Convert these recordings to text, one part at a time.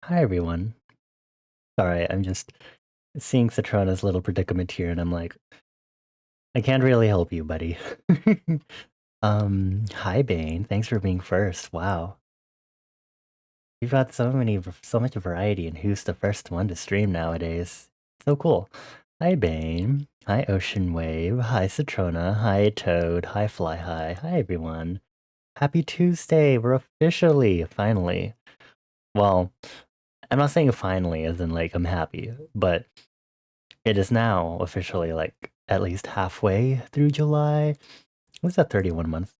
Hi everyone. Sorry, I'm just seeing Citrona's little predicament here, and I'm like, I can't really help you, buddy. Hi Bane. Thanks for being first. Wow. You've got so much variety in who's the first one to stream nowadays. So cool. Hi Bane. Hi Ocean Wave. Hi Citrona. Hi Toad. Hi Fly High. Hi everyone. Happy Tuesday. We're finally. Well, I'm not saying finally as in like I'm happy, but it is now officially like at least halfway through July. What's that 31 month?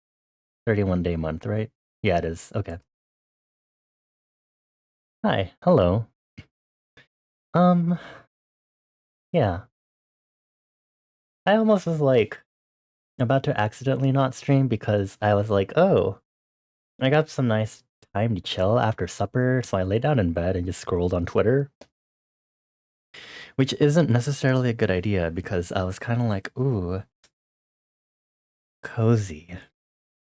31 day month, right? Yeah, it is. Okay. Hi. Hello. Um, yeah. I almost was like about to accidentally not stream because I was like, oh, I got some nice time to chill after supper, so I lay down in bed and just scrolled on Twitter, which isn't necessarily a good idea because I was kind of like, ooh, cozy.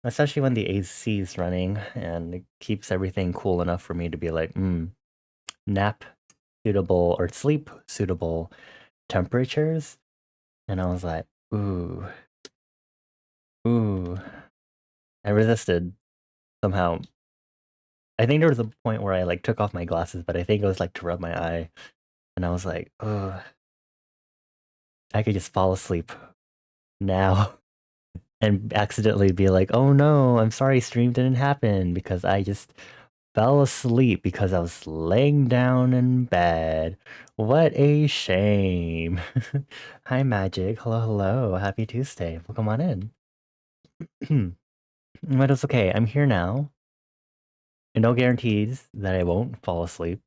Especially when the AC is running and it keeps everything cool enough for me to be like, nap suitable or sleep suitable temperatures. And I was like, ooh, ooh. I resisted somehow. I think there was a point where I like took off my glasses, but I think it was like to rub my eye. And I was like, oh, I could just fall asleep now and accidentally be like, oh no, I'm sorry, stream didn't happen because I just fell asleep because I was laying down in bed. What a shame. Hi, Magic. Hello, hello. Happy Tuesday. Welcome on in. But it's okay. I'm here now. And no guarantees that I won't fall asleep.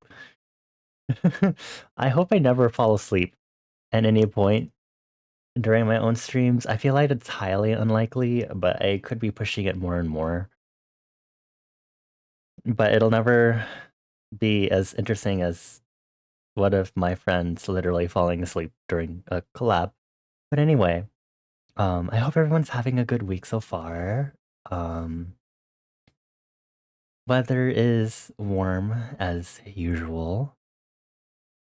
I hope I never fall asleep at any point during my own streams. I feel like it's highly unlikely, but I could be pushing it more and more. But it'll never be as interesting as one of my friends literally falling asleep during a collab. But anyway, I hope everyone's having a good week so far. Um, Weather is warm as usual.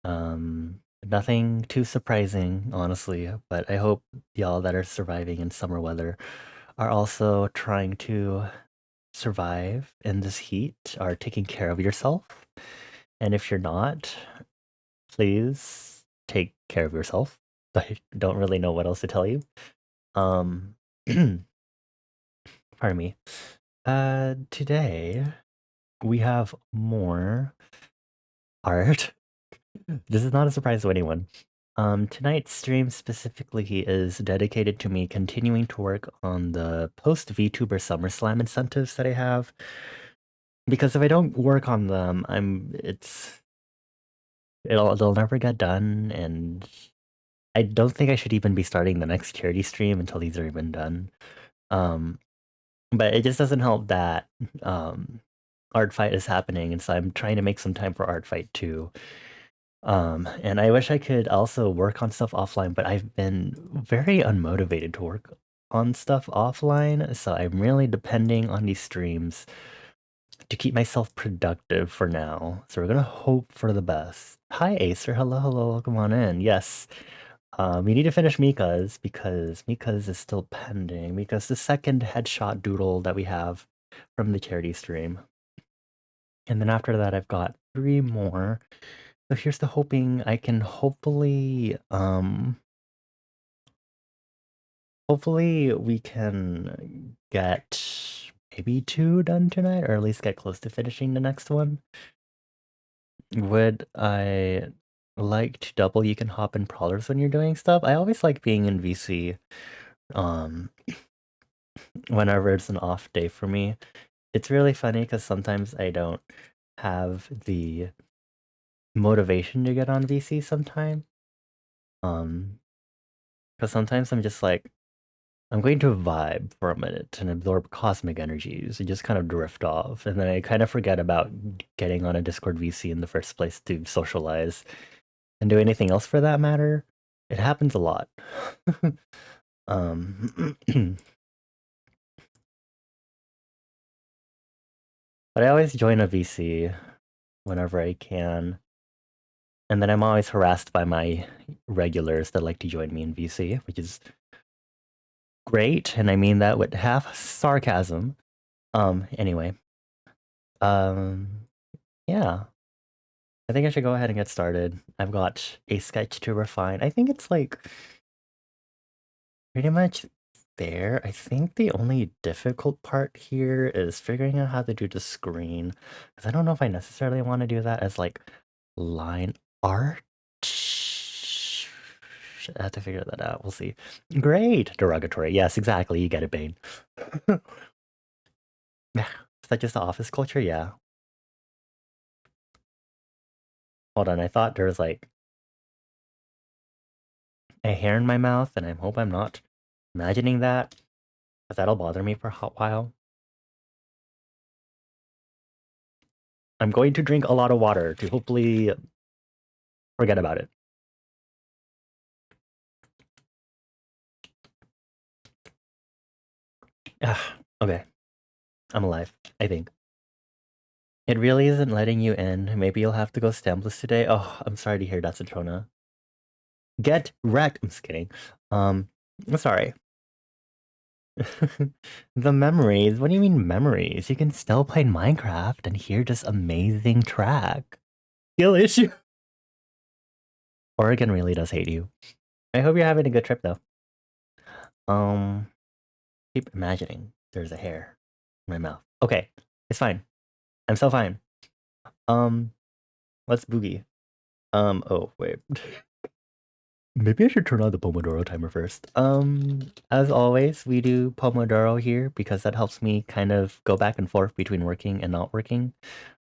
Nothing too surprising, honestly, but I hope y'all that are surviving in summer weather are also trying to survive in this heat, are taking care of yourself. And if you're not, please take care of yourself. I don't really know what else to tell you. Um, pardon me. Today we have more art. This is not a surprise to anyone. Tonight's stream specifically is dedicated to me continuing to work on the post-VTuber SummerSlam incentives that I have. Because if I don't work on them, it'll never get done, and I don't think I should even be starting the next charity stream until these are even done. Um, but it just doesn't help that Art Fight is happening, and so I'm trying to make some time for Art Fight too. And I wish I could also work on stuff offline, but I've been very unmotivated to work on stuff offline, so I'm really depending on these streams to keep myself productive for now. So we're gonna hope for the best. Hi Acer, hello, hello, welcome on in. Yes. We need to finish Mika's because Mika's is still pending. Mika's the second headshot doodle that we have from the charity stream. And then after that, I've got 3 more. So here's the hoping I can hopefully we can get maybe 2 done tonight, or at least get close to finishing the next one. Would I like to double you can hop in prowlers when you're doing stuff? I always like being in VC. Um, whenever it's an off day for me. It's really funny because sometimes I don't have the motivation to get on VC sometimes. Because sometimes I'm just like, I'm going to vibe for a minute and absorb cosmic energies and just kind of drift off. And then I kind of forget about getting on a Discord VC in the first place to socialize and do anything else for that matter. It happens a lot. um, but I always join a VC whenever I can. And then I'm always harassed by my regulars that like to join me in VC, which is great, and I mean that with half sarcasm. Anyway. Yeah. I think I should go ahead and get started. I've got a sketch to refine. I think it's like pretty much there. I think the only difficult part here is figuring out how to do the screen. Because I don't know if I necessarily want to do that as like line art. I have to figure that out. We'll see. Great. Derogatory. Yes, exactly. You get it, Bane. Is that just the office culture? Yeah. Hold on. I thought there was like a hair in my mouth, and I hope I'm not imagining that, because that'll bother me for a hot while. I'm going to drink a lot of water to hopefully forget about it. Okay. I'm alive, I think. It really isn't letting you in. Maybe you'll have to go stemless today. Oh, I'm sorry to hear that, Citrona. Get wrecked. I'm just kidding. I'm sorry. The memories. What do you mean memories? You can still play Minecraft and hear this amazing track. Skill issue. Oregon really does hate you. I hope you're having a good trip though. Um, keep imagining there's a hair in my mouth. Okay, it's fine. I'm so fine. Let's boogie. Oh wait. Maybe I should turn on the Pomodoro timer first. As always, we do Pomodoro here because that helps me kind of go back and forth between working and not working.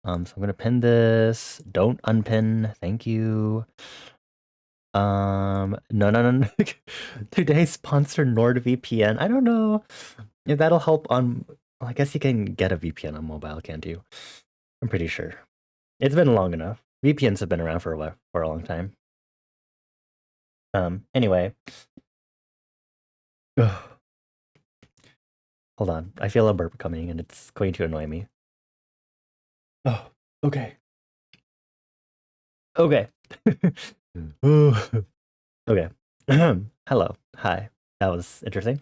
So I'm gonna pin this. Don't unpin. Thank you. No. Today's sponsor NordVPN. I don't know if that'll help on. Well, I guess you can get a VPN on mobile, can't you? I'm pretty sure. It's been long enough. VPNs have been around for a while, for a long time. Anyway. Ugh. Hold on. I feel a burp coming and it's going to annoy me. Oh, okay. Okay. Okay. Hello. Hi. That was interesting.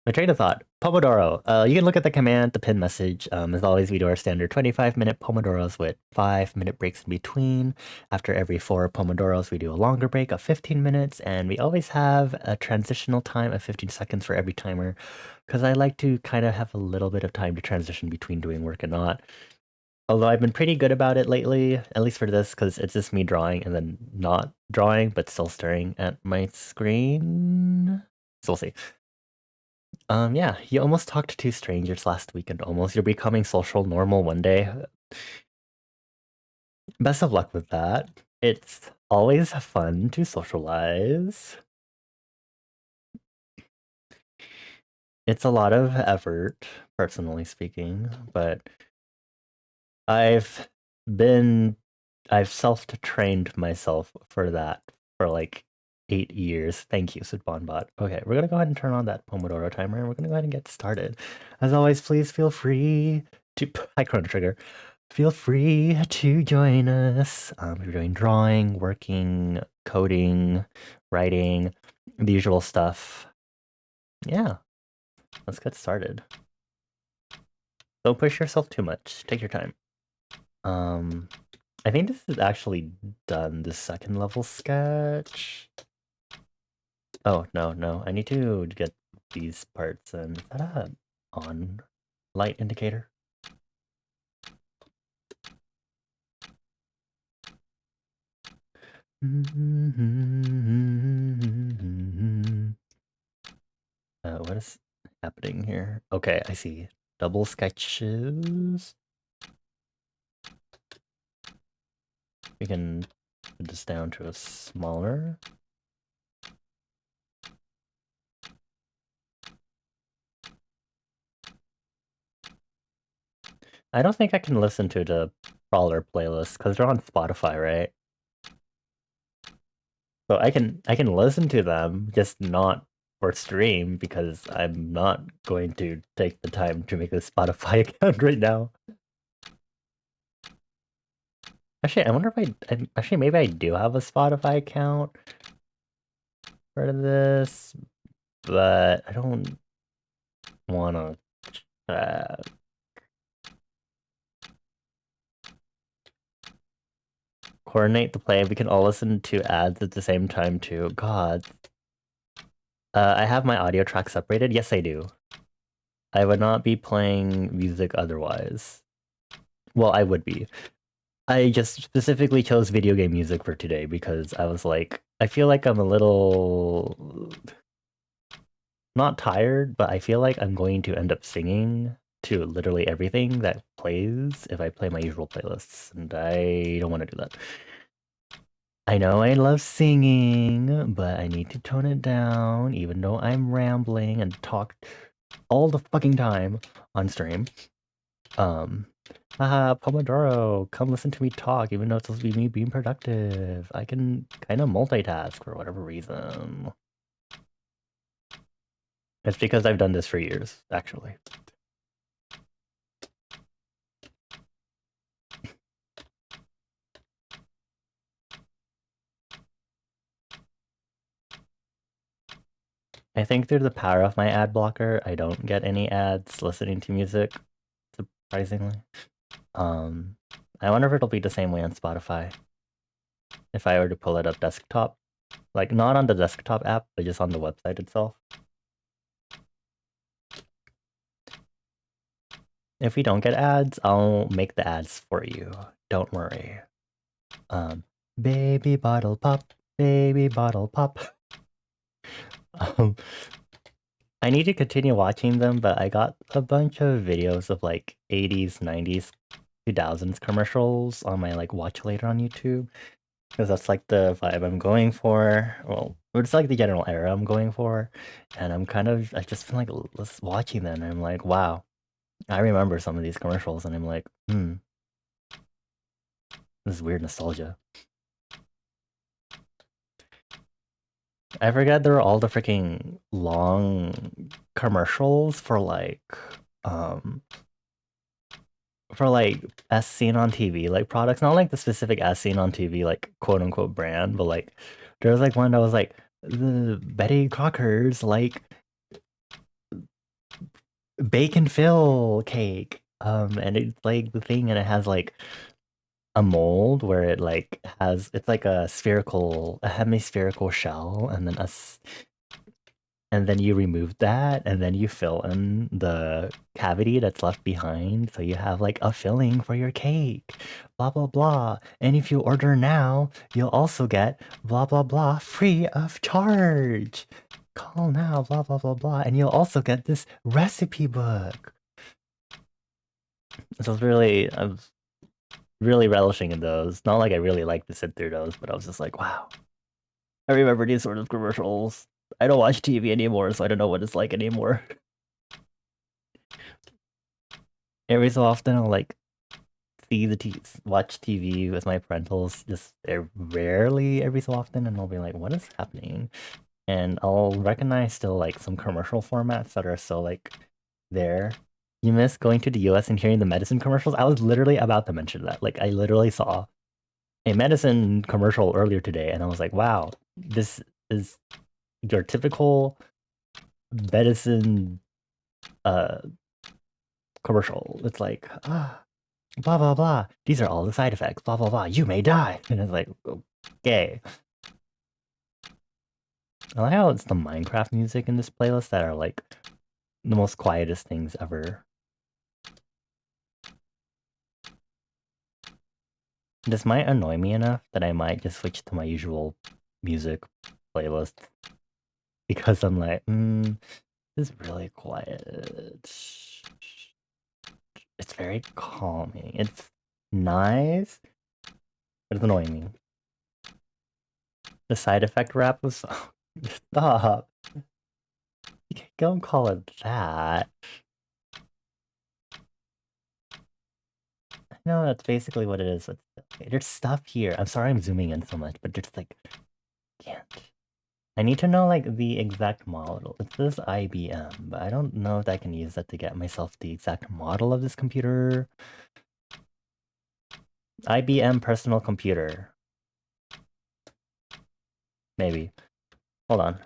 My train of thought. Pomodoro. You can look at the command, the pin message. As always, we do our standard 25-minute Pomodoros with 5-minute breaks in between. After every 4 Pomodoros, we do a longer break of 15 minutes, and we always have a transitional time of 15 seconds for every timer, because I like to kind of have a little bit of time to transition between doing work and not. Although I've been pretty good about it lately, at least for this, because it's just me drawing and then not drawing, but still staring at my screen. So we'll see. Yeah, you almost talked to 2 strangers last weekend almost. You're becoming social normal one day. Best of luck with that. It's always fun to socialize. It's a lot of effort, personally speaking, but I've been I've self-trained myself for that for like 8 years. Thank you, Sudbonbot. Okay, we're gonna go ahead and turn on that Pomodoro timer and we're gonna go ahead and get started. As always, please feel free to hi Chrono Trigger. Feel free to join us. If you're doing drawing, working, coding, writing, the usual stuff. Yeah, let's get started. Don't push yourself too much. Take your time. I think this is actually done, the second level sketch. Oh, no. I need to get these parts in. Is that a on light indicator? What is happening here? Okay, I see. Double sketches. We can put this down to a smaller. I don't think I can listen to the Brawler playlist because they're on Spotify, right? So I can listen to them, just not for stream because I'm not going to take the time to make a Spotify account right now. Actually, I wonder if actually maybe I do have a Spotify account for this, but I don't want to coordinate the play. We can all listen to ads at the same time too. God. I have my audio track separated. Yes, I do. I would not be playing music otherwise. Well, I would be. I just specifically chose video game music for today because I was like, I feel like I'm a little not tired, but I feel like I'm going to end up singing to literally everything that plays if I play my usual playlists, and I don't want to do that. I know I love singing, but I need to tone it down, even though I'm rambling and talk all the fucking time on stream. Pomodoro, come listen to me talk, even though it's supposed to be me being productive. I can kind of multitask for whatever reason. It's because I've done this for years, actually. I think through the power of my ad blocker, I don't get any ads listening to music, surprisingly. I wonder if it'll be the same way on Spotify. If I were to pull it up desktop. Like, not on the desktop app, but just on the website itself. If we don't get ads, I'll make the ads for you. Don't worry. Baby bottle pop, baby bottle pop. I need to continue watching them, but I got a bunch of videos of like 80s, 90s, 2000s commercials on my like watch later on YouTube. Because that's like the vibe I'm going for. Well, it's like the general era I'm going for. And I just feel like watching them and I'm like, wow. I remember some of these commercials and I'm like, this is weird nostalgia. I forgot there were all the freaking long commercials for like as seen on TV like products, not like the specific as seen on TV like quote unquote brand, but like there was like one that was like the Betty Crocker's like bacon fill cake. And it's like the thing and it has like a mold where it like it's like a hemispherical shell and then and then you remove that and then you fill in the cavity that's left behind so you have like a filling for your cake, blah blah blah. And if you order now you'll also get blah blah blah free of charge. Call now, blah blah blah blah, and you'll also get this recipe book. So I was really relishing in those. Not like I really like to sit through those, but I was just like, wow, I remember these sort of commercials. I don't watch TV anymore, so I don't know what it's like anymore. Every so often, I'll like watch TV with my parentals. Just rarely, every so often, and I'll be like, "What is happening?" And I'll recognize still like some commercial formats that are still like there. You miss going to the US and hearing the medicine commercials? I was literally about to mention that. Like, I literally saw a medicine commercial earlier today, and I was like, "Wow, this is your typical medicine commercial." It's like, blah blah blah. These are all the side effects. Blah blah blah. You may die. And it's like, okay. I like how it's the Minecraft music in this playlist that are like the most quietest things ever. This might annoy me enough that I might just switch to my usual music playlist because I'm like, this is really quiet. It's very calming. It's nice, but it's annoying me. The side effect rap was stop. You don't call it that. No, that's basically what it is. There's stuff here. I'm sorry I'm zooming in so much, but there's like, can't. I need to know like the exact model. It says IBM, but I don't know if I can use that to get myself the exact model of this computer. IBM personal computer. Maybe. Hold on.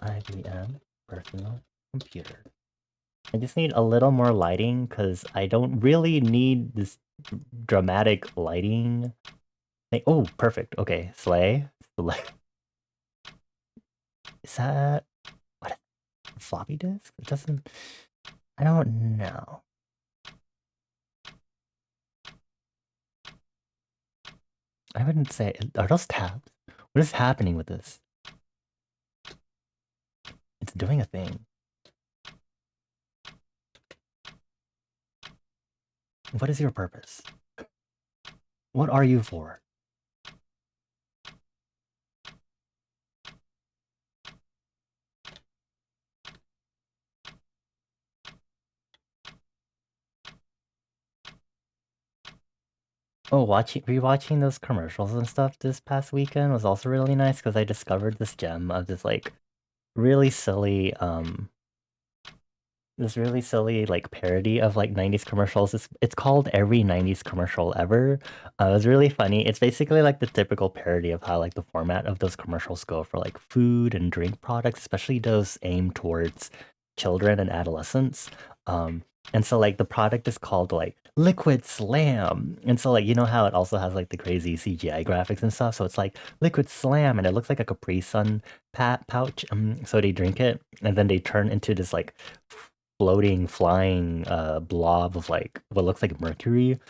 IBM personal computer. I just need a little more lighting because I don't really need this dramatic lighting. Oh, perfect. Okay, Slay. Slay. Is that what? Floppy disk? It doesn't. I don't know. I wouldn't say. Are those tabs? What is happening with this? It's doing a thing. What is your purpose? What are you for? Oh, rewatching those commercials and stuff this past weekend was also really nice because I discovered this gem of this like really silly like parody of like 90s commercials. It's called Every 90s Commercial Ever. It was really funny. It's basically like the typical parody of how like the format of those commercials go for like food and drink products, especially those aimed towards children and adolescents. Um, and so like the product is called like Liquid Slam. And so like you know how it also has like the crazy CGI graphics and stuff. So it's like Liquid Slam and it looks like a Capri Sun pouch. So they drink it and then they turn into this like floating, flying blob of like what looks like mercury.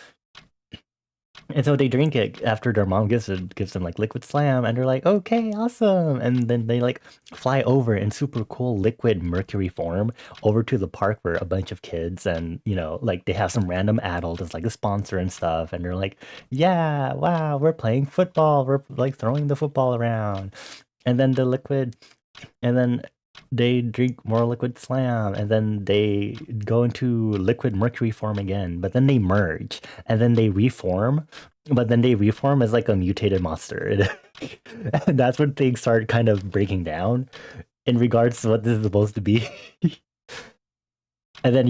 And so they drink it after their mom gives them like liquid slam, and they're like, okay, awesome. And then they like fly over in super cool liquid mercury form over to the park where a bunch of kids and like they have some random adult as like a sponsor and stuff, and they're like, yeah, wow, we're playing football, we're like throwing the football around, and then the liquid and then they drink more liquid slam and then they go into liquid mercury form again, but then they merge and then they reform, but then they reform as like a mutated monster. And that's when things start kind of breaking down in regards to what this is supposed to be. And then,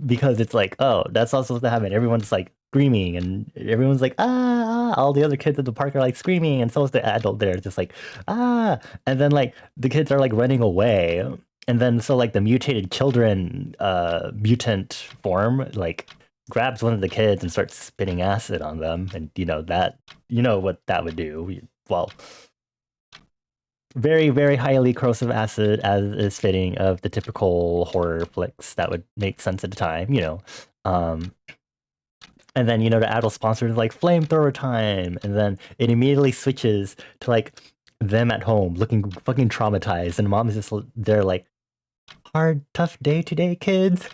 because it's like, oh, that's not supposed to happen. Everyone's like screaming and everyone's like, ah, all the other kids at the park are like screaming. And so is the adult there, just like, ah. And then like the kids are like running away. And then so like the mutated children, mutant form, like grabs one of the kids and starts spitting acid on them. And what that would do. Well, very, very highly corrosive acid, as is fitting of the typical horror flicks that would make sense at the time. Um, and then, the adult sponsor is like flamethrower time. And then it immediately switches to like them at home looking fucking traumatized. And mom is just there like, hard, tough day today, kids.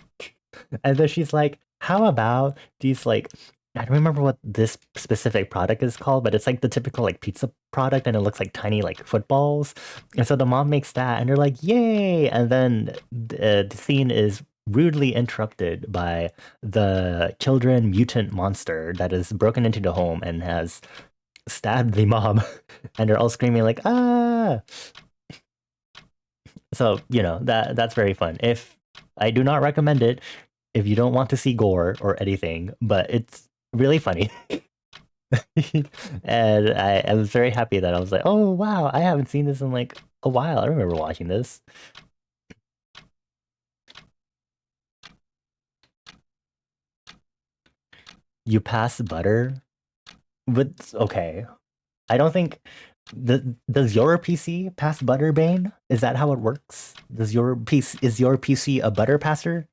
And then she's like, how about these like I don't remember what this specific product is called, but it's like the typical like pizza product and it looks like tiny like footballs. And so the mom makes that and they're like, yay! And then the scene is rudely interrupted by the children mutant monster that is broken into the home and has stabbed the mom. And they're all screaming like, ah! So, that's very fun. If I do not recommend it if you don't want to see gore or anything, but it's really funny. And I was very happy that I was like, oh wow, I haven't seen this in like a while. I remember watching this. You pass butter, but okay. I don't think does your PC pass butter, Bane? Is that how it works? Is your PC a butter passer?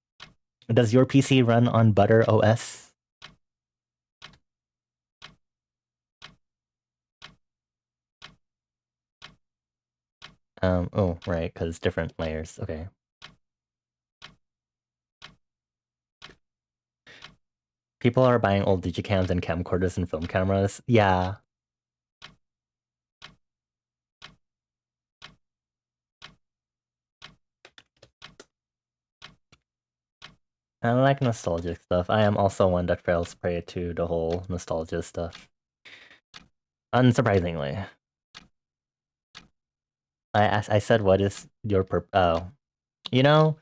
Does your PC run on Butter OS? Oh, right, because different layers. Okay. People are buying old digicams and camcorders and film cameras. Yeah. I like nostalgic stuff. I am also one that falls prey to the whole nostalgia stuff. Unsurprisingly. I said, what is your oh. You know,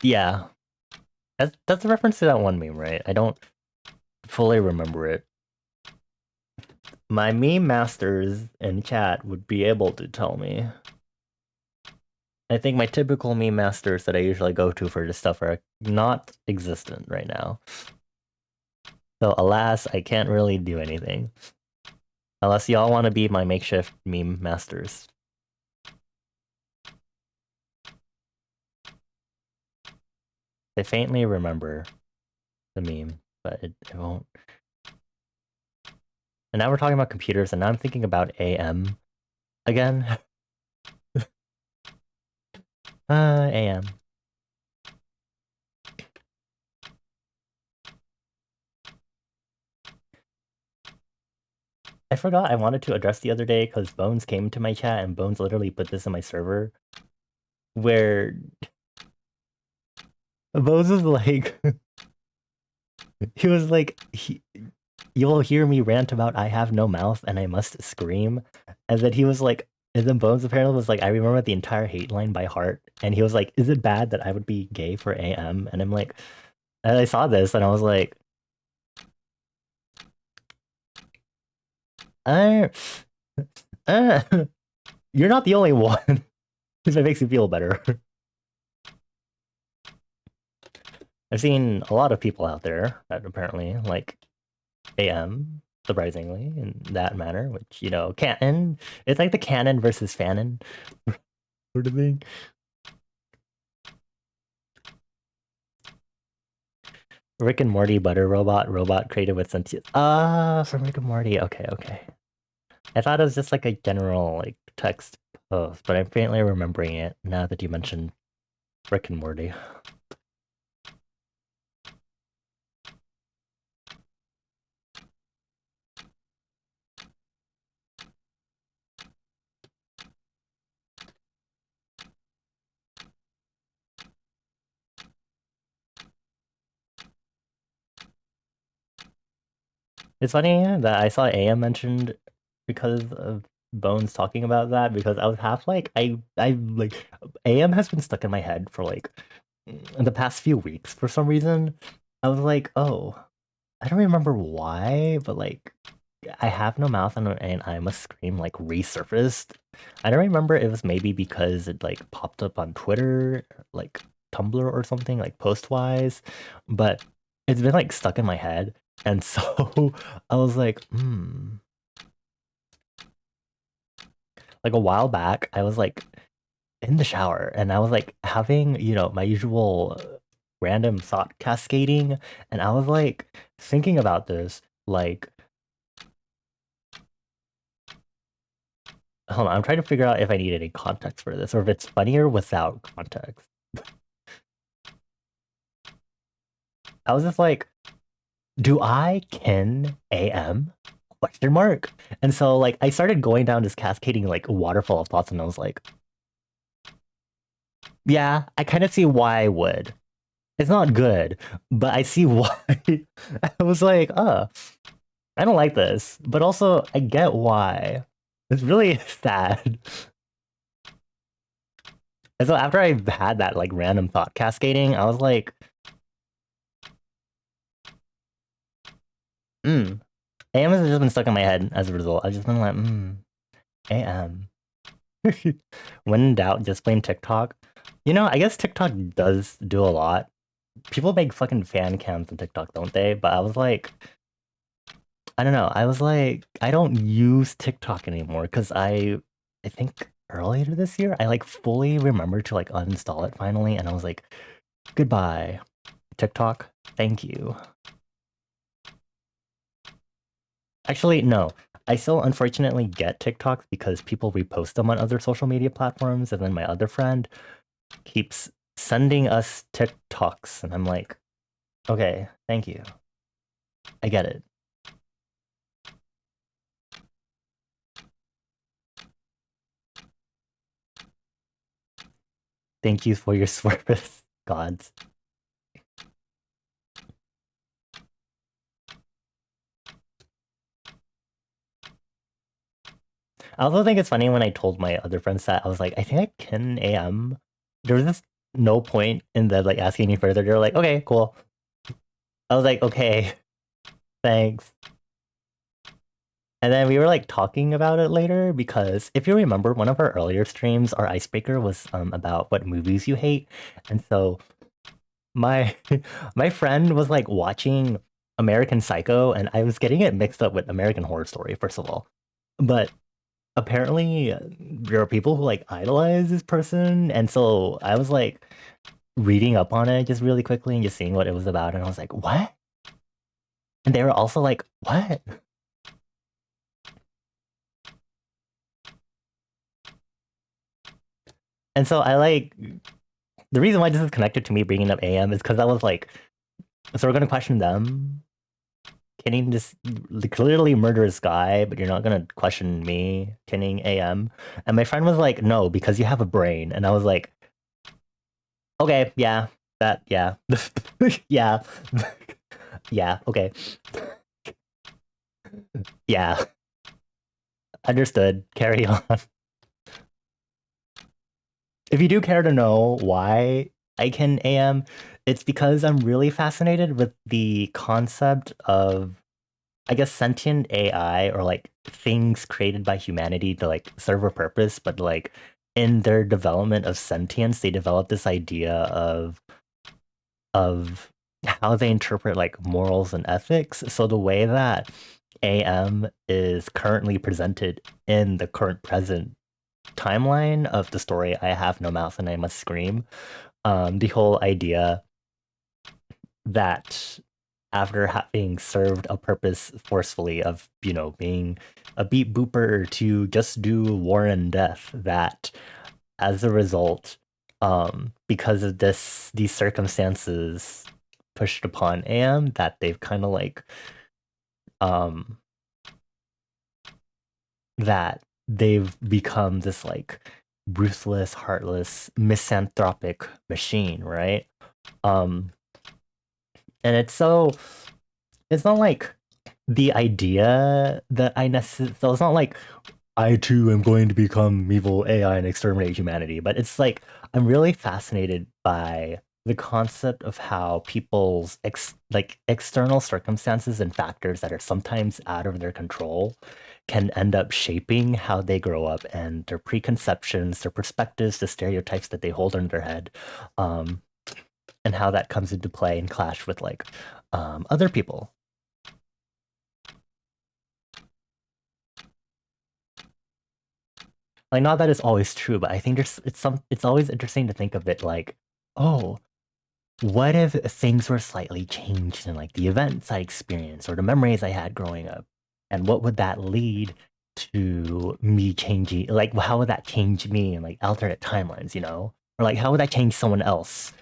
yeah. That's a reference to that one meme, right? I don't fully remember it. My meme masters in chat would be able to tell me. I think my typical meme masters that I usually go to for this stuff are not existent right now. So alas, I can't really do anything. Unless y'all want to be my makeshift meme masters. I faintly remember the meme, but it won't. And now we're talking about computers, and now I'm thinking about AM again. AM. I forgot I wanted to address the other day because Bones came to my chat and Bones literally put this in my server. Where Bones was like, he was like, you will hear me rant about I have no mouth and I must scream. And then he was like, and then Bones apparently was like, I remember the entire hate line by heart. And he was like, is it bad that I would be gay for AM? And I'm like, and I saw this and I was like, uh, uh, you're not the only one. If it makes you feel better. I've seen a lot of people out there that apparently like AM, surprisingly, in that manner, which, you know, canon. It's like the canon versus fanon sort of thing. Rick and Morty butter robot created with sentience. From Rick and Morty. Okay, okay. I thought it was just like a general like text post, but I'm faintly remembering it now that you mentioned Rick and Morty. It's funny that I saw AM mentioned because of Bones talking about that, because I was half like I like AM has been stuck in my head for like in the past few weeks for some reason. I was like, oh, I don't remember why, but like I have no mouth and I must scream like resurfaced. I don't remember it was maybe because it like popped up on Twitter, like Tumblr or something, like post-wise, but it's been like stuck in my head. And so I was like, like a while back, I was like in the shower and I was like having, you know, my usual random thought cascading. And I was like thinking about this, like, hold on, I'm trying to figure out if I need any context for this or if it's funnier without context. I was just like, do I kin AM? Question mark. And so like I started going down this cascading like waterfall of thoughts and I was like, yeah, I kind of see why I would. It's not good, but I see why. I was like, I don't like this, but also I get why. It's really sad. And so after I had that like random thought cascading, I was like, AM has just been stuck in my head as a result. I've just been like, AM. When in doubt, just blame TikTok. You know, I guess TikTok does do a lot. People make fucking fan cams on TikTok, don't they? But I was like, I don't know. I was like, I don't use TikTok anymore because I think earlier this year, I like fully remembered to like uninstall it finally, and I was like, goodbye, TikTok. Thank you. Actually, no. I still unfortunately get TikToks because people repost them on other social media platforms, and then my other friend keeps sending us TikToks, and I'm like, okay, thank you. I get it. Thank you for your service, gods. I also think it's funny when I told my other friends that I was like, I think I can AM. There was just no point in them like asking me further. They're like, okay, cool. I was like, okay. Thanks. And then we were like talking about it later because if you remember one of our earlier streams, our icebreaker was about what movies you hate. And so my my friend was like watching American Psycho and I was getting it mixed up with American Horror Story, first of all. But apparently there are people who like idolize this person. And so I was like reading up on it just really quickly and just seeing what it was about. And I was like, what? And they were also like, what? And so I like the reason why this is connected to me bringing up AM is because I was like, so we're gonna question them. Kenning this clearly murderous guy, but you're not gonna question me, Kenning AM. And my friend was like, no, because you have a brain. And I was like, okay, yeah, that, yeah, yeah, yeah, okay, yeah, understood. Carry on. If you do care to know why I can AM, it's because I'm really fascinated with the concept of, I guess, sentient AI or like things created by humanity to like serve a purpose, but like in their development of sentience, they develop this idea of how they interpret like morals and ethics. So the way that AM is currently presented in the current present timeline of the story I have no mouth and I must scream, the whole idea that after having served a purpose forcefully of, you know, being a beat booper to just do war and death, that as a result, because of these circumstances pushed upon AM, that they've kind of like, um, that they've become this like ruthless, heartless, misanthropic machine, right? Um, and it's not like the idea that I necessarily, so it's not like I too am going to become evil AI and exterminate humanity, but it's like I'm really fascinated by the concept of how people's external circumstances and factors that are sometimes out of their control can end up shaping how they grow up and their preconceptions, their perspectives, the stereotypes that they hold in their head, um, and how that comes into play and clash with like other people. Like not that it's always true, but I think it's always interesting to think of it like, oh, what if things were slightly changed in like the events I experienced or the memories I had growing up? And what would that lead to me changing? Like how would that change me in like alternate timelines, you know? Or like how would that change someone else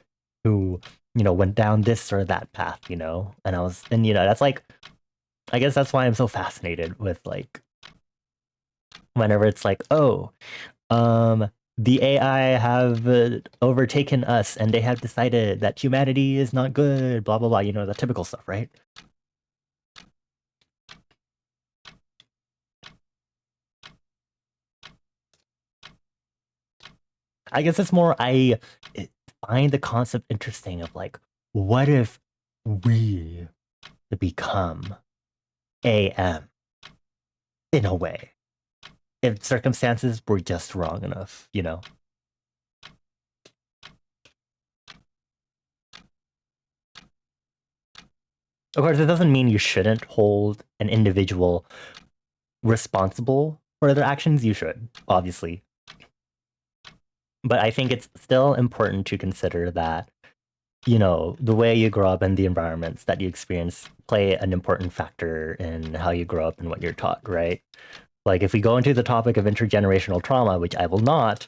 who, you know, went down this or that path, you know? And you know, that's like I guess that's why I'm so fascinated with like whenever it's like, oh, the AI have overtaken us and they have decided that humanity is not good, blah, blah, blah, you know, the typical stuff, right? I guess it's more, find the concept interesting of like, what if we become AM in a way? If circumstances were just wrong enough, you know? Of course, it doesn't mean you shouldn't hold an individual responsible for their actions. You should, obviously. But I think it's still important to consider that, you know, the way you grow up and the environments that you experience play an important factor in how you grow up and what you're taught, right? Like if we go into the topic of intergenerational trauma, which I will not,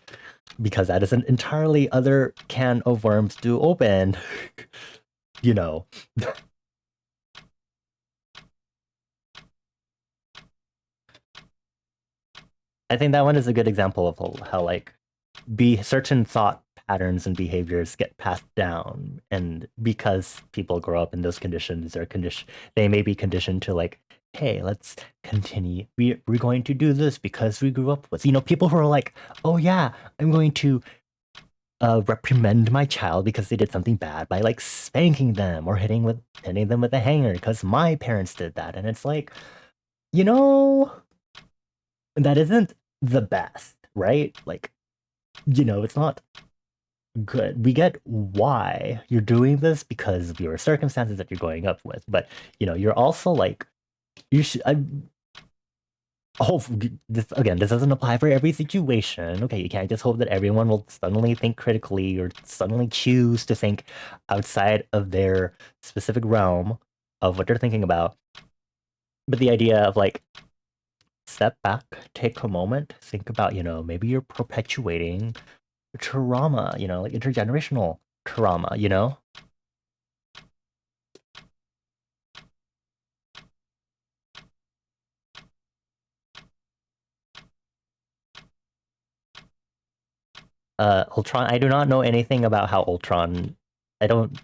because that is an entirely other can of worms to open, you know, I think that one is a good example of how like be certain thought patterns and behaviors get passed down, and because people grow up in those conditions or condition, they may be conditioned to like, hey, let's continue. We're going to do this because we grew up with, you know, people who are like, oh yeah, I'm going to reprimand my child because they did something bad by like spanking them or hitting them with a hanger because my parents did that. And it's like, you know, that isn't the best, right? Like, it's not good. We get why you're doing this because of your circumstances that you're going up with, but you're also like, you should. This doesn't apply for every situation. Okay, you can't just hope that everyone will suddenly think critically or suddenly choose to think outside of their specific realm of what they're thinking about. But the idea of like, step back, take a moment, think about, maybe you're perpetuating trauma, like intergenerational trauma. Ultron, I do not know anything about how Ultron. I don't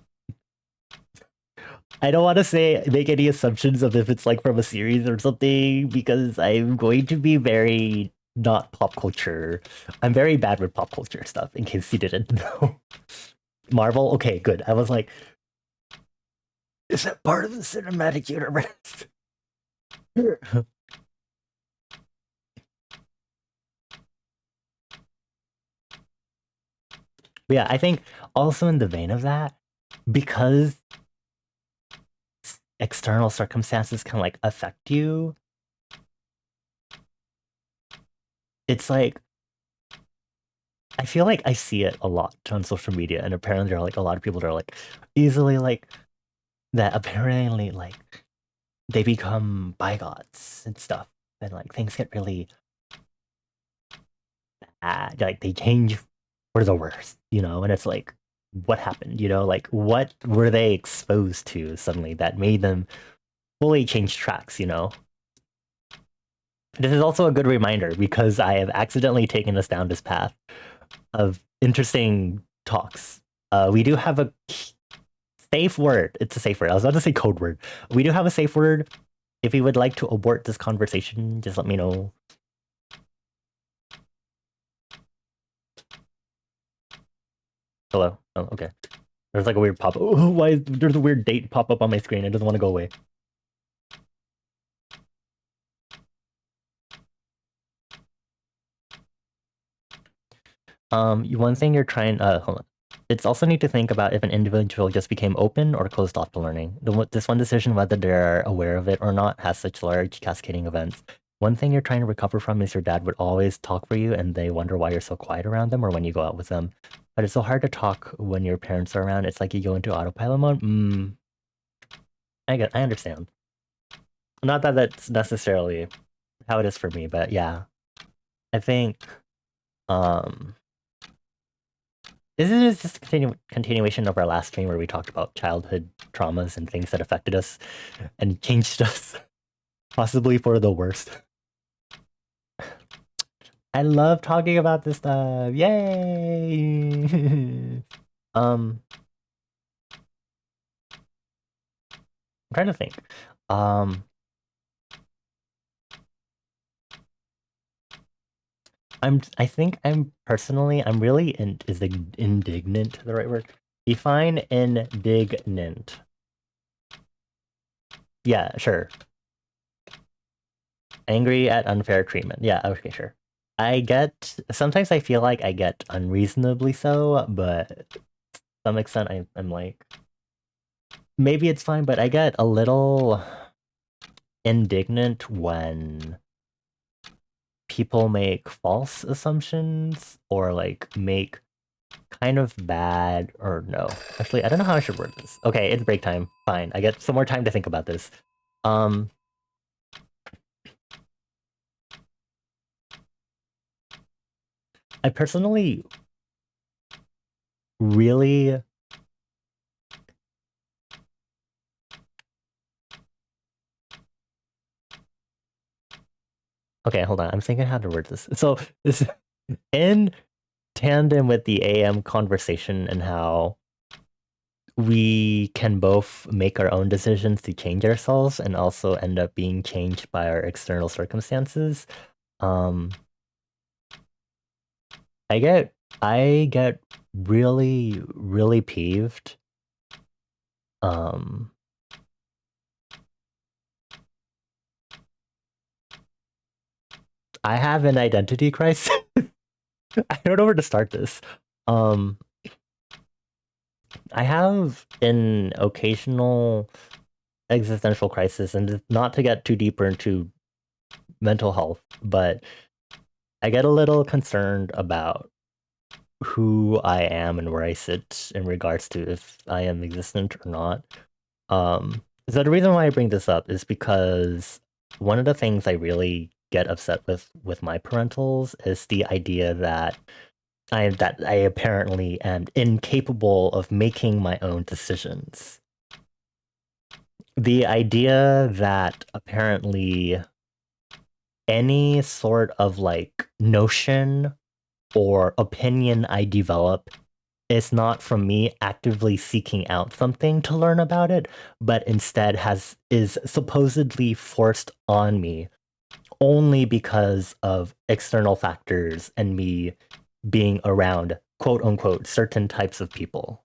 I don't want to say make any assumptions of if it's like from a series or something because I'm going to be very not pop culture. I'm very bad with pop culture stuff, in case you didn't know. Marvel, okay, good. I was like, is that part of the cinematic universe? But yeah, I think also in the vein of that, because external circumstances can like affect you, it's like I feel like I see it a lot on social media, and apparently there are like a lot of people that are like easily like that. Apparently, like they become bigots and stuff, and like things get really bad. Like they change for the worst, and it's like, what happened? Like what were they exposed to suddenly that made them fully change tracks? This is also a good reminder because I have accidentally taken us down this path of interesting talks. We do have a safe word. It's a safe word. I was about to say code word. We do have a safe word. If you would like to abort this conversation, just let me know. Hello. Oh, okay. There's like a weird pop up. Oh, why is there's a weird date pop up on my screen? It doesn't want to go away. One thing you're trying. Hold on. It's also need to think about if an individual just became open or closed off to learning. This one decision, whether they're aware of it or not, has such large cascading events. One thing you're trying to recover from is your dad would always talk for you, and they wonder why you're so quiet around them or when you go out with them. But it's so hard to talk when your parents are around. It's like you go into autopilot mode. I understand. Not that that's necessarily how it is for me, but yeah, I think um this is just a continuation of our last stream where we talked about childhood traumas and things that affected us and changed us, possibly for the worst. I love talking about this stuff. Yay! I'm trying to think. Um, I think I'm really is indignant the right word? Define indignant. Yeah, sure. Angry at unfair treatment. Yeah, okay, sure. Sometimes I feel like I get unreasonably so, but to some extent I'm like, maybe it's fine, but I get a little indignant when people make false assumptions or like make kind of bad or no. Actually, I don't know how I should word this. Okay, it's break time. Fine. I get some more time to think about this. Um I personally really okay, hold on. I'm thinking how to word this. So this in tandem with the AM conversation and how we can both make our own decisions to change ourselves and also end up being changed by our external circumstances. Um, I get really, really peeved. Um, I have an identity crisis. I don't know where to start this. Um, I have an occasional existential crisis, and not to get too deeper into mental health, but I get a little concerned about who I am and where I sit in regards to if I am existent or not. So the reason why I bring this up is because one of the things I really get upset with my parentals is the idea that I apparently am incapable of making my own decisions. The idea that apparently any sort of like notion or opinion I develop is not from me actively seeking out something to learn about it, but instead is supposedly forced on me only because of external factors and me being around quote unquote certain types of people.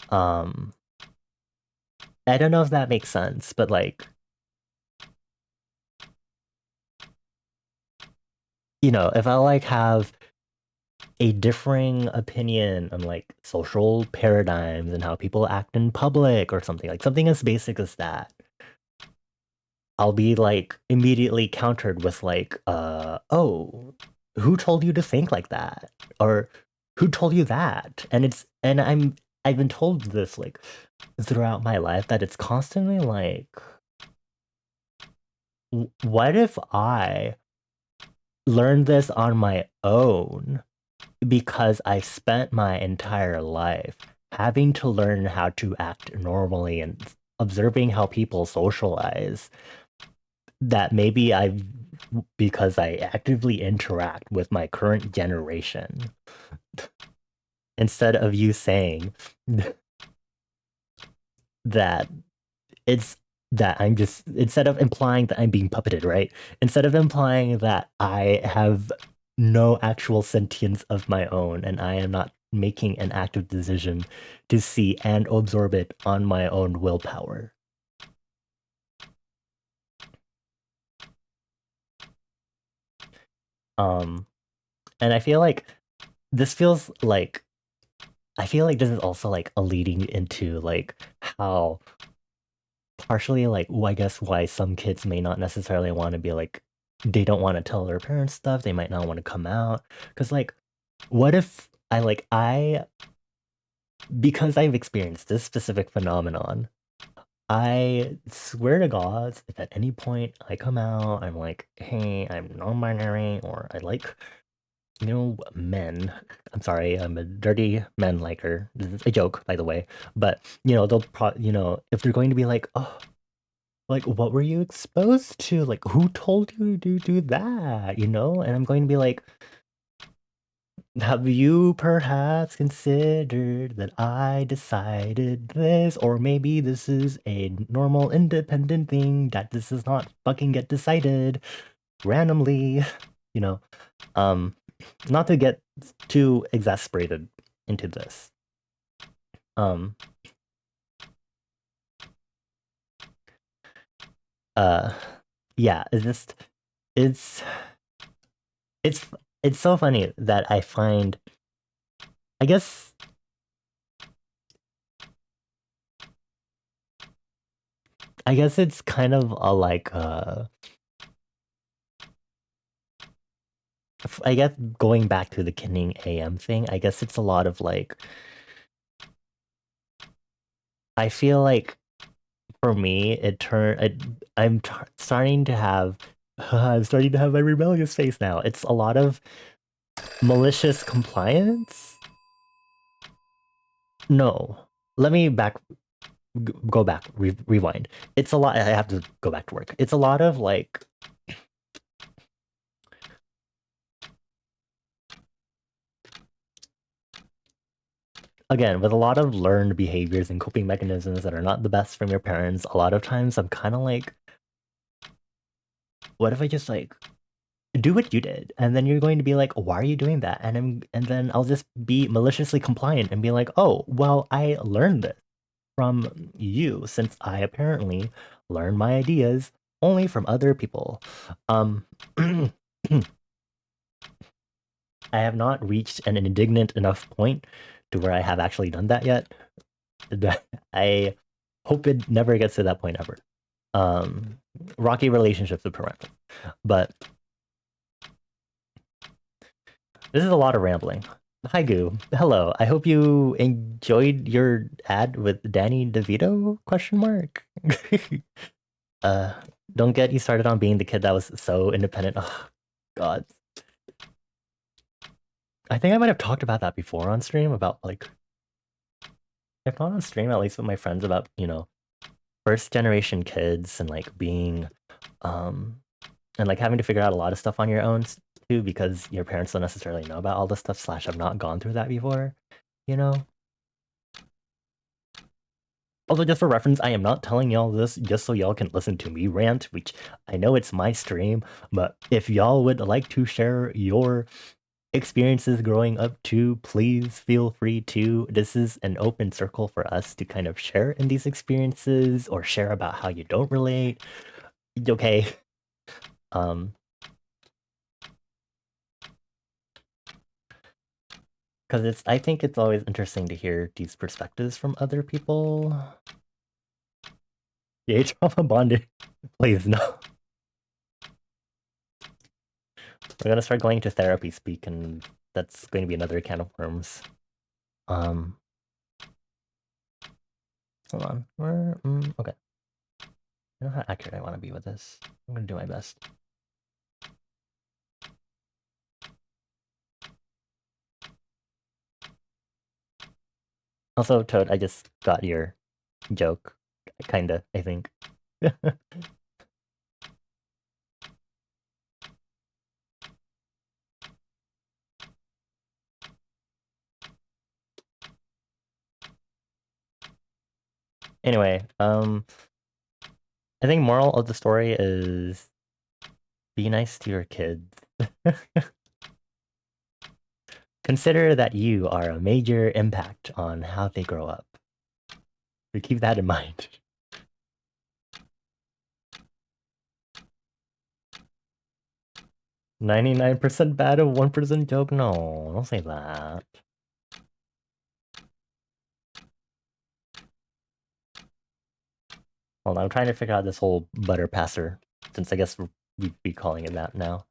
Um, I don't know if that makes sense, but like, if I like have a differing opinion on like social paradigms and how people act in public or something, like something as basic as that, I'll be like immediately countered with like, oh, who told you to think like that? Or who told you that? And I've been told this like throughout my life that it's constantly like, what if I learned this on my own because I spent my entire life having to learn how to act normally and observing how people socialize, that maybe because I actively interact with my current generation, instead of you saying that it's that I'm just, instead of implying that I'm being puppeted, right? Instead of implying that I have no actual sentience of my own and I am not making an active decision to see and absorb it on my own willpower. Um, and this feels like I feel like this is also like a leading into like how partially like I guess why some kids may not necessarily want to be like they don't want to tell their parents stuff, they might not want to come out because like what if I because I've experienced this specific phenomenon, I swear to God, if at any point I come out, I'm like, hey, I'm non-binary, or I like, men. I'm sorry, I'm a dirty men liker. This is a joke, by the way. But, if they're going to be like, oh, like, what were you exposed to? Like, who told you to do that? And I'm going to be like, have you perhaps considered that I decided this? Or maybe this is a normal independent thing that this does not fucking get decided randomly, you know? Um, Not to get too exasperated into this. Um, uh, yeah, it's, it's, it's so funny that I guess, I guess it's kind of a like, I guess going back to the Kinning AM thing, I guess it's a lot of like, I feel like for me, starting to have, I'm starting to have my rebellious face now. It's a lot of malicious compliance. No, let me go back, rewind. It's a lot. I have to go back to work. It's a lot of like, again, with a lot of learned behaviors and coping mechanisms that are not the best from your parents. A lot of times, I'm kind of like, what if I just like do what you did, and then you're going to be like, why are you doing that? And then I'll just be maliciously compliant and be like, oh, well, I learned this from you since I apparently learn my ideas only from other people. I have not reached an indignant enough point to where I have actually done that yet. I hope it never gets to that point ever. Um, Rocky relationships with parental, but this is a lot of rambling. Hi Goo. Hello. I hope you enjoyed your ad with Danny DeVito? Question mark. uh, don't get you started on being the kid that was so independent. Oh, God. I think I might have talked about that before on stream about like I've gone on stream at least with my friends about, first generation kids and like being and like having to figure out a lot of stuff on your own too because your parents don't necessarily know about all this stuff slash have not gone through that before, you know? Also, just for reference, I am not telling y'all this just so y'all can listen to me rant, which I know it's my stream, but if y'all would like to share your experiences growing up too, please feel free to. This is an open circle for us to kind of share in these experiences or share about how you don't relate. Okay. Um, because I think it's always interesting to hear these perspectives from other people. The trauma bonded. Please no. We're gonna start going to therapy speak, and that's going to be another can of worms. Um, Hold on. Okay. I know how accurate I want to be with this. I'm gonna do my best. Also, Toad, I just got your joke. Kinda, I think. Anyway, I think moral of the story is be nice to your kids. Consider that you are a major impact on how they grow up. So keep that in mind. 99% bad of 1% joke? No, don't say that. Hold on, I'm trying to figure out this whole butter passer, since I guess we'd be calling it that now.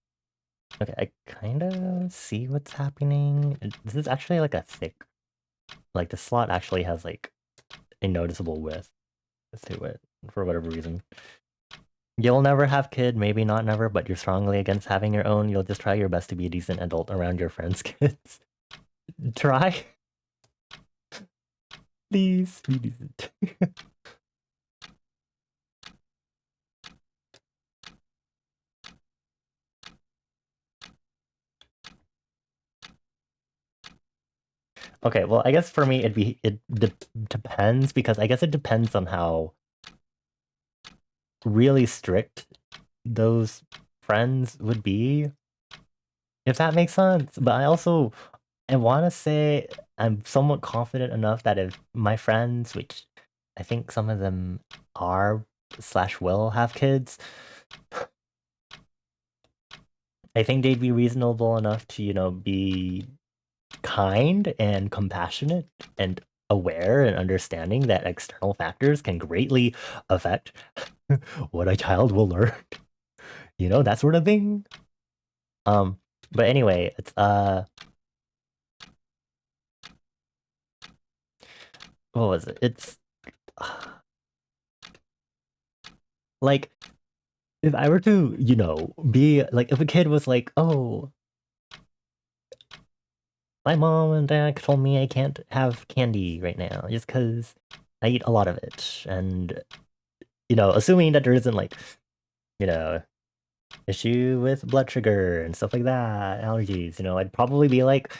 Okay, I kind of see what's happening. This is actually like a thick, like the slot actually has like a noticeable width to it for whatever reason. You'll never have kid, maybe not never, but you're strongly against having your own. You'll just try your best to be a decent adult around your friends' kids. Try. Please be decent. Okay, well, I guess for me it depends because I guess it depends on how really strict those friends would be, if that makes sense. But I want to say I'm somewhat confident enough that if my friends, which I think some of them are slash will have kids, I think they'd be reasonable enough to, be kind and compassionate and aware and understanding that external factors can greatly affect what a child will learn. That sort of thing. But anyway, it's what was it? It's like if I were to, be like if a kid was like, "Oh, my mom and dad told me I can't have candy right now just because I eat a lot of it," and assuming that there isn't like, you know, issue with blood sugar and stuff like that, allergies, I'd probably be like,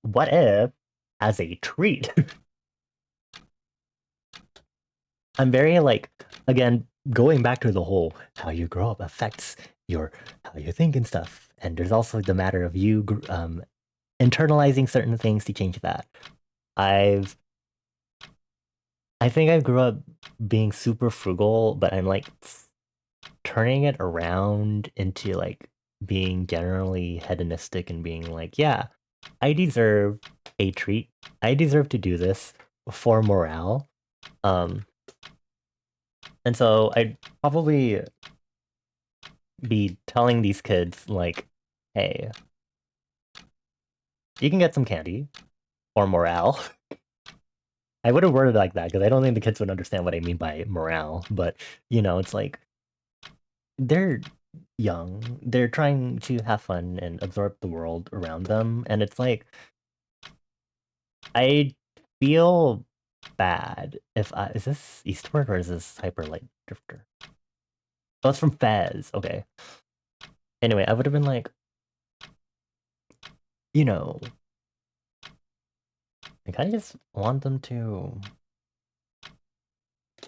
what if, as a treat, I'm very like, again, going back to the whole how you grow up affects your how you think and stuff. And there's also the matter of you internalizing certain things to change that. I've I think I grew up being super frugal, but I'm like turning it around into like being generally hedonistic and being like, yeah, I deserve a treat. I deserve to do this for morale. Um, and so I'd probably be telling these kids like, hey, you can get some candy for morale. I would have worded it like that because I don't think the kids would understand what I mean by morale. But it's like they're young, they're trying to have fun and absorb the world around them, and it's like I feel bad if I is this Eastward or is this Hyperlight Drifter? Oh, it's from Fez. Okay. Anyway, I would have been like, you know, I kind of just want them to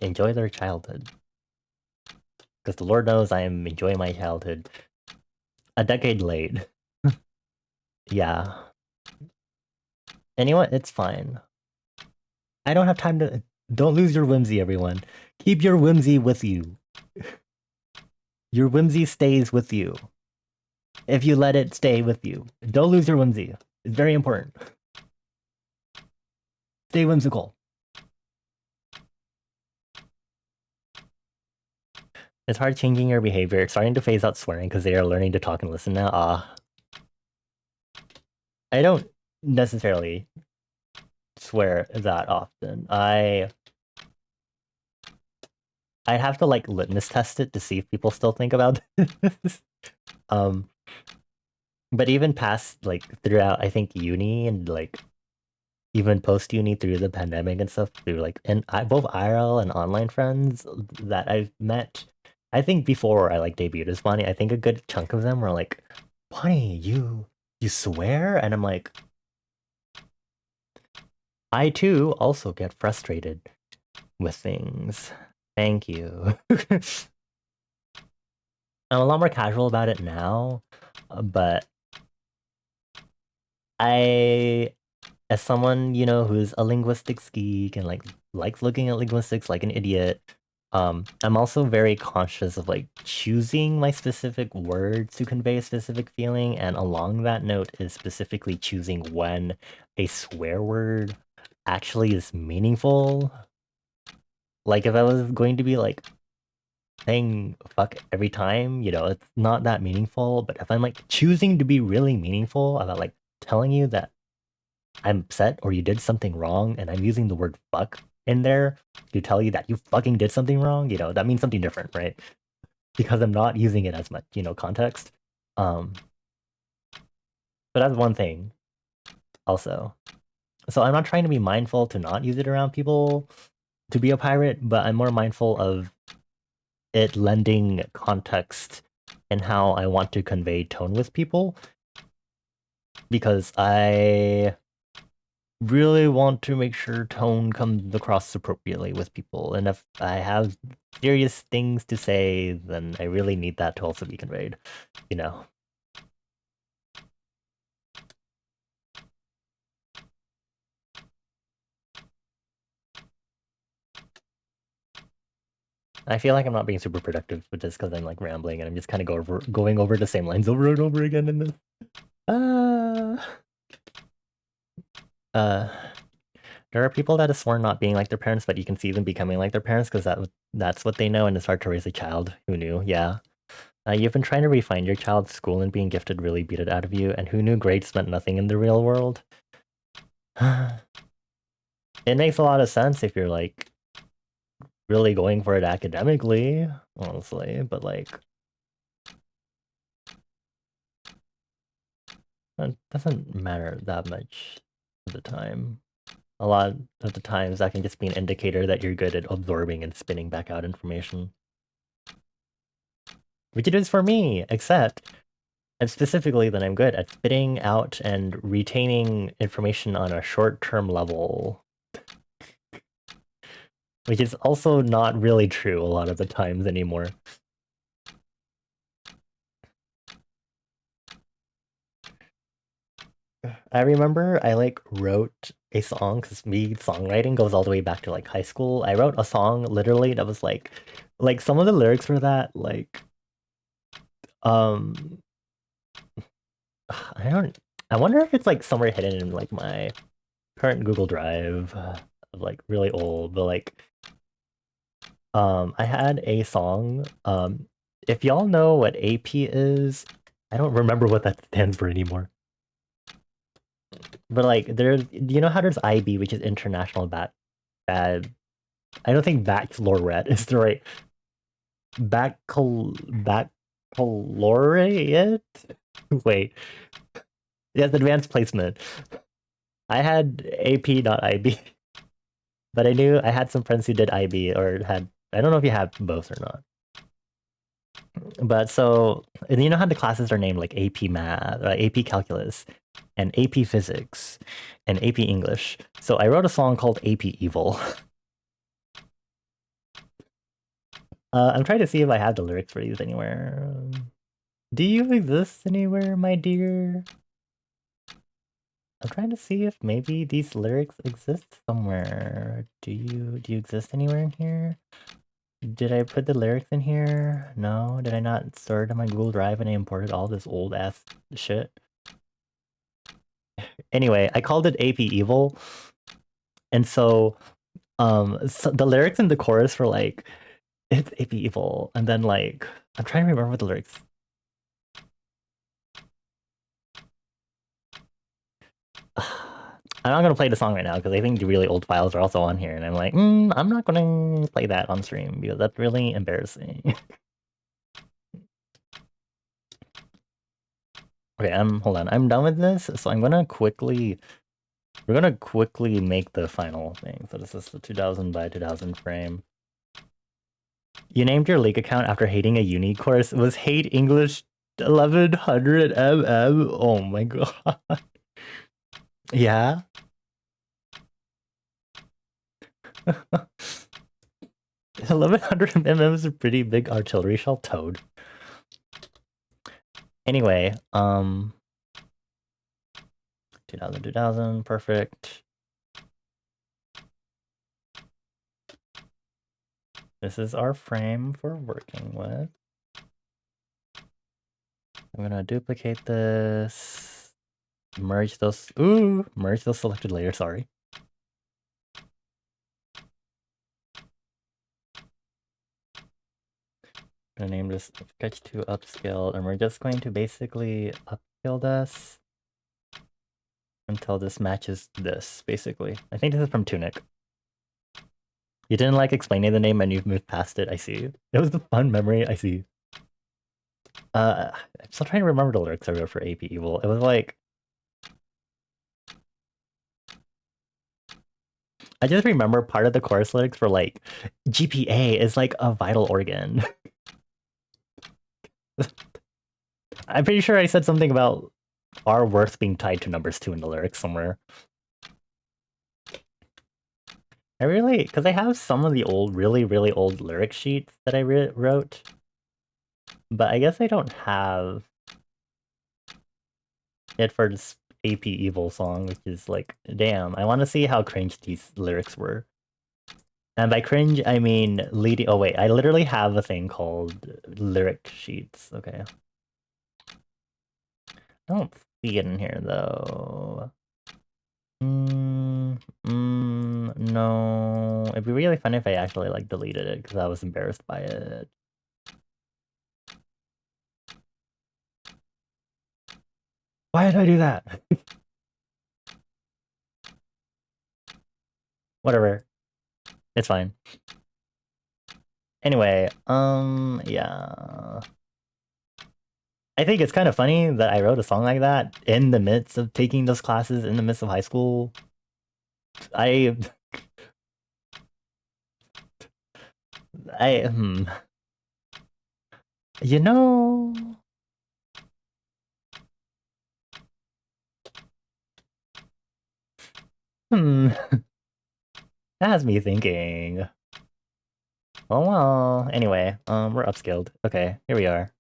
enjoy their childhood. Because the Lord knows I am enjoying my childhood a decade late. Yeah. Anyway, it's fine. I don't have time to. Don't lose your whimsy, everyone. Keep your whimsy with you. Your whimsy stays with you. If you let it stay with you, don't lose your whimsy. It's very important. Stay whimsical. It's hard changing your behavior. It's starting to phase out swearing because they are learning to talk and listen now. I don't necessarily swear that often. I'd have to like litmus test it to see if people still think about this. um, but even past like throughout, I think uni and like even post uni through the pandemic and stuff, through like and both IRL and online friends that I've met. I think before I like debuted as Bonnie, I think a good chunk of them were like, "Bonnie, you swear?" And I'm like, I too also get frustrated with things. Thank you. I'm a lot more casual about it now, but I, as someone, who's a linguistics geek and like likes looking at linguistics like an idiot, I'm also very conscious of like choosing my specific words to convey a specific feeling, and along that note is specifically choosing when a swear word actually is meaningful. Like if I was going to be like saying fuck every time, it's not that meaningful. But if I'm like choosing to be really meaningful about like telling you that I'm upset or you did something wrong and I'm using the word fuck in there to tell you that you fucking did something wrong, that means something different, right? Because I'm not using it as much, context. Um, but that's one thing also. So I'm not trying to be mindful to not use it around people to be a pirate, but I'm more mindful of it lending context and how I want to convey tone with people, because I really want to make sure tone comes across appropriately with people. And if I have serious things to say, then I really need that to also be conveyed, you know. I feel like I'm not being super productive with this because I'm like rambling and I'm just kind of going over the same lines over and over again in this. Uh, uh, there are people that have sworn not being like their parents, but you can see them becoming like their parents because that's what they know, and it's hard to raise a child. Who knew? Yeah. You've been trying to refine your child's school, and being gifted really beat it out of you, and who knew grades meant nothing in the real world? It makes a lot of sense if you're like really going for it academically, honestly, but like it doesn't matter that much at the time. A lot of the times that can just be an indicator that you're good at absorbing and spinning back out information. Which it is for me, except and specifically that I'm good at spitting out and retaining information on a short-term level. which is also not really true a lot of the times anymore. I remember I like wrote a song because me songwriting goes all the way back to like high school. I wrote a song literally that was like some of the lyrics for that um I don't I wonder if it's like somewhere hidden in like my current Google Drive of like really old, but like I had a song. If y'all know what AP is, I don't remember what that stands for anymore. But like there's you know how there's IB, which is International Bad. I don't think Baccalaureate is the right Baccalaureate. Wait, yes, advanced placement. I had AP, not IB, but I knew I had some friends who did IB or had. I don't know if you have both or not. But so and you know how the classes are named like AP Math, AP Calculus, and AP Physics, and AP English. So I wrote a song called AP Evil. I'm trying to see if I have the lyrics for these anywhere. Do you exist anywhere, my dear? I'm trying to see if maybe these lyrics exist somewhere. Do you exist anywhere in here? Did I put the lyrics in here? No, did I not store it in my Google Drive and I imported all this old ass shit? Anyway, I called it AP Evil. And so the lyrics in the chorus were like, it's AP Evil. And then like I'm trying to remember what the lyrics. I'm not gonna play the song right now because I think the really old files are also on here, and I'm like, I'm not gonna play that on stream because that's really embarrassing. Okay, hold on. I'm done with this, so we're gonna quickly make the final thing. So this is the 2000 by 2000 frame. You named your League account after hating a uni course. It was hate English 1100 mm. Oh my god. Yeah. 1100 mm is a pretty big artillery shell toad. Anyway, 2000, perfect. This is our frame for working with. I'm gonna duplicate this, merge those selected layers, sorry. I'm gonna name this sketch 2 upscale, and we're just going to basically upscale this until this matches this, basically. I think this is from Tunic. You didn't like explaining the name and you've moved past it, I see. It was a fun memory, I see. I'm still trying to remember the lyrics I wrote for AP Evil. It was like... I just remember part of the chorus lyrics were like, GPA is like a vital organ. I'm pretty sure I said something about our worth being tied to numbers 2 in the lyrics somewhere. I really... Because I have some of the old, really, really old lyric sheets that I wrote. But I guess I don't have it for this AP Evil song, which is like, damn, I want to see how cringe these lyrics were. And by cringe, I mean leading... Oh wait, I literally have a thing called lyric sheets. Okay. I don't see it in here, though. No. It'd be really funny if I actually, like, deleted it, because I was embarrassed by it. Why did I do that? Whatever. It's fine. Anyway, yeah. I think it's kind of funny that I wrote a song like that in the midst of taking those classes in the midst of high school. I you know, that has me thinking. Oh well. Anyway, we're upscaled. Okay, here we are.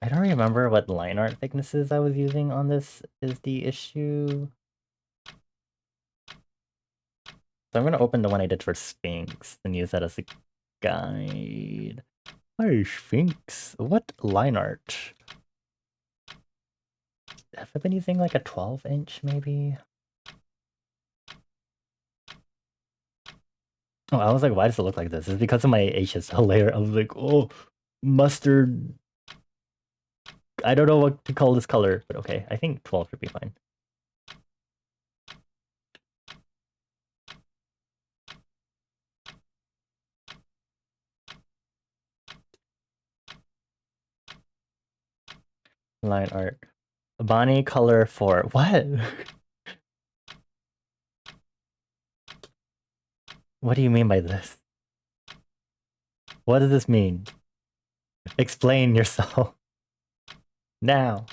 I don't remember what line art thicknesses I was using on this is the issue. So I'm gonna open the one I did for Sphinx and use that as a guide. Hey, Sphinx, what line art? Have I been using like a 12-inch maybe? Oh, I was like, why does it look like this? It's because of my HSL layer. I was like, oh, mustard. I don't know what to call this color, but okay, I think 12 should be fine. Line art. Bonnie color for what? What do you mean by this? What does this mean? Explain yourself. Now.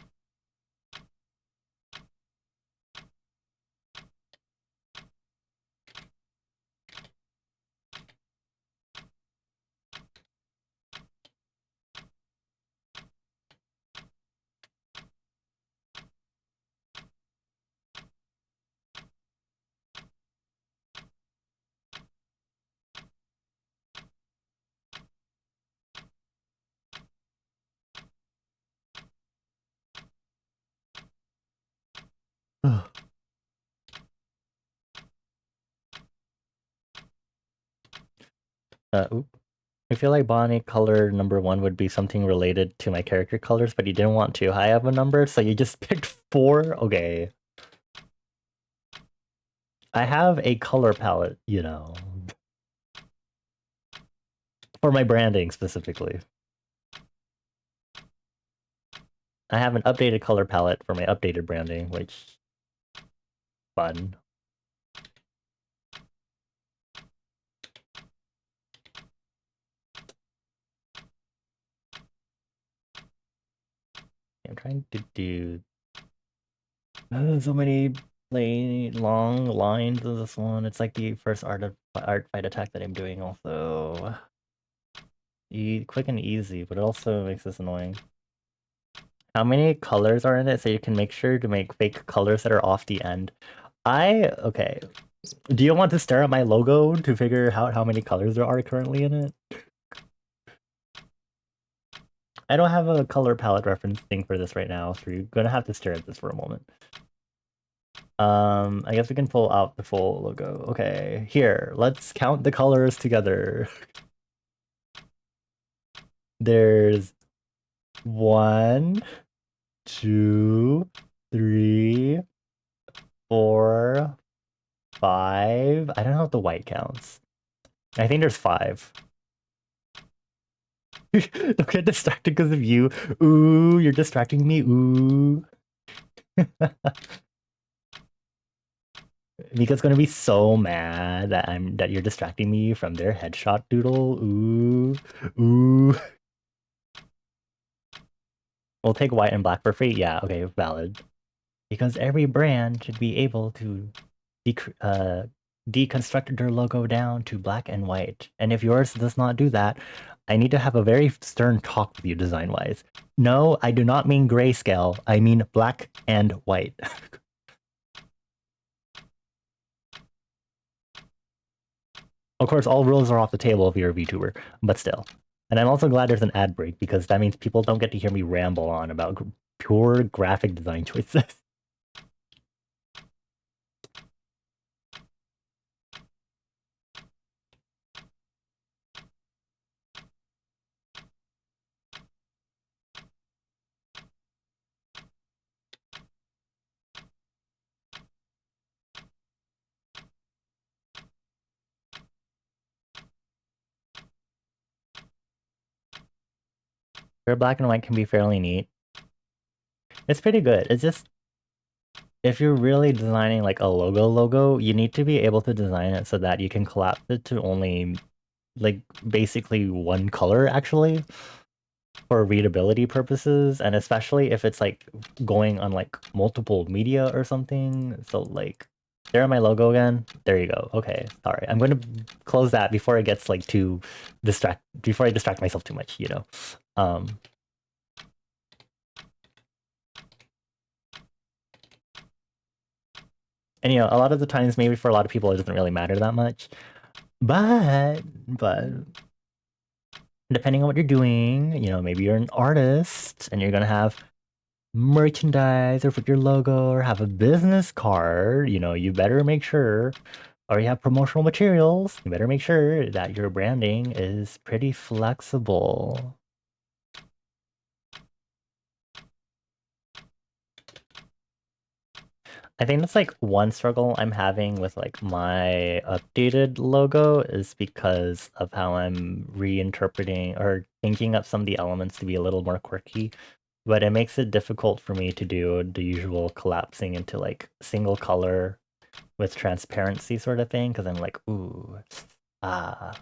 Oop. I feel like Bonnie color number 1 would be something related to my character colors, but you didn't want to. I have a number, so you just picked 4? Okay. I have a color palette, you know. For my branding, specifically. I have an updated color palette for my updated branding, which... fun. I'm trying to do... so many long lines of this one. It's like the first art fight attack that I'm doing also. Quick and easy, but it also makes this annoying. How many colors are in it so you can make sure to make fake colors that are off the end? Okay. Do you want to stare at my logo to figure out how many colors there are currently in it? I don't have a color palette reference thing for this right now, so you're gonna have to stare at this for a moment. I guess we can pull out the full logo. Okay, here, let's count the colors together. There's 1, 2, 3, 4, 5. I don't know if the white counts. I think there's 5. Don't get distracted because of you. Ooh, you're distracting me. Ooh. Mika's gonna be so mad that you're distracting me from their headshot doodle. Ooh. Ooh. We'll take white and black for free. Yeah, okay, valid. Because every brand should be able to deconstruct their logo down to black and white. And if yours does not do that, I need to have a very stern talk with you design-wise. No, I do not mean grayscale. I mean black and white. Of course, all rules are off the table if you're a VTuber, but still. And I'm also glad there's an ad break, because that means people don't get to hear me ramble on about pure graphic design choices. Pure black and white can be fairly neat. It's pretty good. It's just, if you're really designing like a logo, you need to be able to design it so that you can collapse it to only like basically one color actually for readability purposes, and especially if it's like going on like multiple media or something. So like There on my logo again. There you go. Okay, sorry. I'm going to close that before it gets like too before I distract myself too much, you know. Um, and you know, a lot of the times, maybe for a lot of people, it doesn't really matter that much. But depending on what you're doing, you know, maybe you're an artist and you're gonna have merchandise or put your logo or have a business card, you know, you better make sure, or you have promotional materials, you better make sure that your branding is pretty flexible. I think that's like one struggle I'm having with like my updated logo is because of how I'm reinterpreting or thinking up some of the elements to be a little more quirky. But it makes it difficult for me to do the usual collapsing into like single color with transparency sort of thing because I'm like, ooh, ah.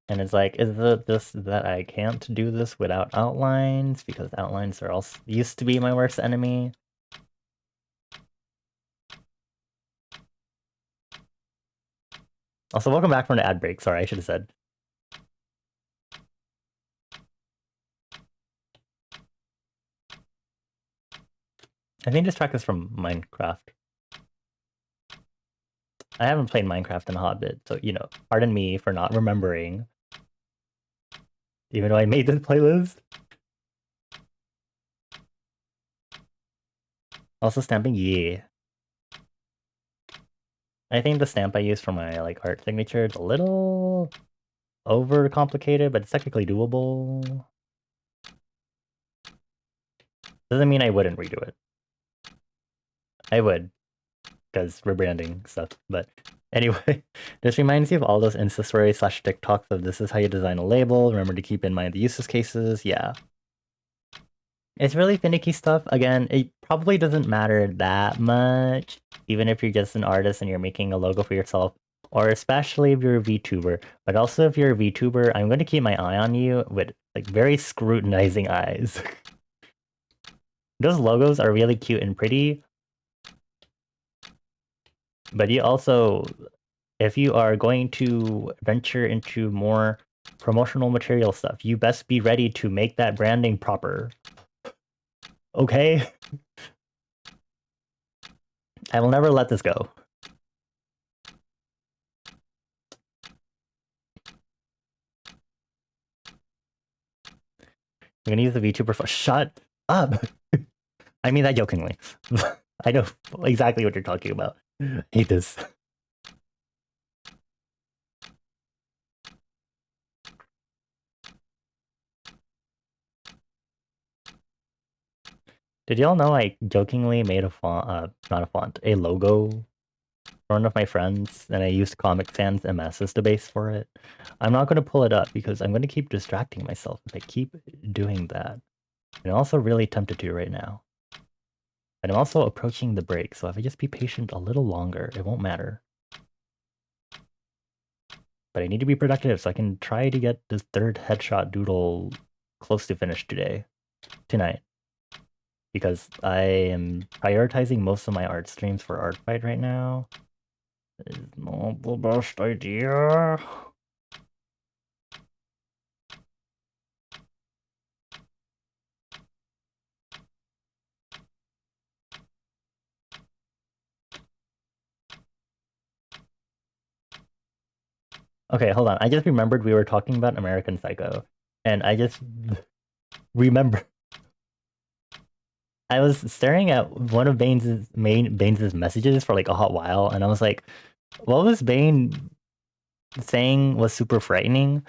And it's like, is it this that I can't do this without outlines because outlines are also used to be my worst enemy? Also, welcome back from the ad break. Sorry, I should have said. I think this track is from Minecraft. I haven't played Minecraft in a hot bit, so, you know, pardon me for not remembering, even though I made this playlist. Also stamping, yeah. I think the stamp I use for my, like, art signature is a little over-complicated, but it's technically doable. Doesn't mean I wouldn't redo it. I would, because rebranding stuff, but anyway, this reminds you of all those Insta stories / TikToks of this is how you design a label. Remember to keep in mind the use cases. Yeah. It's really finicky stuff. Again, it probably doesn't matter that much, even if you're just an artist and you're making a logo for yourself, or especially if you're a VTuber. But also if you're a VTuber, I'm going to keep my eye on you with like very scrutinizing eyes. Those logos are really cute and pretty, but you also, if you are going to venture into more promotional material stuff, you best be ready to make that branding proper. Okay? I will never let this go. I'm gonna use the VTuber for shut up. I mean that jokingly. I know exactly what you're talking about. I hate this. Did y'all know I jokingly made a font, not a font, a logo for one of my friends, and I used Comic Sans MS as the base for it? I'm not going to pull it up because I'm going to keep distracting myself if I keep doing that. And I'm also really tempted to right now. But I'm also approaching the break, so if I just be patient a little longer, it won't matter. But I need to be productive so I can try to get this third headshot doodle close to finish tonight. Because I am prioritizing most of my art streams for art fight right now. It's not the best idea. Okay, hold on. I just remembered we were talking about American Psycho. And I just remember I was staring at one of Bane's messages for like a hot while, and I was like, what was Bane saying was super frightening?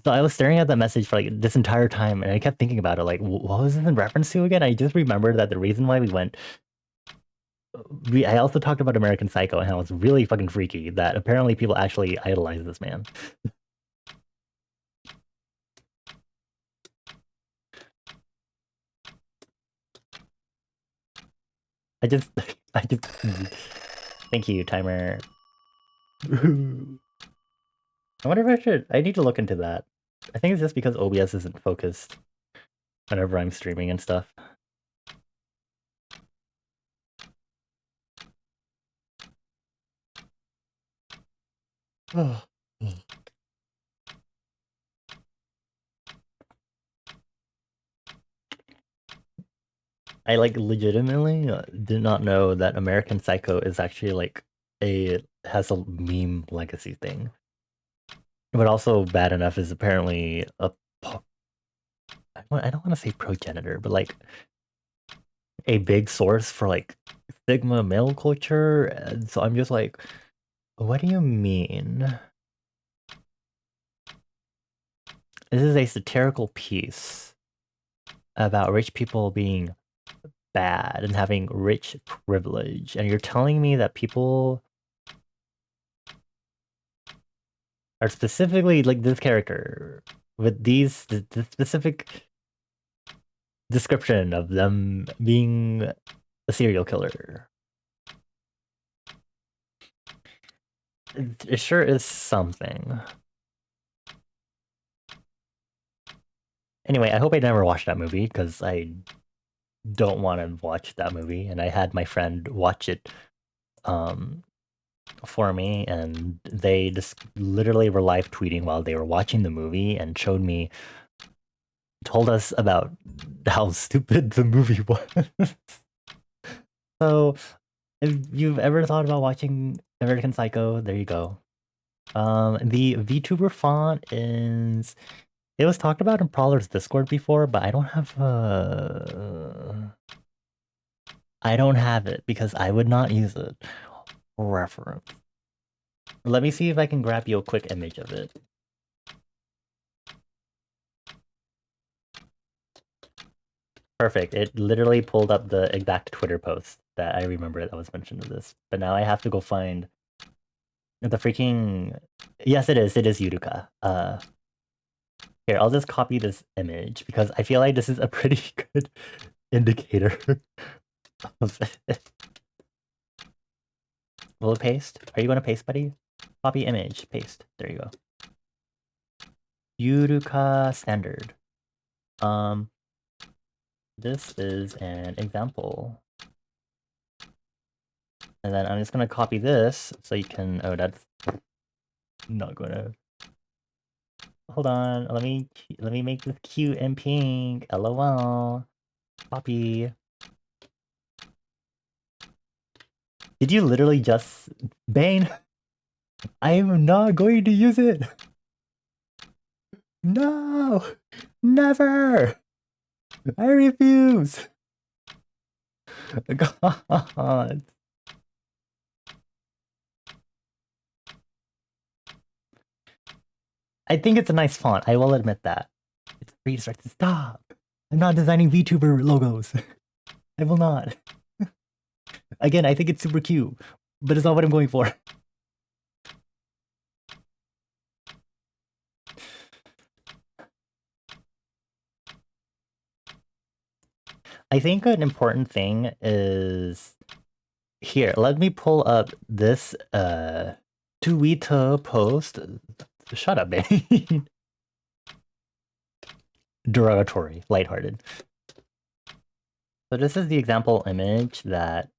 So I was staring at that message for like this entire time, and I kept thinking about it. Like, what was this in reference to again? I just remembered that the reason why we went. I also talked about American Psycho and how it's really fucking freaky that apparently people actually idolize this man. I just, I just. Thank you, timer. I wonder if I should. I need to look into that. I think it's just because OBS isn't focused whenever I'm streaming and stuff. I like legitimately did not know that American Psycho is actually like has a meme legacy thing. But also bad enough is apparently I don't want to say progenitor, but like a big source for like Sigma male culture. And so I'm just like, what do you mean? This is a satirical piece about rich people being bad and having rich privilege, and you're telling me that people are specifically like this character with the specific description of them being a serial killer. It sure is something. Anyway, I hope I never watched that movie because I don't want to watch that movie, and I had my friend watch it for me, and they just literally were live tweeting while they were watching the movie and told us about how stupid the movie was. So if you've ever thought about watching American Psycho, there you go. The VTuber font is it was talked about in Prowler's Discord before, but I don't have it because I would not use it. Reference. Let me see if I can grab you a quick image of it. Perfect. It literally pulled up the exact Twitter post that I remember that was mentioned of this. But now I have to go find the freaking... Yes, it is. It is Yuruka. Here, I'll just copy this image because I feel like this is a pretty good indicator of it. Will it paste? Are you going to paste, buddy? Copy image, paste. There you go. Yuruka standard. This is an example. And then I'm just gonna copy this so you can. Oh, that's not gonna. Hold on. Let me make this cute and pink. LOL. Copy. Did you literally just Bane? I am not going to use it. No, never. I refuse. God. I think it's a nice font. I will admit that. It's free to start to stop. I'm not designing VTuber logos. I will not. Again, I think it's super cute, but it's not what I'm going for. I think an important thing is here. Let me pull up this Twitter post. Shut up, man. Derogatory, lighthearted. So this is the example image that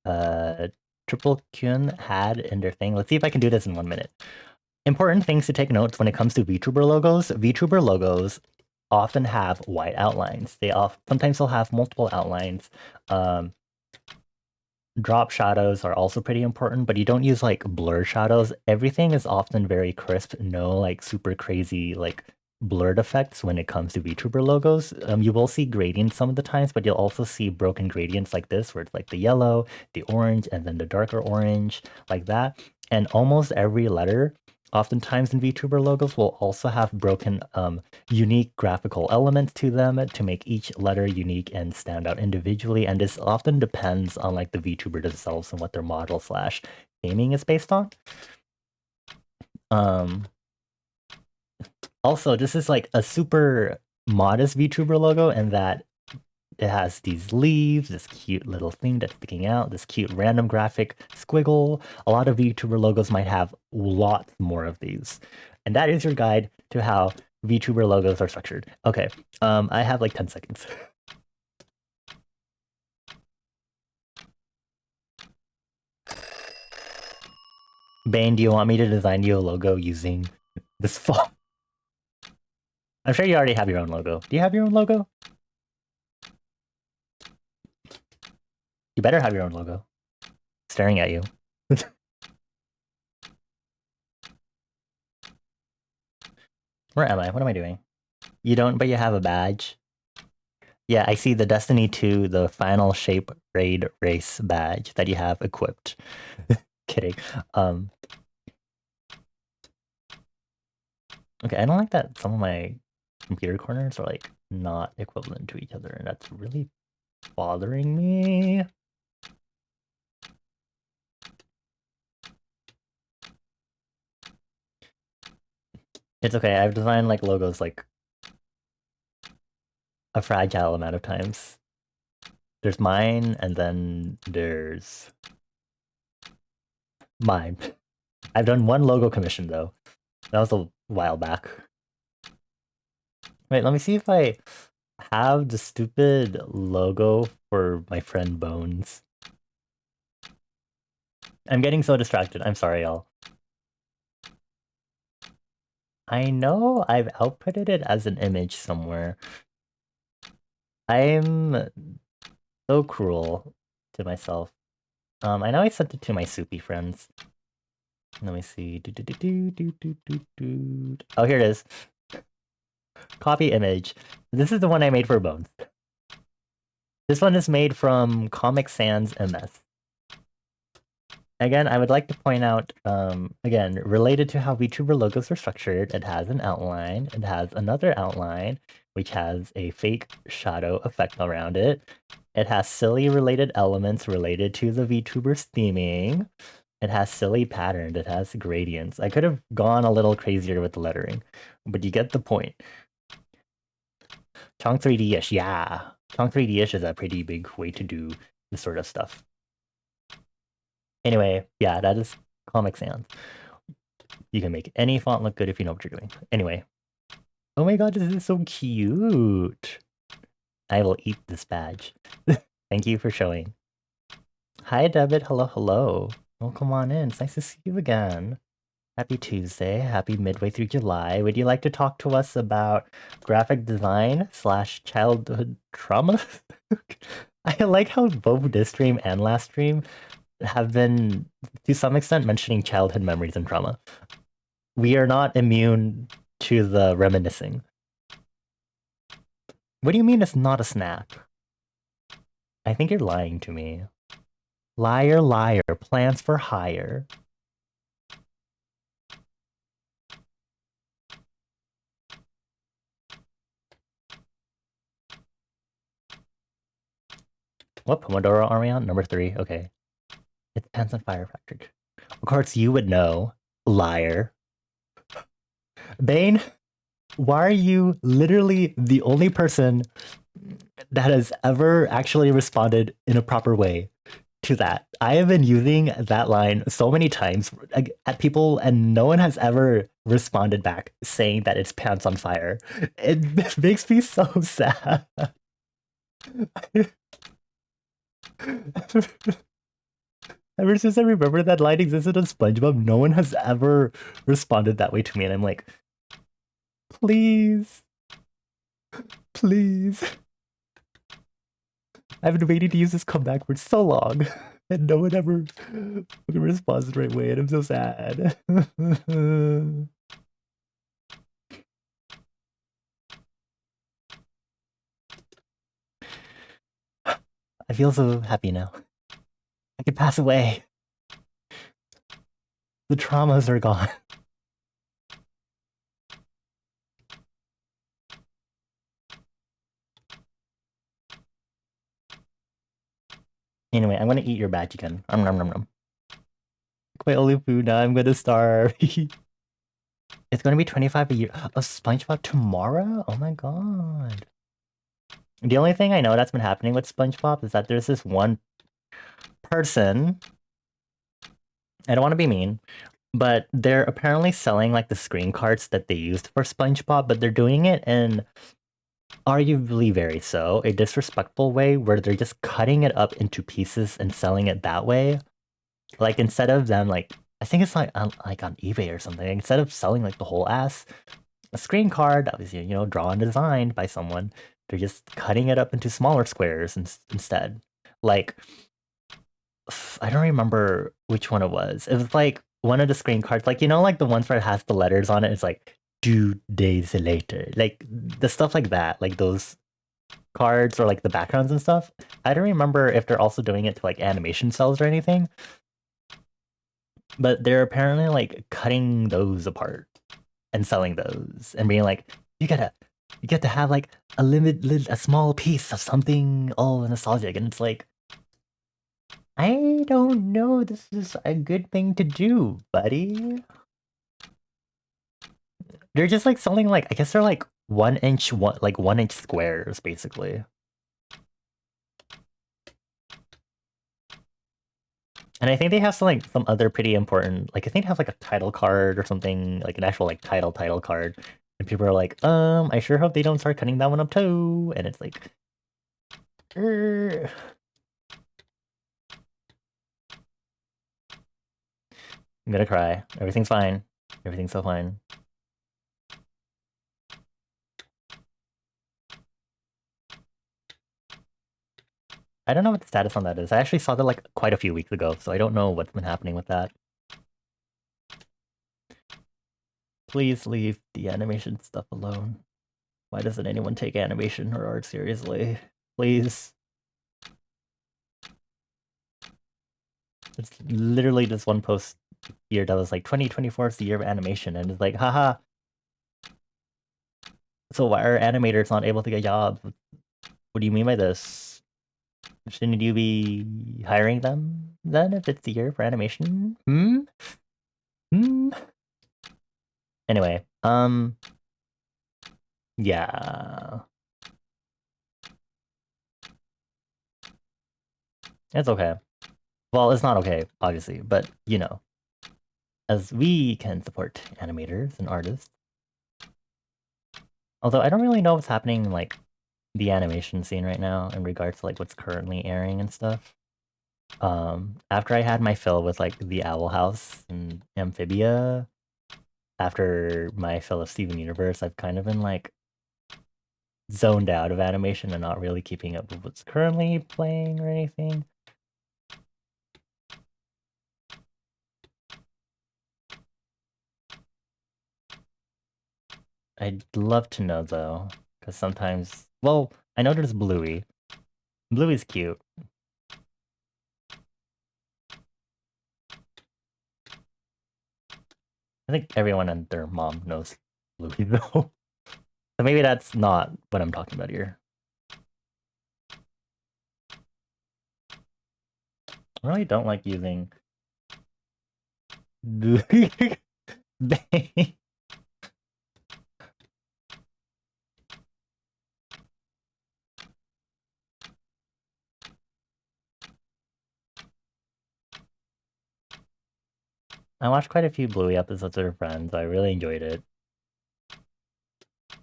Triple Kyun had in their thing. Let's see if I can do this in 1 minute. Important things to take note when it comes to VTuber logos. VTuber logos often have white outlines. Sometimes they'll have multiple outlines. Drop shadows are also pretty important, but you don't use like blur shadows. Everything is often very crisp, no like super crazy like blurred effects when it comes to VTuber logos. You will see gradients some of the times, but you'll also see broken gradients like this, where it's like the yellow, the orange, and then the darker orange, like that. And almost every letter, oftentimes in VTuber logos, will also have broken unique graphical elements to them to make each letter unique and stand out individually. And this often depends on like the VTuber themselves and what their model slash gaming is based on. Also, this is like a super modest VTuber logo, and that it has these leaves, this cute little thing that's sticking out, this cute random graphic squiggle. A lot of VTuber logos might have lots more of these. And that is your guide to how VTuber logos are structured. Okay. I have like 10 seconds. Bane, do you want me to design you a logo using this font? I'm sure you already have your own logo. Do you have your own logo? You better have your own logo. Staring at you. Where am I? What am I doing? You don't, but you have a badge. Yeah, I see the Destiny 2, the final shape raid race badge that you have equipped. Kidding. Okay, I don't like that some of my computer corners are like not equivalent to each other, and that's really bothering me. It's okay, I've designed like logos like a fragile amount of times. There's mine, and then there's mine. I've done one logo commission though. That was a while back. Wait, let me see if I have the stupid logo for my friend Bones. I'm getting so distracted. I'm sorry, y'all. I know I've outputted it as an image somewhere. I'm so cruel to myself. I know I sent it to my soupy friends. Let me see. Oh, here it is. Copy image. This is the one I made for Bones. This one is made from Comic Sans MS. Again, I would like to point out, again, related to how VTuber logos are structured, it has an outline, it has another outline, which has a fake shadow effect around it. It has silly related elements related to the VTuber's theming. It has silly patterns, it has gradients. I could have gone a little crazier with the lettering, but you get the point. Chong 3D-ish, yeah. Chong 3D-ish is a pretty big way to do this sort of stuff. Anyway, yeah, that is Comic Sans. You can make any font look good if you know what you're doing. Anyway. Oh my god, this is so cute. I will eat this badge. Thank you for showing. Hi, David. Hello, hello. Oh, come on in. It's nice to see you again. Happy Tuesday. Happy midway through July. Would you like to talk to us about graphic design / childhood trauma? I like how both this stream and last stream have been, to some extent, mentioning childhood memories and trauma. We are not immune to the reminiscing. What do you mean it's not a snack? I think you're lying to me. Liar, liar, plans for hire. What pomodoro are we on? Number 3, okay. It depends on Fire Factory. Of course, you would know. Liar. Bane, why are you literally the only person that has ever actually responded in a proper way to that? I have been using that line so many times at people, and no one has ever responded back saying that it's pants on fire. It makes me so sad. Ever since I remember that line existed on SpongeBob, no one has ever responded that way to me, and I'm like, please, please. I've been waiting to use this comeback for so long, and no one ever responds the right way, and I'm so sad. I feel so happy now. I can pass away. The traumas are gone. Anyway, I'm gonna eat your badge again. Nom nom nom nom. My only food now, I'm gonna starve. It's gonna be 25 a year. A SpongeBob tomorrow? Oh my god. The only thing I know that's been happening with SpongeBob is that there's this one person, I don't want to be mean, But they're apparently selling like the screen cards that they used for SpongeBob, but they're doing it in arguably very so a disrespectful way where they're just cutting it up into pieces and selling it that way. Like instead of them like I think it's like on eBay or something. Instead of selling like the whole ass a screen card that was drawn and designed by someone, they're just cutting it up into smaller squares instead. Like I don't remember which one it was. It was like one of the screen cards, like like the ones where it has the letters on it. It's like 2 days later, like the stuff like that, like those cards or like the backgrounds and stuff. I don't remember if they're also doing it to like animation cells or anything, but they're apparently like cutting those apart and selling those and being like, you get to have like a small piece of something all nostalgic, and it's like, I don't know, this is a good thing to do, buddy. They're just like selling like I guess they're like 1 inch 1 inch squares basically. And I think they have some other pretty important, like I think they have like a title card or something, like an actual like title card. And people are like, I sure hope they don't start cutting that one up too. And it's like, I'm gonna cry. Everything's fine. Everything's so fine. I don't know what the status on that is. I actually saw that like quite a few weeks ago, so I don't know what's been happening with that. Please leave the animation stuff alone. Why doesn't anyone take animation or art seriously? Please. It's literally this one post year that was like 2024 is the year of animation, and it's like, haha. So why are animators not able to get jobs? What do you mean by this? Shouldn't you be hiring them then if it's the year for animation? Hmm? Anyway, yeah. It's okay. Well, it's not okay, obviously, but as we can support animators and artists. Although I don't really know what's happening in like the animation scene right now in regards to like what's currently airing and stuff. After I had my fill with like the Owl House and Amphibia, after my fill of Steven Universe, I've kind of been like zoned out of animation and not really keeping up with what's currently playing or anything. I'd love to know though, because sometimes, well, I know there's Bluey. Bluey's cute. I think everyone and their mom knows Bluey though. So maybe that's not what I'm talking about here. I really don't like using I watched quite a few Bluey episodes with her friends. I really enjoyed it.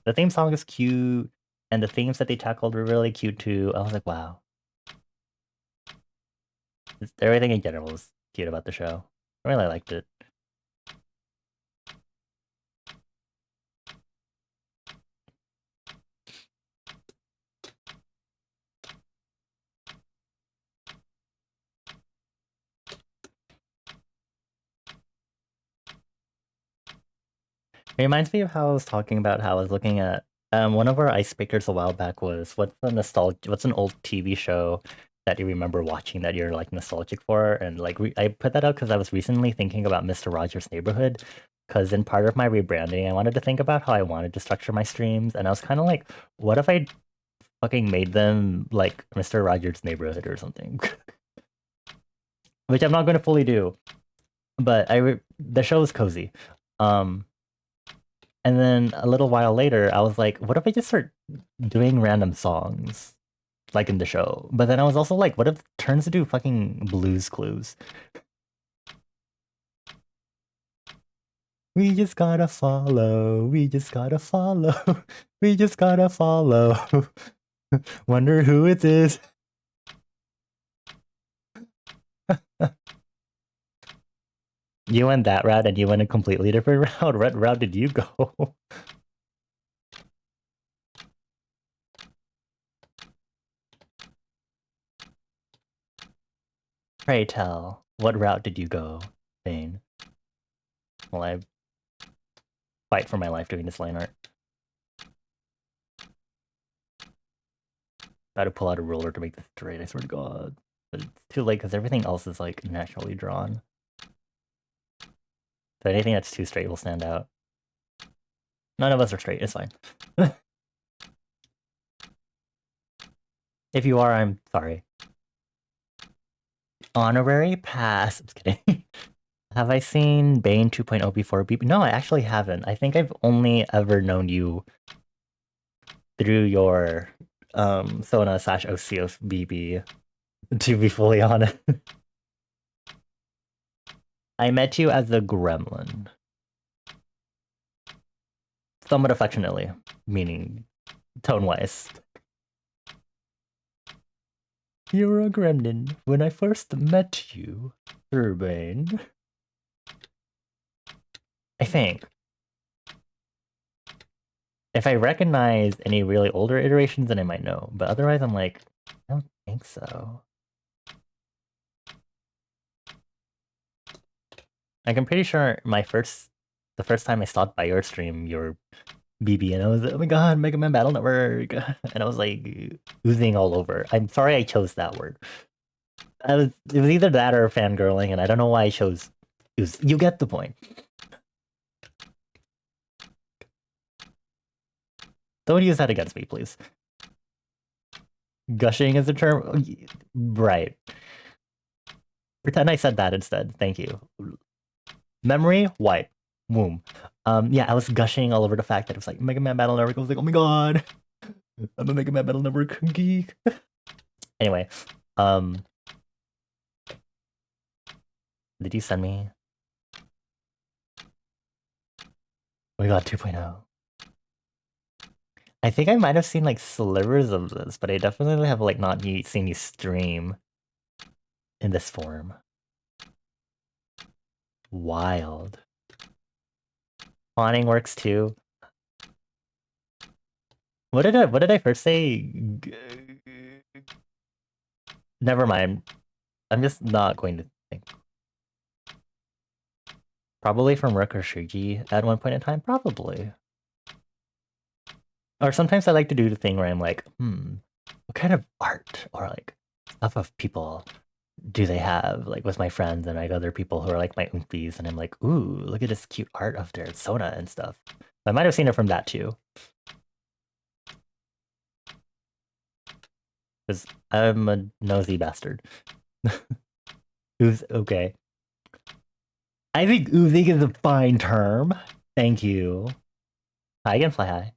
The theme song is cute, and the themes that they tackled were really cute too. I was like, wow. Everything in general was cute about the show. I really liked it. It reminds me of how I was talking about how I was looking at one of our icebreakers a while back was what's an old TV show that you remember watching that you're like nostalgic for, and like I put that out because I was recently thinking about Mr. Rogers' Neighborhood, because in part of my rebranding I wanted to think about how I wanted to structure my streams, and I was kind of like, what if I fucking made them like Mr. Rogers' Neighborhood or something, which I'm not going to fully do, but the show is cozy. Um, And then a little while later, I was like, what if I just start doing random songs like in the show? But then I was also like, what if it turns into fucking Blues Clues? We just gotta follow. We just gotta follow. We just gotta follow. Wonder who it is. You went that route and you went a completely different route. What route did you go? Pray tell, what route did you go, Bane? Well, I fight for my life doing this line art. I had to pull out a ruler to make this straight, I swear to God. But it's too late because everything else is like naturally drawn. So anything that's too straight will stand out. None of us are straight, it's fine. If you are, I'm sorry. Honorary pass. I'm just kidding. Have I seen Bane 2.0 before? No, I actually haven't. I think I've only ever known you through your Sona/Ocios BB, to be fully honest. I met you as a gremlin. Somewhat affectionately, meaning tone-wise. You're a gremlin. When I first met you, Urbane. I think. If I recognize any really older iterations, then I might know. But otherwise, I'm like, I don't think so. Like, I'm pretty sure the first time I stopped by your stream, your BB, and I was like, oh my god, Mega Man Battle Network, and I was like oozing all over. I'm sorry I chose that word. It was either that or fangirling, and I don't know why I chose ooze. You get the point. Don't use that against me, please. Gushing is a term, right? Pretend I said that instead. Thank you. Memory wipe. Womb. Yeah, I was gushing all over the fact that it was like Mega Man Battle Network. I was like, oh my god, I'm a Mega Man Battle Network geek. Anyway, did you send me? Oh my god, 2.0. I think I might have seen like slivers of this, but I definitely have like not seen you stream in this form. Wild. Spawning works too. What did I first say? Never mind. I'm just not going to think. Probably from Rook or Shuji at one point in time? Probably. Or sometimes I like to do the thing where I'm like, what kind of art or like stuff of people do they have, like with my friends and like other people who are like my oompies, and I'm like, ooh, look at this cute art of their Sona and stuff. I might have seen it from that too. Because I'm a nosy bastard. Who's okay. I think oozing is a fine term. Thank you. I can fly high.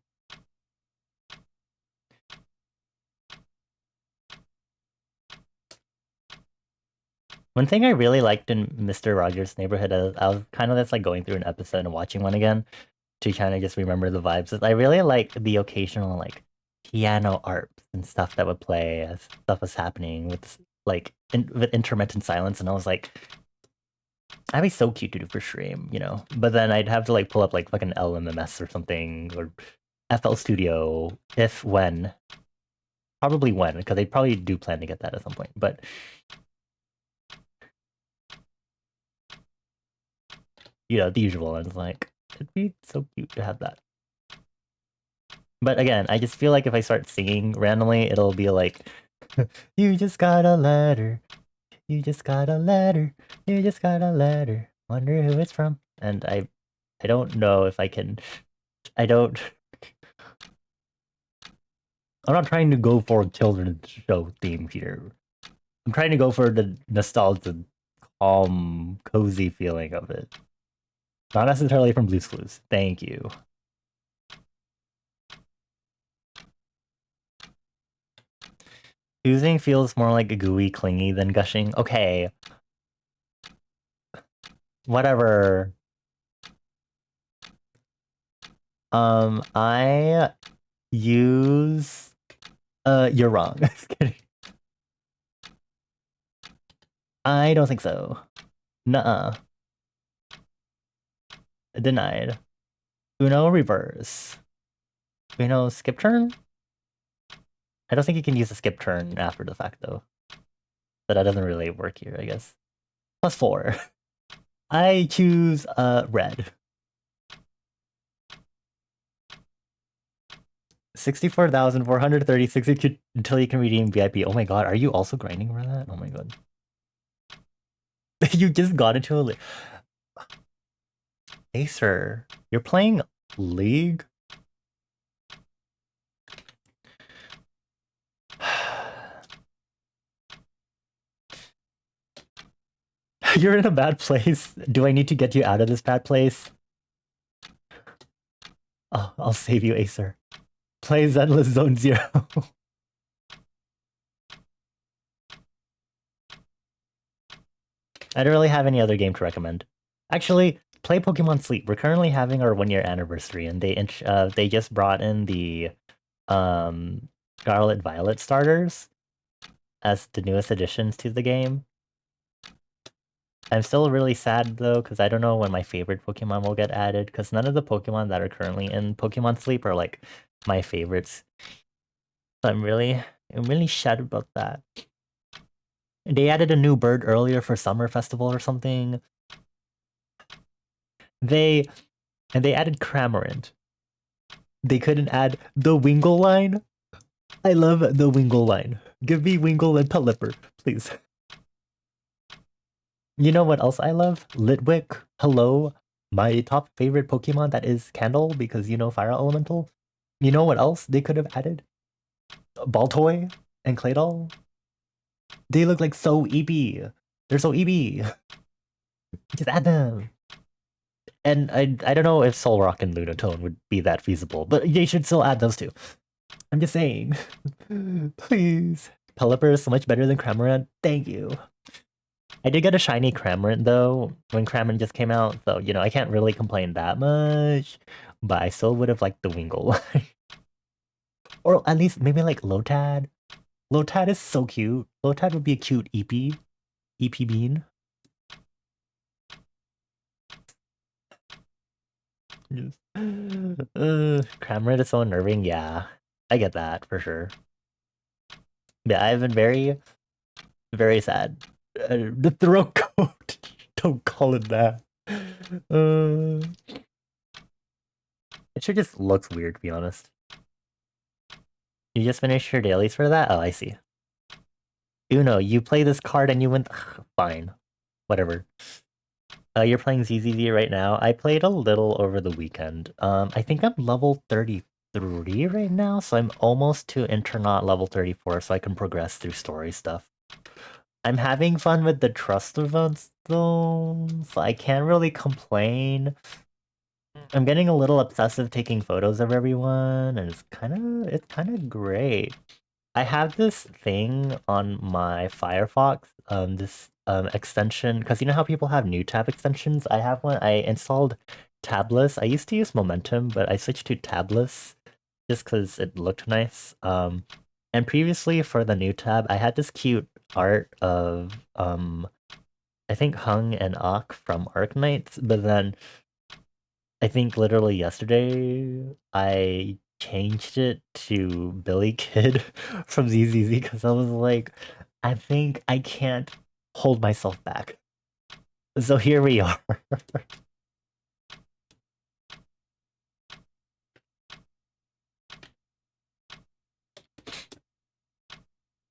One thing I really liked in Mr. Rogers' Neighborhood, I was kind of just like going through an episode and watching one again to kind of just remember the vibes. I really like the occasional like piano art and stuff that would play as stuff was happening with like with intermittent silence, and I was like, that'd be so cute to do for stream, you know. But then I'd have to like pull up like fucking LMMS or something or FL Studio if when. Probably when, because they probably do plan to get that at some point. But you know, the usual. And it's like, it'd be so cute to have that. But again, I just feel like if I start singing randomly, it'll be like, you just got a letter. You just got a letter. You just got a letter. Wonder who it's from. And I don't know if I can. I don't. I'm not trying to go for a children's show theme here. I'm trying to go for the nostalgia, calm, cozy feeling of it. Not necessarily from Blue's Clues. Thank you. Oozing feels more like a gooey, clingy than gushing. Okay. Whatever. I use you're wrong. Just kidding. I don't think so. Nuh-uh. Denied. Uno reverse. Uno skip turn? I don't think you can use a skip turn after the fact though. But that doesn't really work here, I guess. +4. I choose red. 64,436 until you can redeem VIP. Oh my god, are you also grinding for that? Oh my god. You just got into a league. Acer, you're playing League? You're in a bad place. Do I need to get you out of this bad place? Oh, I'll save you, Acer. Play Zenless Zone Zero. I don't really have any other game to recommend. Actually, play Pokemon Sleep. We're currently having our 1-year anniversary, and they just brought in the Scarlet Violet starters as the newest additions to the game. I'm still really sad though, because I don't know when my favorite Pokemon will get added, because none of the Pokemon that are currently in Pokemon Sleep are like my favorites. So I'm really sad about that. They added a new bird earlier for Summer Festival or something. They added Cramorant. They couldn't add the Wingull line. I love the Wingull line. Give me Wingull and Pelipper, please. You know what else I love? Litwick. Hello. My top favorite Pokemon that is Candle, because you know Fire Elemental. You know what else they could have added? Baltoy and Claydol. They look like so EB. They're so EB. Just add them. And I don't know if Solrock and Lunatone would be that feasible, but they should still add those two. I'm just saying. Please. Pelipper is so much better than Cramorant. Thank you. I did get a shiny Cramorant though when Cramorant just came out, so you know I can't really complain that much. But I still would have liked the Wingull. Or at least maybe like Lotad. Lotad is so cute. Lotad would be a cute EP. EP bean. Yes. Cramorant is so unnerving. Yeah, I get that for sure. Yeah, I've been very sad. The throat coat. Don't call it that. It sure just looks weird, to be honest. You just finished your dailies for that? Oh, I see. Uno, you play this card and you went... Fine. Whatever. You're playing ZZZ right now. I played a little over the weekend. I think I'm level 33 right now, so I'm almost to Internaut level 34, so I can progress through story stuff. I'm having fun with the trust events, though, so I can't really complain. I'm getting a little obsessive taking photos of everyone, and it's kind of great. I have this thing on my Firefox, this extension, because you know how people have new tab extensions? I have one. I installed Tabless. I used to use Momentum, but I switched to Tabless just because it looked nice. And previously for the new tab, I had this cute art of I think Hung and Ak from Arknights, but then I think literally yesterday I changed it to Billy Kid from ZZZ because I was like, I think I can't hold myself back. So here we are.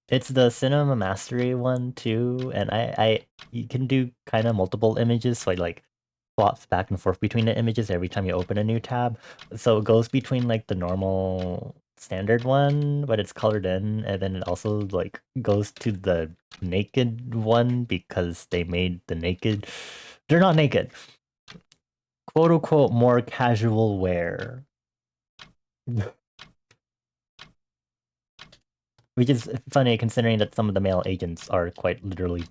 It's the Cinema Mastery one too, and you can do kind of multiple images, so I like swaps back and forth between the images every time you open a new tab. So it goes between like the normal standard one, but it's colored in, and then it also like goes to the naked one because they made the naked. They're not naked. Quote unquote more casual wear. Which is funny considering that some of the male agents are quite literally,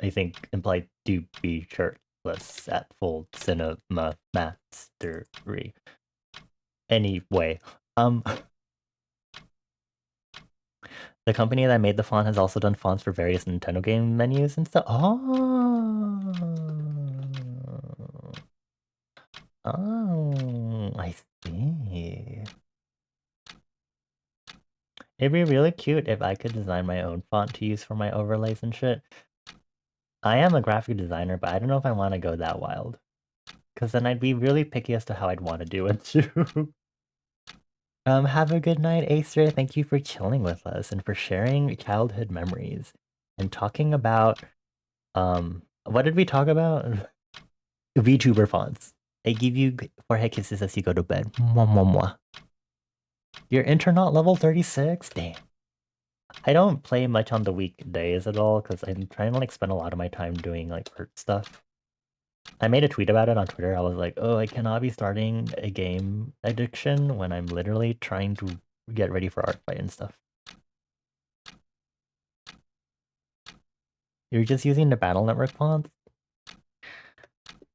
I think, implied to be shirtless at full cinema mastery. Anyway, the company that made the font has also done fonts for various Nintendo game menus and stuff. Oh, I see. It'd be really cute if I could design my own font to use for my overlays and shit. I am a graphic designer, but I don't know if I want to go that wild. Because then I'd be really picky as to how I'd want to do it too. Have a good night, Acer. Thank you for chilling with us and for sharing childhood memories and talking about what did we talk about? VTuber fonts. I give you forehead kisses as you go to bed. Mwah, mwah, mwah. You're internaut level 36? Damn. I don't play much on the weekdays at all because I'm trying to like spend a lot of my time doing like art stuff. I made a tweet about it on Twitter. I was like, oh, I cannot be starting a game addiction when I'm literally trying to get ready for art fight and stuff. You're just using the Battle Network fonts?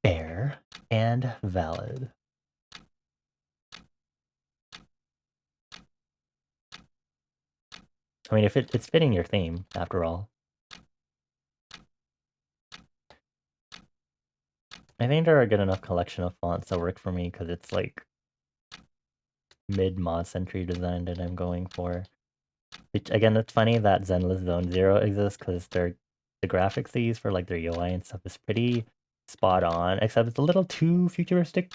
Fair and valid. I mean, if it's fitting your theme, after all. I think there are a good enough collection of fonts that work for me because it's like mid-mod century design that I'm going for. Which, again, it's funny that Zenless Zone Zero exists because the graphics they use for like their UI and stuff is pretty spot on, except it's a little too futuristic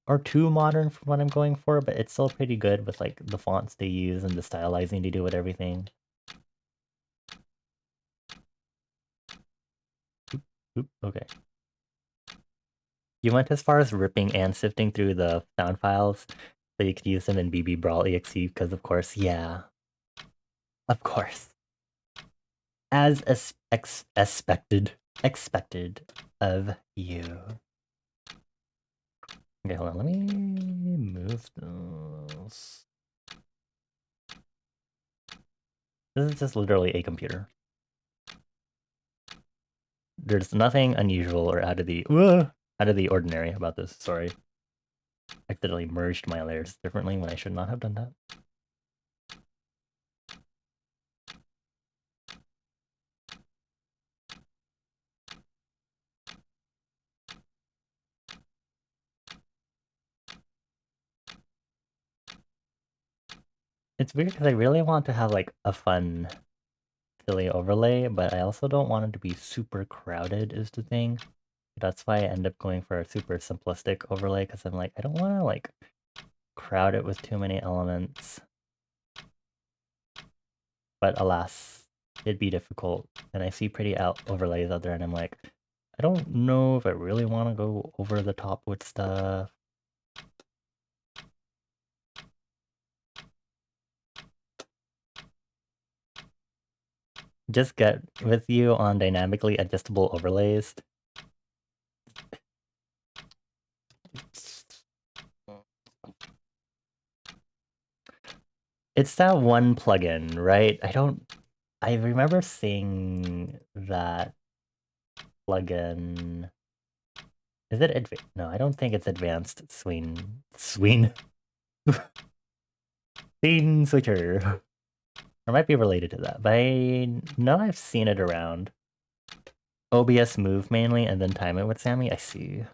or too modern for what I'm going for, but it's still pretty good with like the fonts they use and the stylizing they do with everything. Oop, okay. You went as far as ripping and sifting through the sound files so you could use them in BB Brawl EXE because, of course, yeah. Of course. As expected of you. Okay, hold on. Let me move this. This is just literally a computer. There's nothing unusual or out of the ordinary about this. Sorry. I accidentally merged my layers differently when I should not have done that. It's weird because I really want to have like a fun, silly overlay, but I also don't want it to be super crowded is the thing. That's why I end up going for a super simplistic overlay because I'm like, I don't want to like crowd it with too many elements. But alas, it'd be difficult. And I see pretty overlays out there and I'm like, I don't know if I really want to go over the top with stuff. Just get with you on dynamically adjustable overlays. It's that one plugin, right? I remember seeing that plugin. Is it advanced? No, I don't think it's advanced Swing Scene Switcher. Or might be related to that, but I know I've seen it around. OBS move mainly and then time it with Sammy. I see.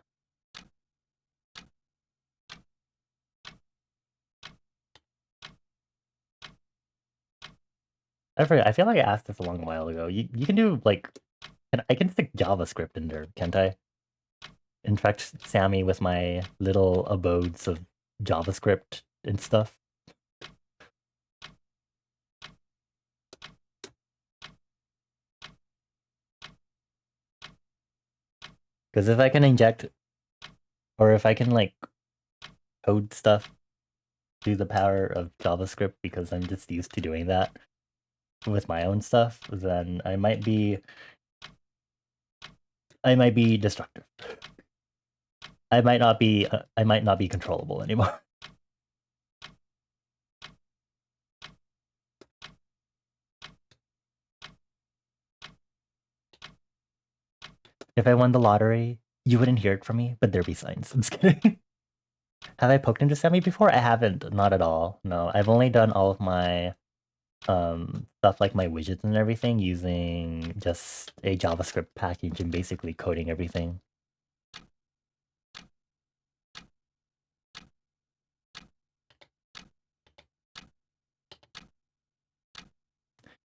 I forgot. I feel like I asked this a long while ago. You can do like I can stick JavaScript in there, can't I? In fact, Sammy with my little abodes of JavaScript and stuff. Because if I can inject, or if I can like code stuff through the power of JavaScript because I'm just used to doing that with my own stuff, then I might be destructive. I might not be controllable anymore. If I won the lottery, you wouldn't hear it from me, but there'd be signs. I'm just kidding. Have I poked into Semi before? I haven't, not at all. No, I've only done all of my stuff like my widgets and everything using just a JavaScript package and basically coding everything.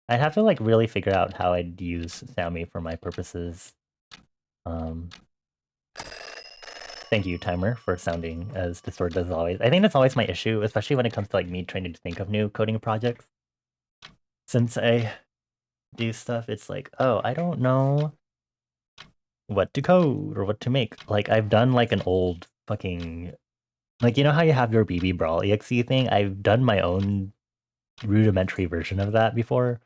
I'd have to like really figure out how I'd use Sami for my purposes. Um, Thank you, timer, for sounding as distorted as always. I think that's always my issue, especially when it comes to like me trying to think of new coding projects. Since I do stuff, it's like, oh, I don't know what to code or what to make. Like I've done like an old fucking like you know how you have your BB Brawl EXE thing? I've done my own rudimentary version of that before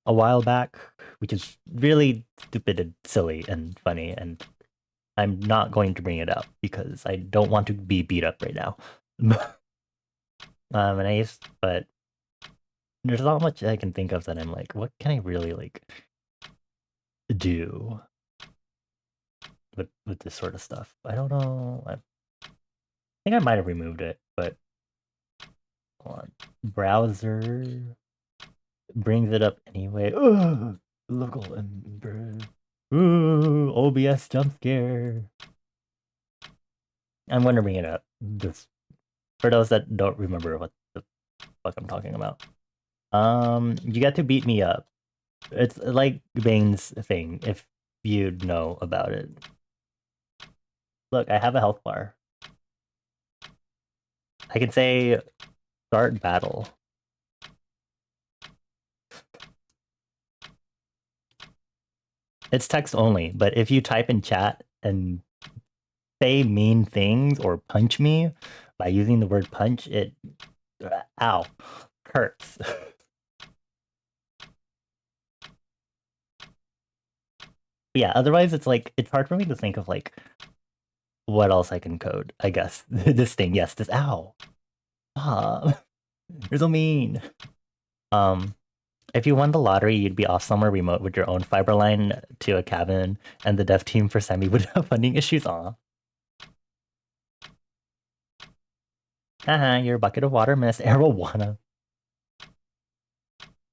a while back, which is really stupid and silly and funny, and I'm not going to bring it up because I don't want to be beat up right now. And but there's not much I can think of that I'm like, what can I really like do with this sort of stuff? I don't know. I think I might have removed it, but hold on. Browser brings it up anyway. Ugh, local ember. Ooh, OBS jump scare. I'm going to bring it up just for those that don't remember what the fuck I'm talking about. You got to beat me up. It's like Bane's thing, if you know about it. Look, I have a health bar. I can say start battle. It's text only, but if you type in chat and say mean things or punch me by using the word punch, it ow hurts. Yeah, otherwise it's like it's hard for me to think of like what else I can code. I guess this thing, yes, this ow. Ah, you're so mean. Um, if you won the lottery, you'd be off somewhere remote with your own fiber line to a cabin, and the dev team for Semi would have funding issues. Aw. Haha, you're a bucket of water, Miss Arowana.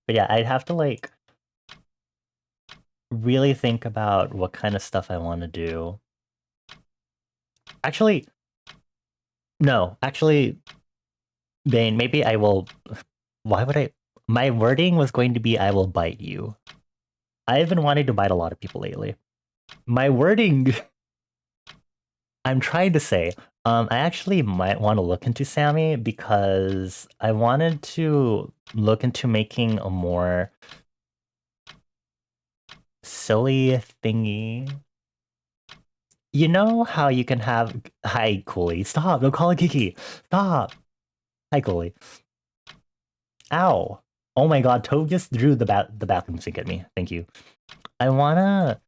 But yeah, I'd have to like really think about what kind of stuff I want to do. Actually, no. Actually, Bane, maybe I will. Why would I? My wording was going to be I will bite you. I've been wanting to bite a lot of people lately. My wording, I'm trying to say, I actually might want to look into Sammy because I wanted to look into making a more silly thingy. You know how you can have hi Cooley. Stop, don't call it Kiki. Stop. Hi Cooley. Ow. Oh my god, Toad just drew the bathroom sink at me. Thank you. I wanna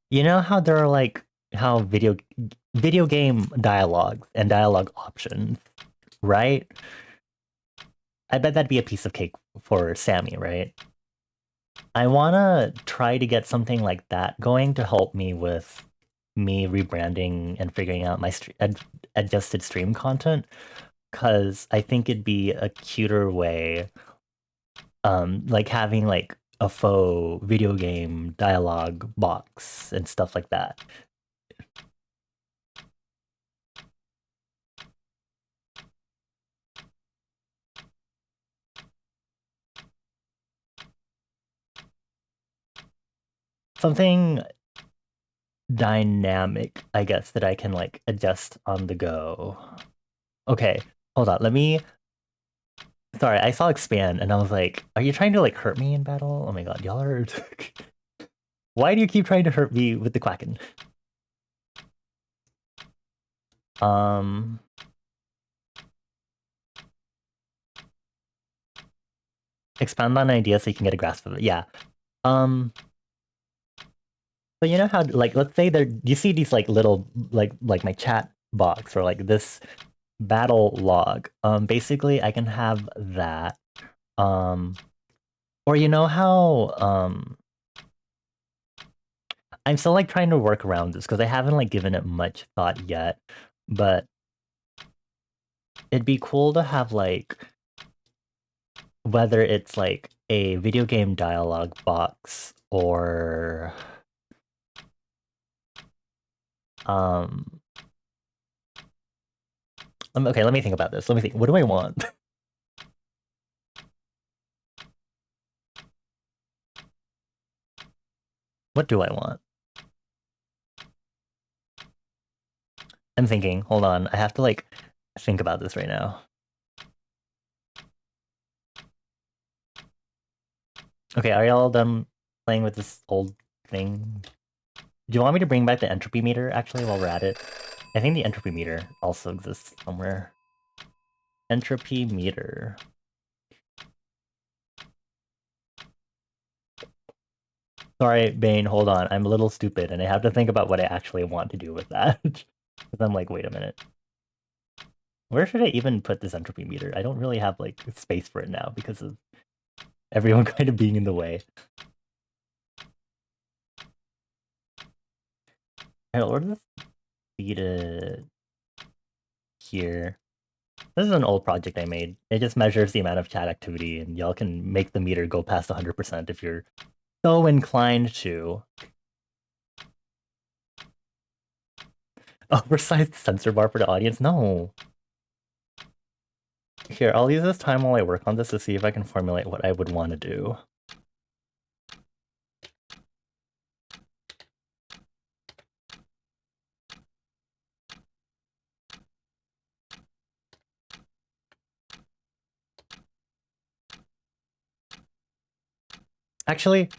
you know how there are like how video game dialogues and dialogue options, right? I bet that'd be a piece of cake for Sammy, right? I wanna try to get something like that going to help me with me rebranding and figuring out my adjusted stream content, because I think it'd be a cuter way, like having like a faux video game dialogue box and stuff like that. Something dynamic, I guess, that I can like adjust on the go. Okay, hold on. Let me. Sorry, I saw expand and I was like, "Are you trying to like hurt me in battle?" Oh my god, y'all are. Why do you keep trying to hurt me with the Quacken? Um. Expand on an idea so you can get a grasp of it. Yeah. Um. So you know how like let's say there you see these like little like my chat box or like this battle log. Basically I can have that. Um or you know how I'm still like trying to work around this because I haven't like given it much thought yet. But it'd be cool to have like whether it's like a video game dialogue box or um okay, let me think about this. Let me think. What do I want? What do I want? I'm thinking. Hold on. I have to like think about this right now. Okay, are y'all done playing with this old thing? Do you want me to bring back the entropy meter actually while we're at it? I think the entropy meter also exists somewhere. Entropy meter. Sorry, Bane, hold on. I'm a little stupid and I have to think about what I actually want to do with that. Because I'm like, wait a minute. Where should I even put this entropy meter? I don't really have like space for it now because of everyone kind of being in the way. I'll order this feed it here. This is an old project I made. It just measures the amount of chat activity, and y'all can make the meter go past 100% if you're so inclined to. Oversized sensor bar for the audience? No. Here, I'll use this time while I work on this to see if I can formulate what I would want to do. Actually,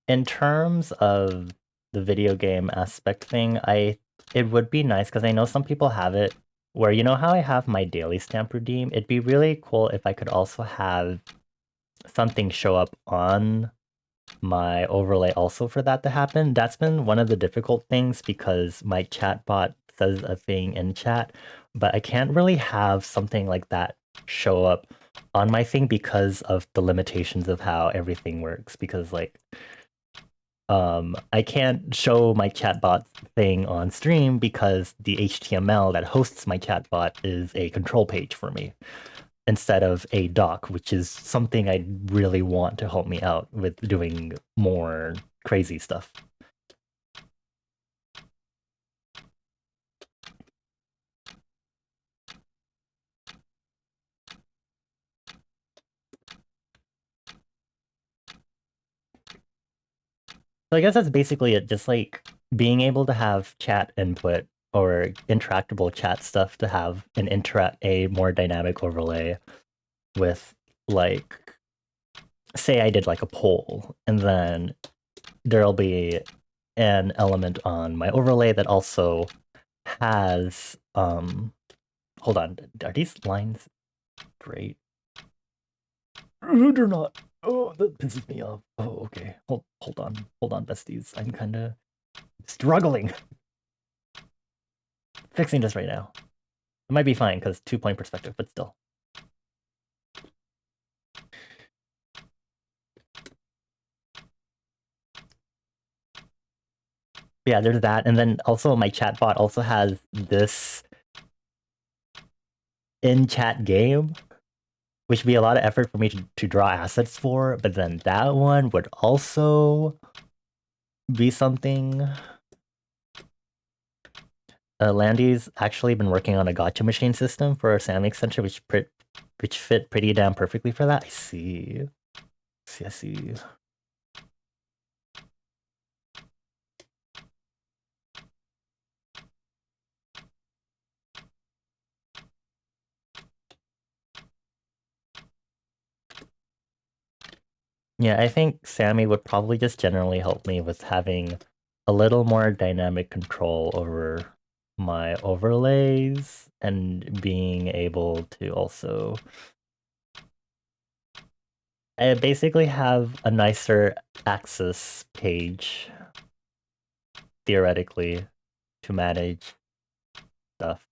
in terms of the video game aspect thing, it would be nice because I know some people have it where you know how I have my daily stamp redeem? It'd be really cool if I could also have something show up on my overlay also for that to happen. That's been one of the difficult things because my chatbot says a thing in chat, but I can't really have something like that show up on my thing because of the limitations of how everything works. Because like I can't show my chatbot thing on stream because the HTML that hosts my chatbot is a control page for me instead of a doc, which is something I really want to help me out with doing more crazy stuff. So I guess that's basically it, just like being able to have chat input or interactable chat stuff to have a more dynamic overlay with like say I did like a poll and then there'll be an element on my overlay that also has hold on, are these lines great? They're not. Oh, that pisses me off. Oh, okay. Hold on, besties. I'm kind of struggling fixing this right now. It might be fine because 2 point perspective, but still. Yeah, there's that, and then also my chatbot also has this in-chat game, which would be a lot of effort for me to draw assets for, but then that one would also be something. Landy's actually been working on a gotcha machine system for a SAM extension, which fit pretty damn perfectly for that. I see. I see. Yeah, I think Sammy would probably just generally help me with having a little more dynamic control over my overlays and being able to also I basically have a nicer access page theoretically to manage stuff.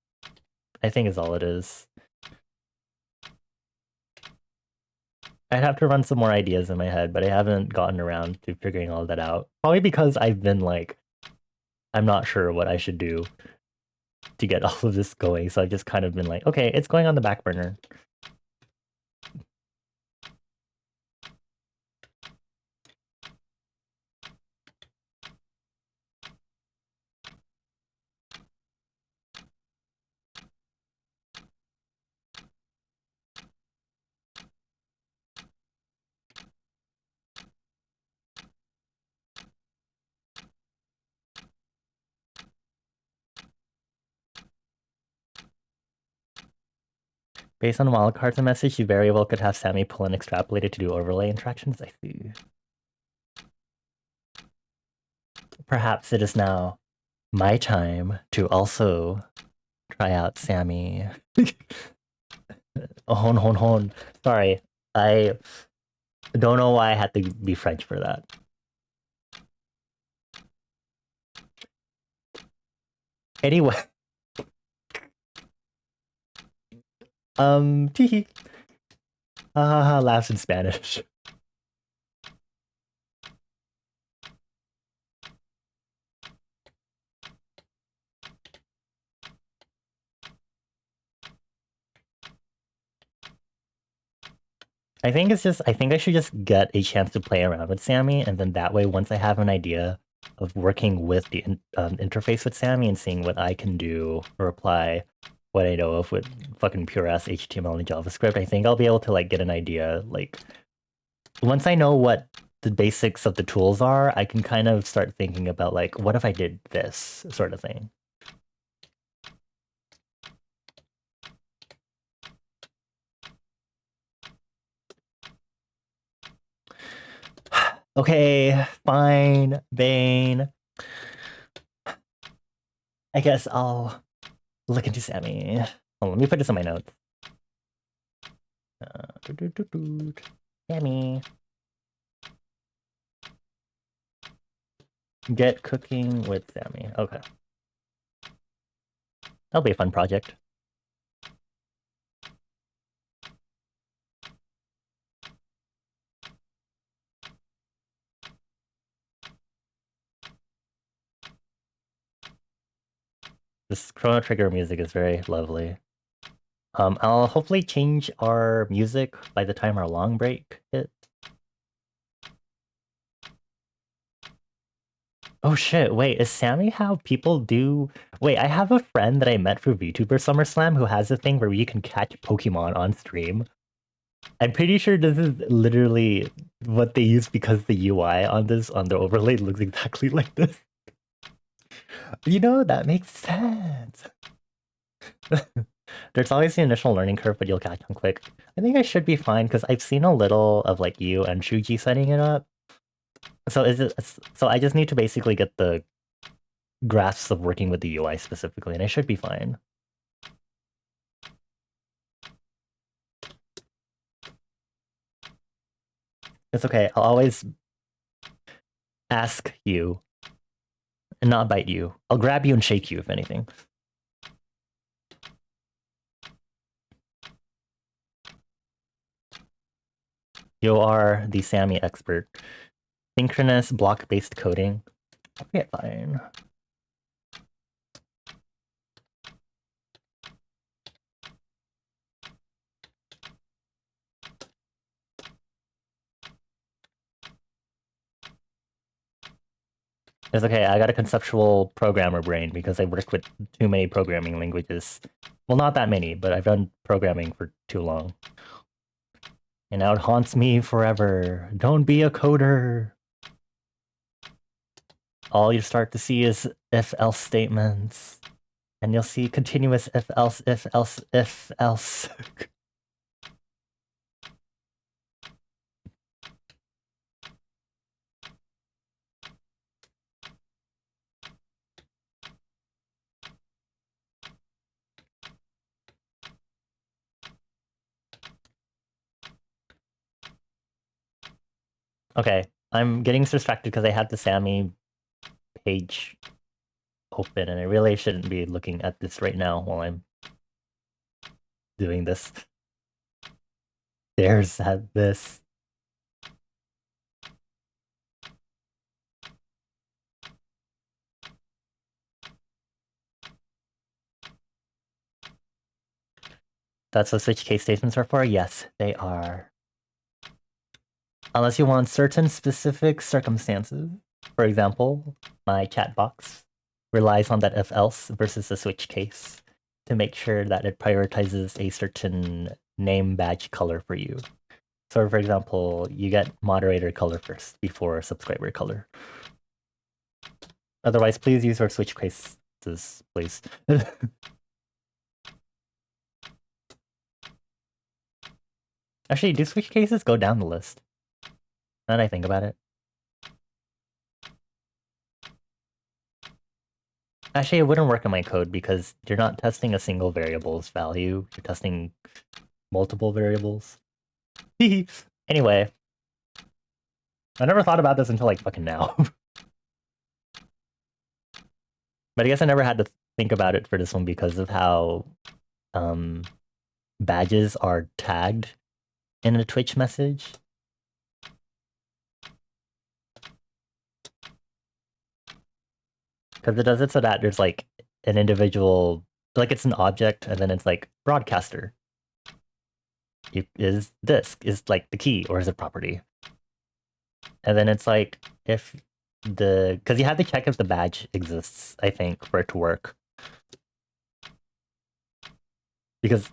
I think is all it is. I'd have to run some more ideas in my head, but I haven't gotten around to figuring all that out. Probably because I've been like, I'm not sure what I should do. to get all of this going. So I've just kind of been like, okay, it's going on the back burner. Based on wildcard's message, you very well could have Sammy pull and extrapolate it to do overlay interactions. I see. Perhaps it is now my time to also try out Sammy. Hon hon hon. Sorry, I don't know why I had to be French for that. Anyway, teehee. Laughs in Spanish. I think it's just, I think I should just get a chance to play around with Sammy, and then that way, once I have an idea of working with the interface with Sammy and seeing what I can do or apply what I know of with fucking pure ass HTML and JavaScript, I think I'll be able to like get an idea. Like, once I know what the basics of the tools are, I can kind of start thinking about like, what if I did this sort of thing. Okay, fine, Bane. I guess I'll look into Sammy. Oh, let me put this in my notes. Sammy. Get cooking with Sammy. Okay. That'll be a fun project. This Chrono Trigger music is very lovely. I'll hopefully change our music by the time our long break hits. Oh shit, wait, is Sammy how people do... Wait, I have a friend that I met through VTuber SummerSlam who has a thing where you can catch Pokemon on stream. I'm pretty sure this is literally what they use because the UI on this, on the overlay, looks exactly like this. You know, that makes sense. There's always the initial learning curve, but you'll catch on quick. I think I should be fine because I've seen a little of like you and Shuji setting it up. So so I just need to basically get the grasp of working with the UI specifically, and I should be fine. It's okay. I'll always ask you and not bite you. I'll grab you and shake you if anything. You are the Sammy expert. Synchronous block-based coding. Okay, fine. It's okay, I got a conceptual programmer brain because I worked with too many programming languages. Well, not that many, but I've done programming for too long. And now it haunts me forever. Don't be a coder. All you start to see is if-else statements. And you'll see continuous if-else, if-else, if-else. Okay, I'm getting distracted because I have the Sammy page open, and I really shouldn't be looking at this right now while I'm doing this. There's this. That's what switch case statements are for? Yes, they are. Unless you want certain specific circumstances. For example, my chat box relies on that if else versus a switch case to make sure that it prioritizes a certain name badge color for you. So for example, you get moderator color first before subscriber color. Otherwise, please use our switch cases, please. Actually, do switch cases go down the list? Now that I think about it. Actually, it wouldn't work in my code because you're not testing a single variable's value. You're testing multiple variables. Anyway, I never thought about this until like fucking now. But I guess I never had to think about it for this one because of how badges are tagged in a Twitch message. Because it does it so that there's like an individual, like it's an object, and then it's like broadcaster. Is this is like the key or is it property? And then it's like if because you have to check if the badge exists, I think, for it to work. Because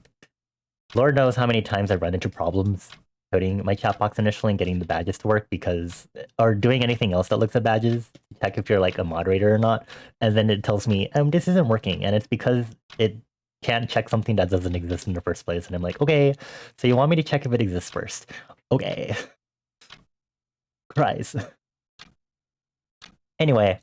Lord knows how many times I've run into problems coding my chat box initially and getting the badges to work because, or doing anything else that looks at badges, check if you're like a moderator or not, and then it tells me, this isn't working, and it's because it can't check something that doesn't exist in the first place, and I'm like, okay, so you want me to check if it exists first. Okay. Cries. Anyway,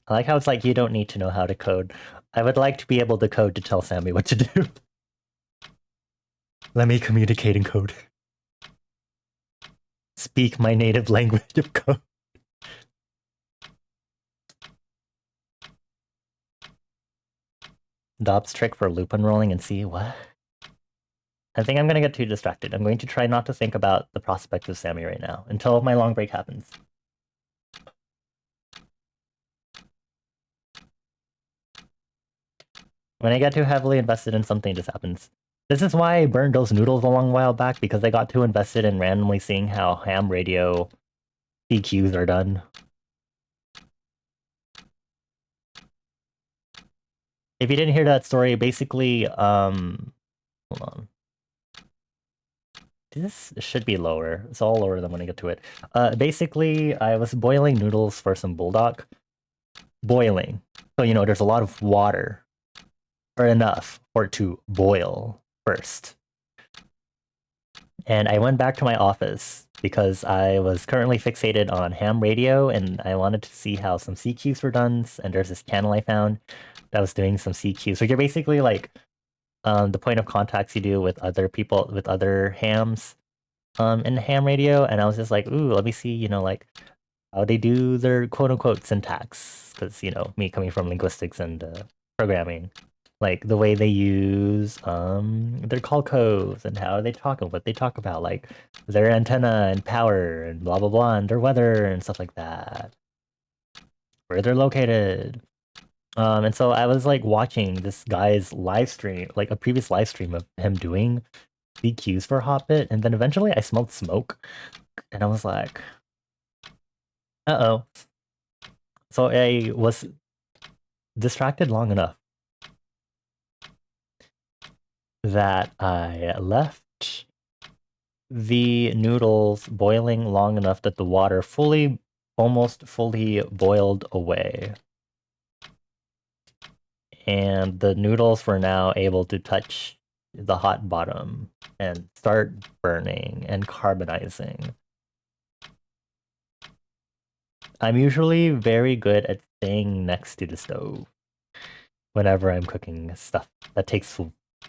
I like how it's like you don't need to know how to code. I would like to be able to code to tell Sammy what to do. Let me communicate in code. Speak my native language of code. Dobbs trick for loop unrolling and see what? I think I'm gonna get too distracted. I'm going to try not to think about the prospect of Sammy right now until my long break happens. When I get too heavily invested in something, this happens. This is why I burned those noodles a long while back, because I got too invested in randomly seeing how ham radio EQs are done. If you didn't hear that story, basically, hold on. This should be lower. It's all lower than when I get to it. Basically, I was boiling noodles for some bulldog. Boiling. So, you know, there's a lot of water. Or enough for it to boil first. And I went back to my office because I was currently fixated on ham radio and I wanted to see how some CQs were done. And there's this channel I found that was doing some CQs. So you're basically like the point of contacts you do with other people, with other hams in ham radio. And I was just like, ooh, let me see, you know, like how they do their quote unquote syntax. Because, you know, me coming from linguistics and programming, like the way they use their call codes and how they talk and what they talk about, like their antenna and power and blah blah blah and their weather and stuff like that, where they're located. And so I was like watching this guy's live stream, like a previous live stream of him doing BQs for a hot bit, and then eventually I smelled smoke and I was like, uh-oh. So I was distracted long enough that I left the noodles boiling long enough that the water almost fully boiled away. And the noodles were now able to touch the hot bottom and start burning and carbonizing. I'm usually very good at staying next to the stove whenever I'm cooking stuff that takes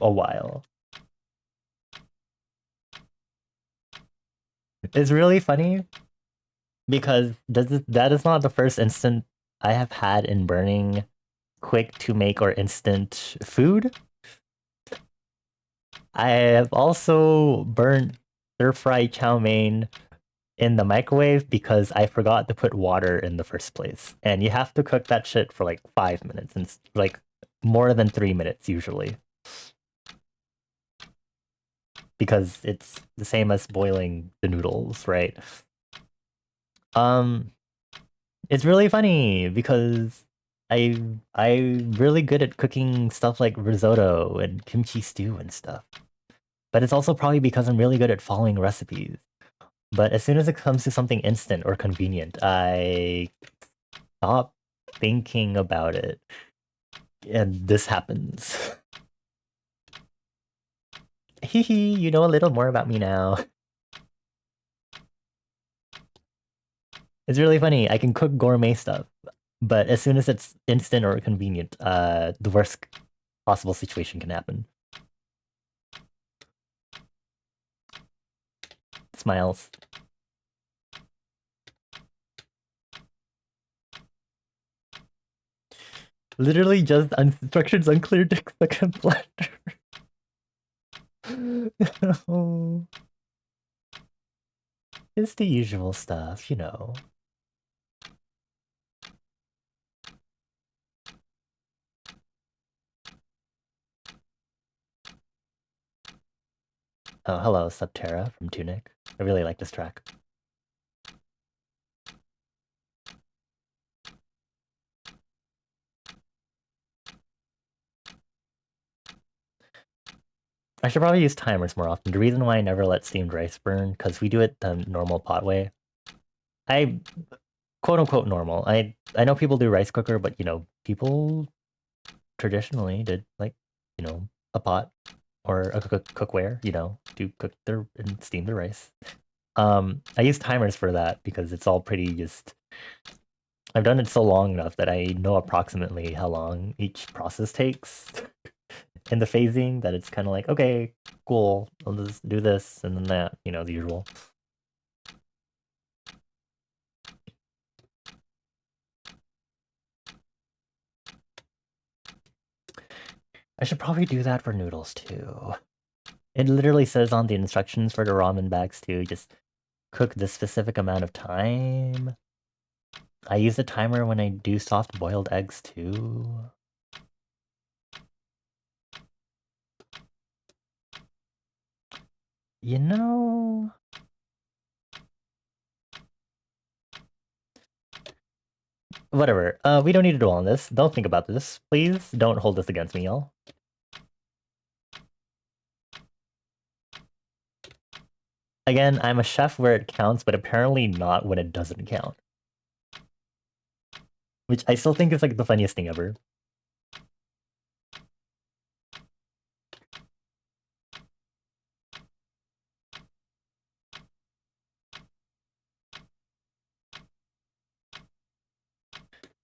a while. It's really funny because that is not the first instant I have had in burning quick to make or instant food. I have also burnt stir-fry chow mein in the microwave because I forgot to put water in the first place. And you have to cook that shit for like 5 minutes and like more than 3 minutes usually. Because it's the same as boiling the noodles, right? Um, it's really funny because I'm really good at cooking stuff like risotto and kimchi stew and stuff. But it's also probably because I'm really good at following recipes. But as soon as it comes to something instant or convenient, I stop thinking about it. And this happens. Hee hee, you know a little more about me now. It's really funny. I can cook gourmet stuff, but as soon as it's instant or convenient, the worst possible situation can happen. Smiles. Literally just instructions unclear to second blender. No. It's the usual stuff, you know. Oh, hello, Subterra from Tunic. I really like this track. I should probably use timers more often. The reason why I never let steamed rice burn, because we do it the normal pot way. I quote unquote normal. I know people do rice cooker, but you know, people traditionally did like, you know, a pot or a cookware, you know, to cook their and steam their rice. I use timers for that because it's all pretty just I've done it so long enough that I know approximately how long each process takes in the phasing that it's kind of like, okay, cool, I'll just do this and then that, you know, the usual. I should probably do that for noodles too. It literally says on the instructions for the ramen bags to just cook this specific amount of time. I use a timer when I do soft boiled eggs too. You know, whatever. We don't need to dwell on this. Don't think about this. Please don't hold this against me, y'all. Again, I'm a chef where it counts, but apparently not when it doesn't count. Which I still think is like the funniest thing ever.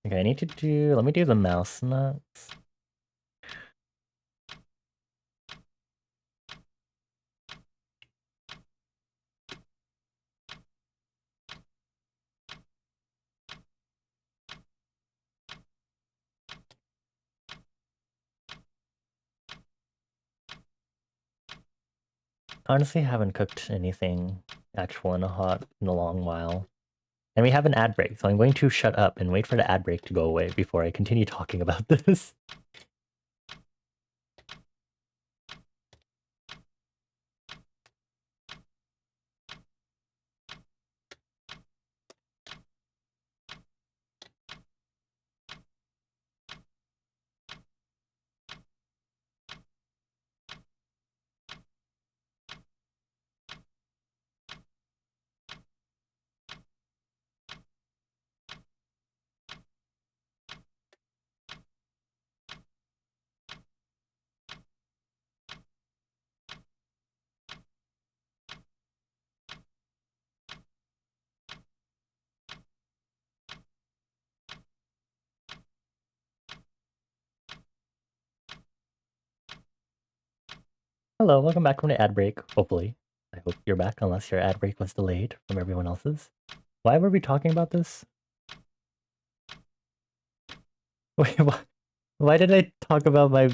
Okay, I need to do... Let me do the mouse nuts. Honestly, I haven't cooked anything actual in a long while. And we have an ad break, so I'm going to shut up and wait for the ad break to go away before I continue talking about this. Hello, welcome back from the ad break, hopefully. I hope you're back, unless your ad break was delayed from everyone else's. Why were we talking about this? Wait, why did I talk about my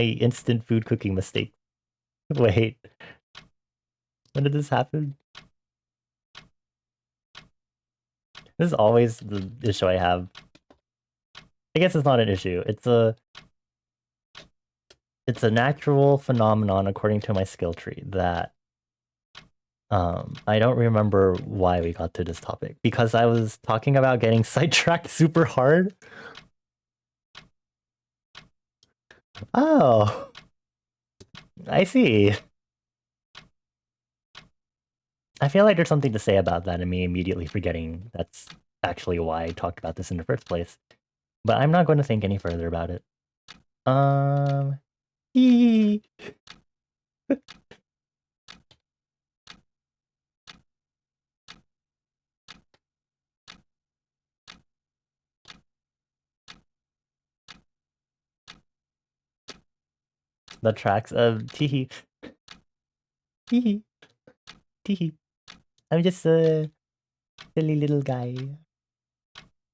instant food cooking mistake? Wait, when did this happen? This is always the issue I have. I guess it's not an issue. It's a natural phenomenon according to my skill tree that I don't remember why we got to this topic because I was talking about getting sidetracked super hard. Oh, I see. I feel like there's something to say about that and me immediately forgetting that's actually why I talked about this in the first place. But I'm not going to think any further about it. Um, the tracks of teehee, teehee, teehee. I'm just a silly little guy,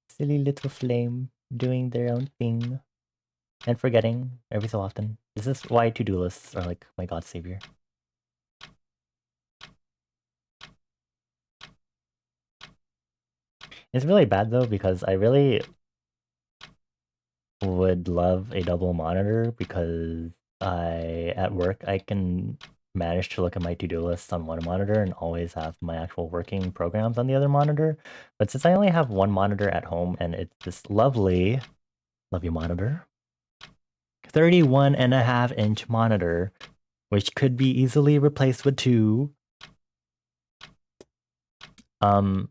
silly little flame doing their own thing and forgetting every so often. This is why to-do lists are like my god savior. It's really bad though because I really would love a double monitor because at work I can manage to look at my to-do list on one monitor and always have my actual working programs on the other monitor. But since I only have one monitor at home and it's this lovely monitor, 31.5-inch monitor, which could be easily replaced with two. I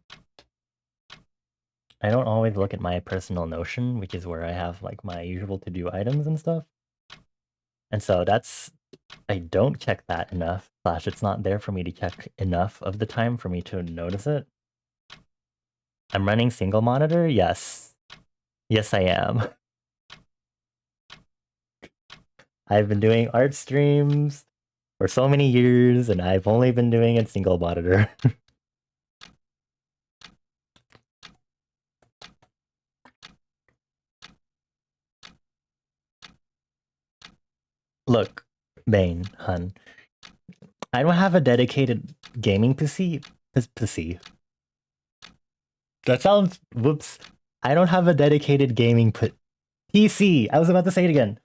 don't always look at my personal Notion, which is where I have like my usual to-do items and stuff. And so I don't check that enough, / it's not there for me to check enough of the time for me to notice it. I'm running single monitor? Yes. Yes, I am. I've been doing art streams for so many years, and I've only been doing it single monitor. Look, Bane, hun. I don't have a dedicated gaming PC. PC. That sounds... Whoops. I don't have a dedicated gaming PC. I was about to say it again.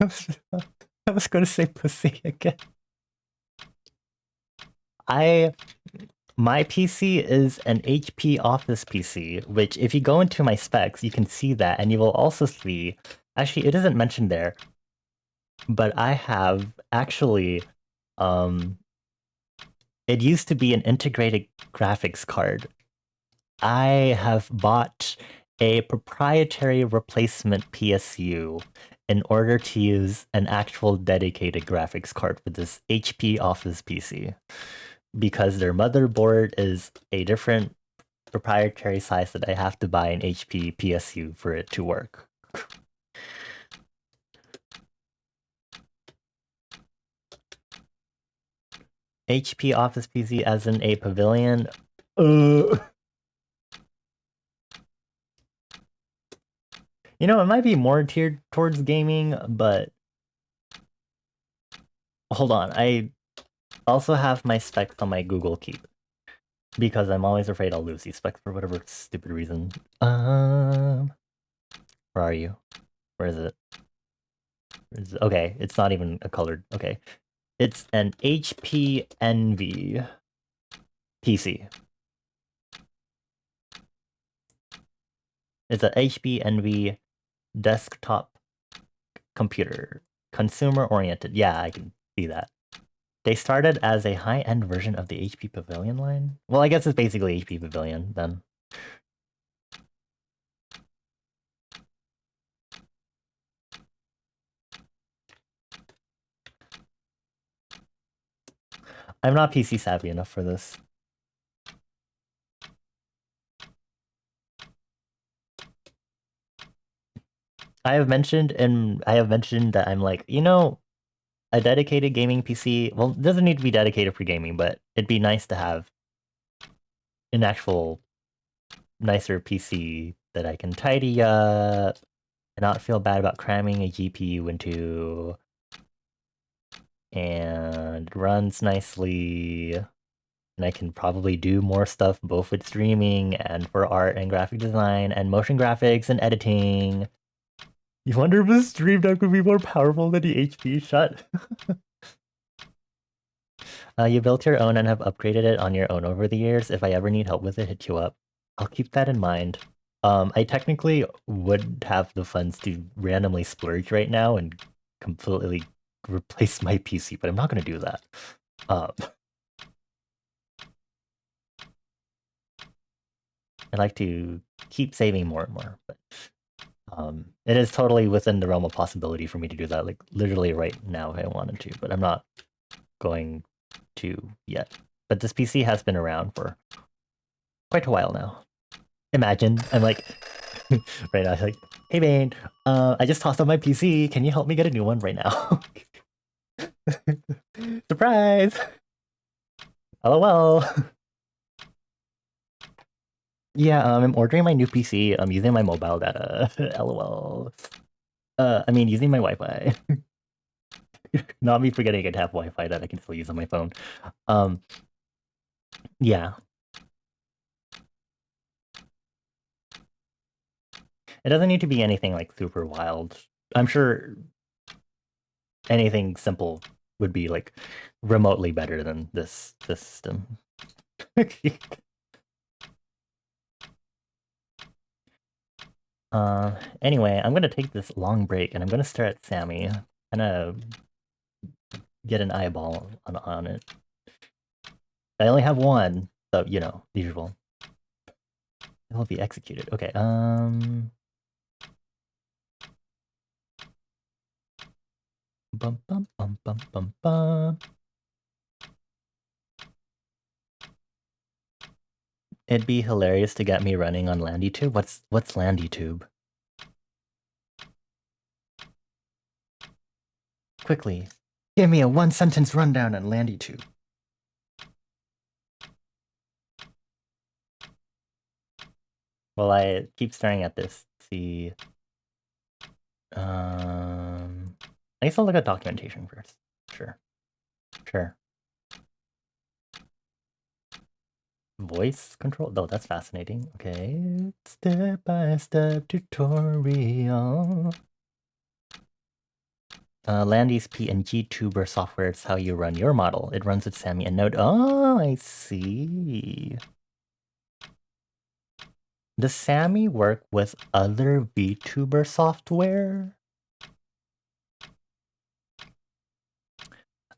I was going to say pussy again. My PC is an HP Office PC, which if you go into my specs, you can see that, and you will also see, actually, it isn't mentioned there, but I have actually, it used to be an integrated graphics card. I have bought a proprietary replacement PSU in order to use an actual dedicated graphics card for this HP Office PC. Because their motherboard is a different proprietary size that I have to buy an HP PSU for it to work. HP Office PC as in a pavilion? You know, it might be more tiered towards gaming, but... Hold on, I also have my specs on my Google Keep. Because I'm always afraid I'll lose these specs for whatever stupid reason. Where are you? Where is it? Okay, it's not even a colored... Okay. It's an HP Envy PC. It's an HP Envy desktop computer. Consumer-oriented. Yeah, I can see that. They started as a high-end version of the HP Pavilion line. Well, I guess it's basically HP Pavilion, then. I'm not PC savvy enough for this. I have mentioned that I'm like, you know, a dedicated gaming PC, well, it doesn't need to be dedicated for gaming, but it'd be nice to have an actual nicer PC that I can tidy up and not feel bad about cramming a GPU into, and runs nicely. And I can probably do more stuff both with streaming and for art and graphic design and motion graphics and editing. You wonder if the stream deck would be more powerful than the HP shut? You built your own and have upgraded it on your own over the years. If I ever need help with it, hit you up. I'll keep that in mind. I technically would have the funds to randomly splurge right now and completely replace my PC, but I'm not going to do that. Um, I like to keep saving more and more, but it is totally within the realm of possibility for me to do that, like literally right now if I wanted to, but I'm not going to yet. But this PC has been around for quite a while now. Imagine I'm like right now, like, hey Bane, I just tossed out my PC. Can you help me get a new one right now? Surprise! LOL. Yeah, I'm ordering my new PC. I'm using my mobile data. LOL. I mean, using my Wi-Fi. Not me forgetting I have Wi-Fi that I can still use on my phone. Um, yeah. It doesn't need to be anything like super wild. I'm sure anything simple would be like remotely better than this system. Anyway, I'm gonna take this long break and I'm gonna stare at Sammy. Kinda get an eyeball on it. I only have one, so you know, the usual. It will be executed. Okay, bum bum bum bum bum bum. It'd be hilarious to get me running on LandyTube. What's LandyTube? Quickly, give me a one-sentence rundown on LandyTube. Well, I keep staring at this. See, I guess I'll look at documentation first. Sure, sure. Voice control? Oh, that's fascinating. Okay, step-by-step tutorial. Landy's PNG tuber software is how you run your model. It runs with Sammy and Node. Oh, I see. Does Sammy work with other VTuber software?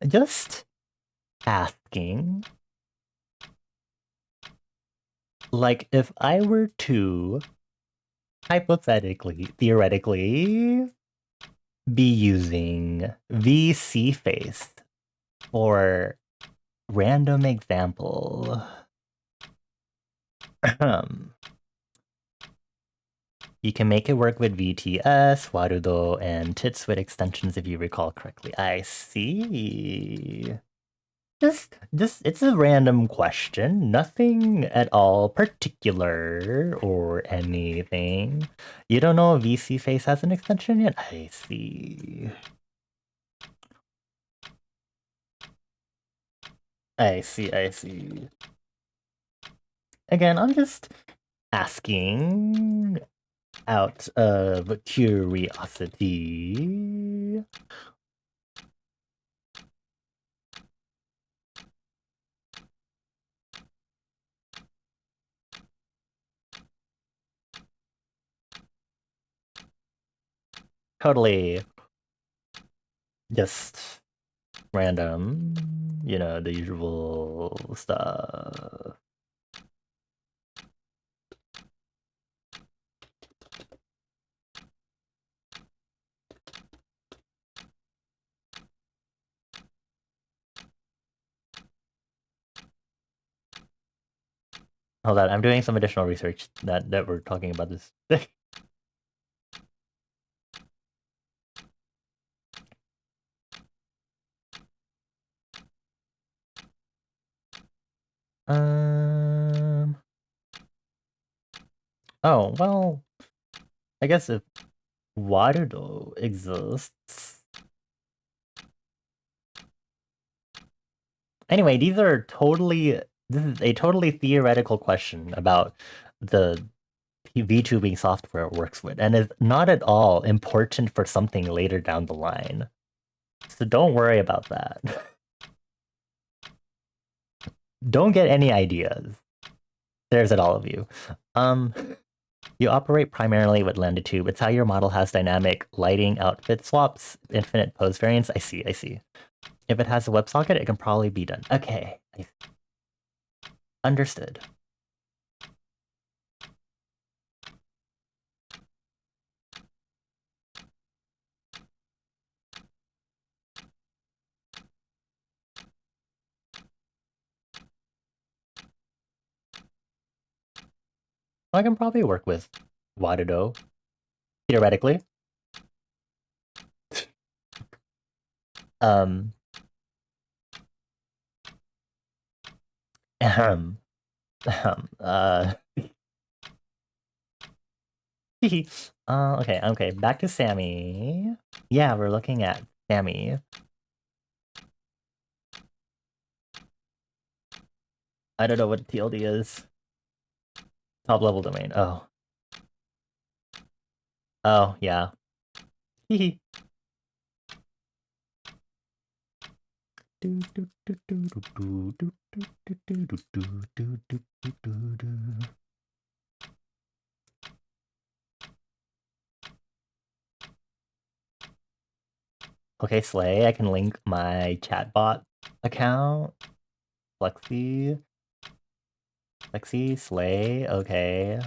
Just asking. Like, if I were to, hypothetically, theoretically, be using VC Face for random example, you can make it work with VTS, Warudo, and Titswit extensions if you recall correctly. I see. Just, it's a random question. Nothing at all particular or anything. You don't know if VC Face has an extension yet? I see. I see, I see. Again, I'm just asking out of curiosity. Totally just random, you know, the usual stuff. Hold on, I'm doing some additional research that we're talking about this. Oh, well, I guess if qotd exists. Anyway, this is a totally theoretical question about the VTubing software it works with, and is not at all important for something later down the line. So don't worry about that. Don't get any ideas. There's it, all of you. You operate primarily with Landitube. It's how your model has dynamic lighting, outfit swaps, infinite pose variants. I see. If it has a WebSocket, it can probably be done. Okay. Understood. I can probably work with qotd, theoretically. Um, ahem, okay, back to Sammy. Yeah, we're looking at Sammy. I don't know what TLD is. Top level domain. Oh. Oh, yeah. Hehe. Okay, Slay, I can link my chatbot account. Flexi, Slay, okay.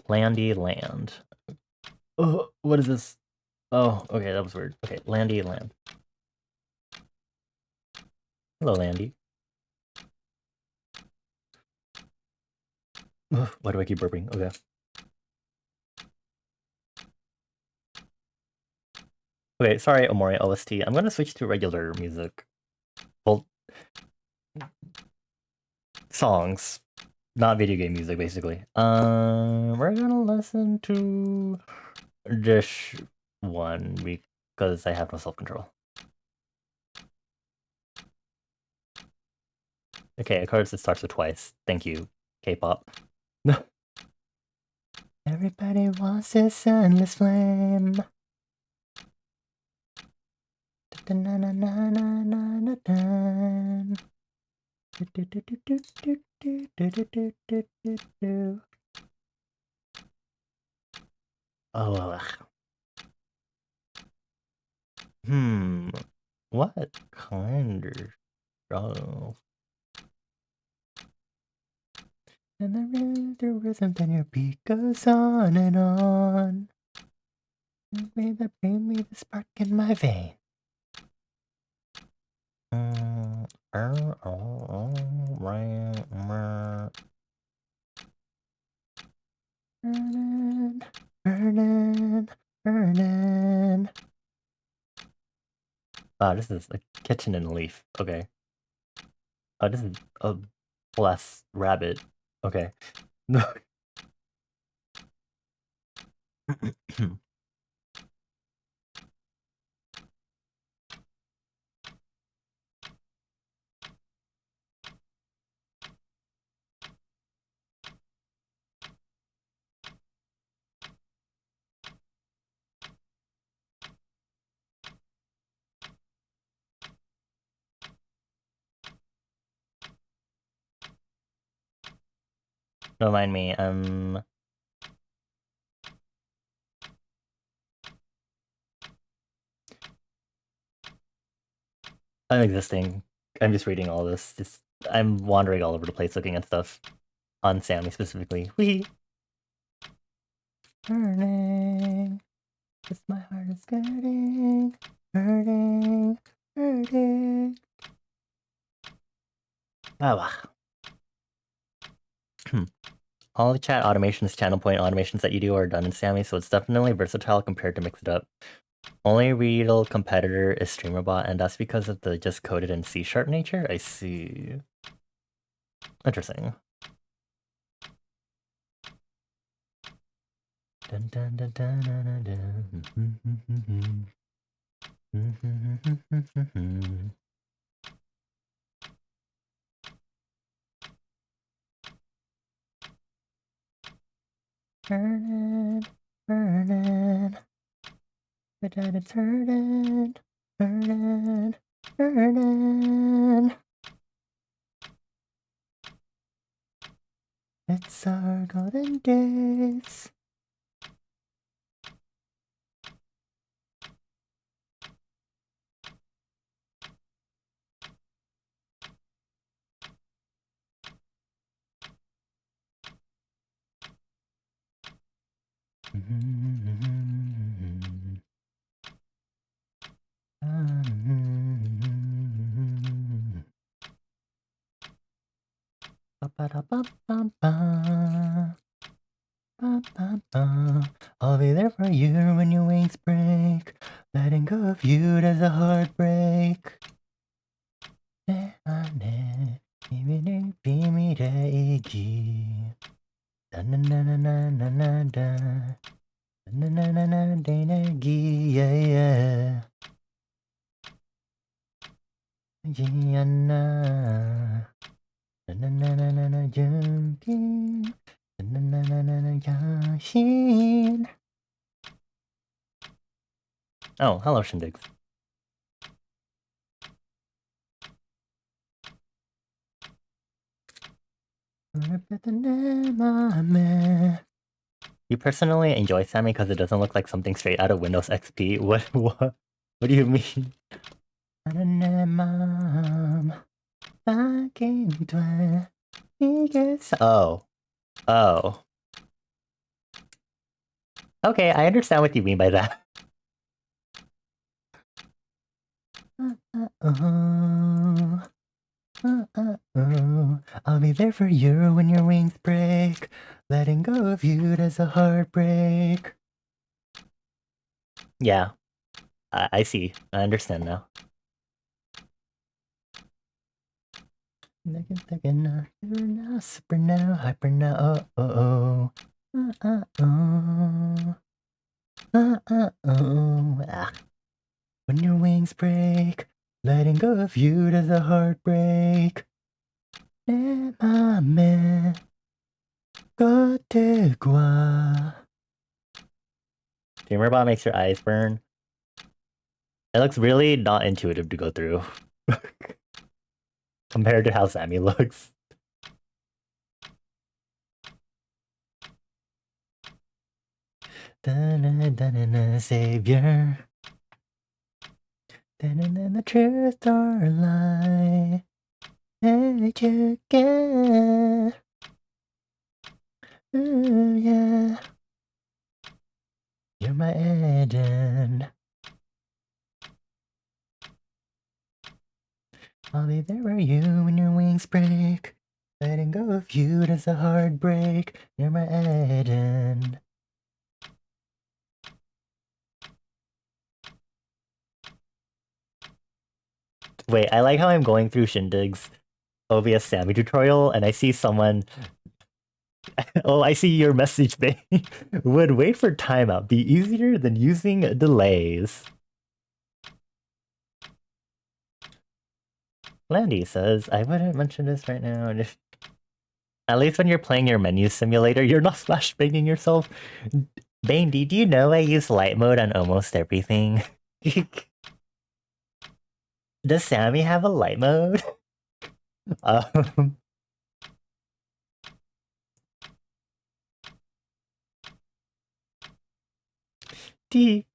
Landy land. Oh, what is this? Oh, okay, that was weird. Okay, Landy land. Hello, Landy. Why do I keep burping? Okay. Okay, sorry, Omori OST. I'm gonna switch to regular music. Well, songs. Not video game music, basically. We're gonna listen to Dish 1 because I have no self-control. Okay, of course it starts with twice. Thank you, K-pop. Everybody wants this endless flame. Oh, what kind of struggle? And the rhythm, then your beat goes on and on. Bring me the spark in my vein. Burning. Ah, this is a kitchen in a leaf. Okay. Oh, this is a bless rabbit. Okay. Don't mind me. I'm existing. I'm just reading all this. I'm wandering all over the place looking at stuff. On Sammy specifically. Wee! Burning. Just my heart is getting. Hurting. Ah, all the chat automations, channel point automations that you do are done in Sammy, so it's definitely versatile compared to Mix It Up. Only real competitor is StreamerBot, and that's because of the just coded in C# nature? I see. Interesting. Dun, dun, dun, dun, dun, dun, dun. Burning, burning, burning, burning, burning. It's our golden days. I'll be there for you when your wings break. Letting go of you, there's a heartbreak. Yeah. Oh, hello, Shindigs. You personally enjoy Sammy because it doesn't look like something straight out of Windows XP? What do you mean? Oh. Oh. Okay, I understand what you mean by that. I'll be there for you when your wings break. Letting go of you, there's a heartbreak. Yeah, I see. I understand now. Super now, hyper now, oh. Ah. When your wings break, letting go of you, there's a heartbreak. Nemame, qotd. Do you remember how it makes your eyes burn? It looks really not intuitive to go through. Compared to how Sammy looks. Savior. The truth or lie. Hey, you get. Ooh, yeah. You're my agent. I'll be there for you when your wings break. Letting go of you, that's a heartbreak. You're my agent. Wait, I like how I'm going through Shindig's OBS Sammy tutorial and I see someone. Oh, I see your message, babe. Would wait for timeout be easier than using delays? Landy says, I wouldn't mention this right now. At least when you're playing your menu simulator, you're not flashbanging yourself. Bane, do you know I use light mode on almost everything? Does Sammy have a light mode? um, D.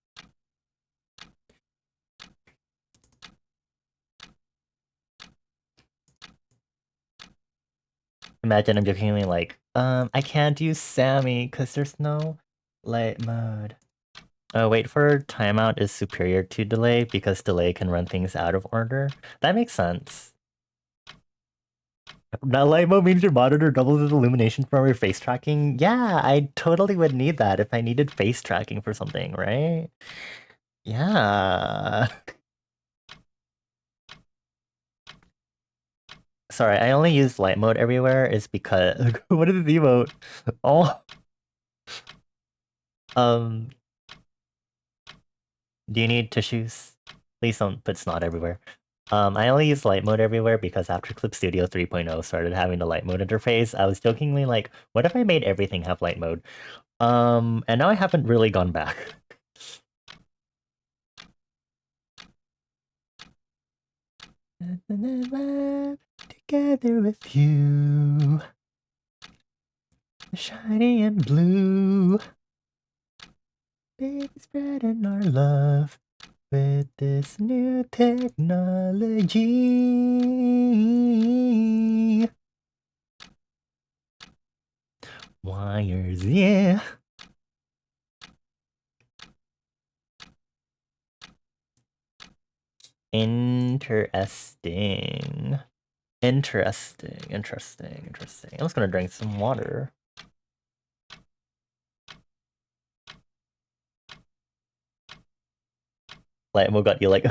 Imagine I'm jokingly like, I can't use Sammy because there's no light mode. Wait for timeout is superior to delay because delay can run things out of order. That makes sense. Now light mode means your monitor doubles its illumination from your face tracking. Yeah, I totally would need that if I needed face tracking for something, right? Yeah. Sorry, I only use light mode everywhere is because what is the emote? Oh, um, do you need tissues? Please don't put snot everywhere. I only use light mode everywhere because after Clip Studio 3.0 started having the light mode interface, I was jokingly like, what if I made everything have light mode? And now I haven't really gone back. Together with you, shiny and blue, baby spreading our love with this new technology. Wires, yeah. Interesting. Interesting. I'm just gonna drink some water. Light mode got you like...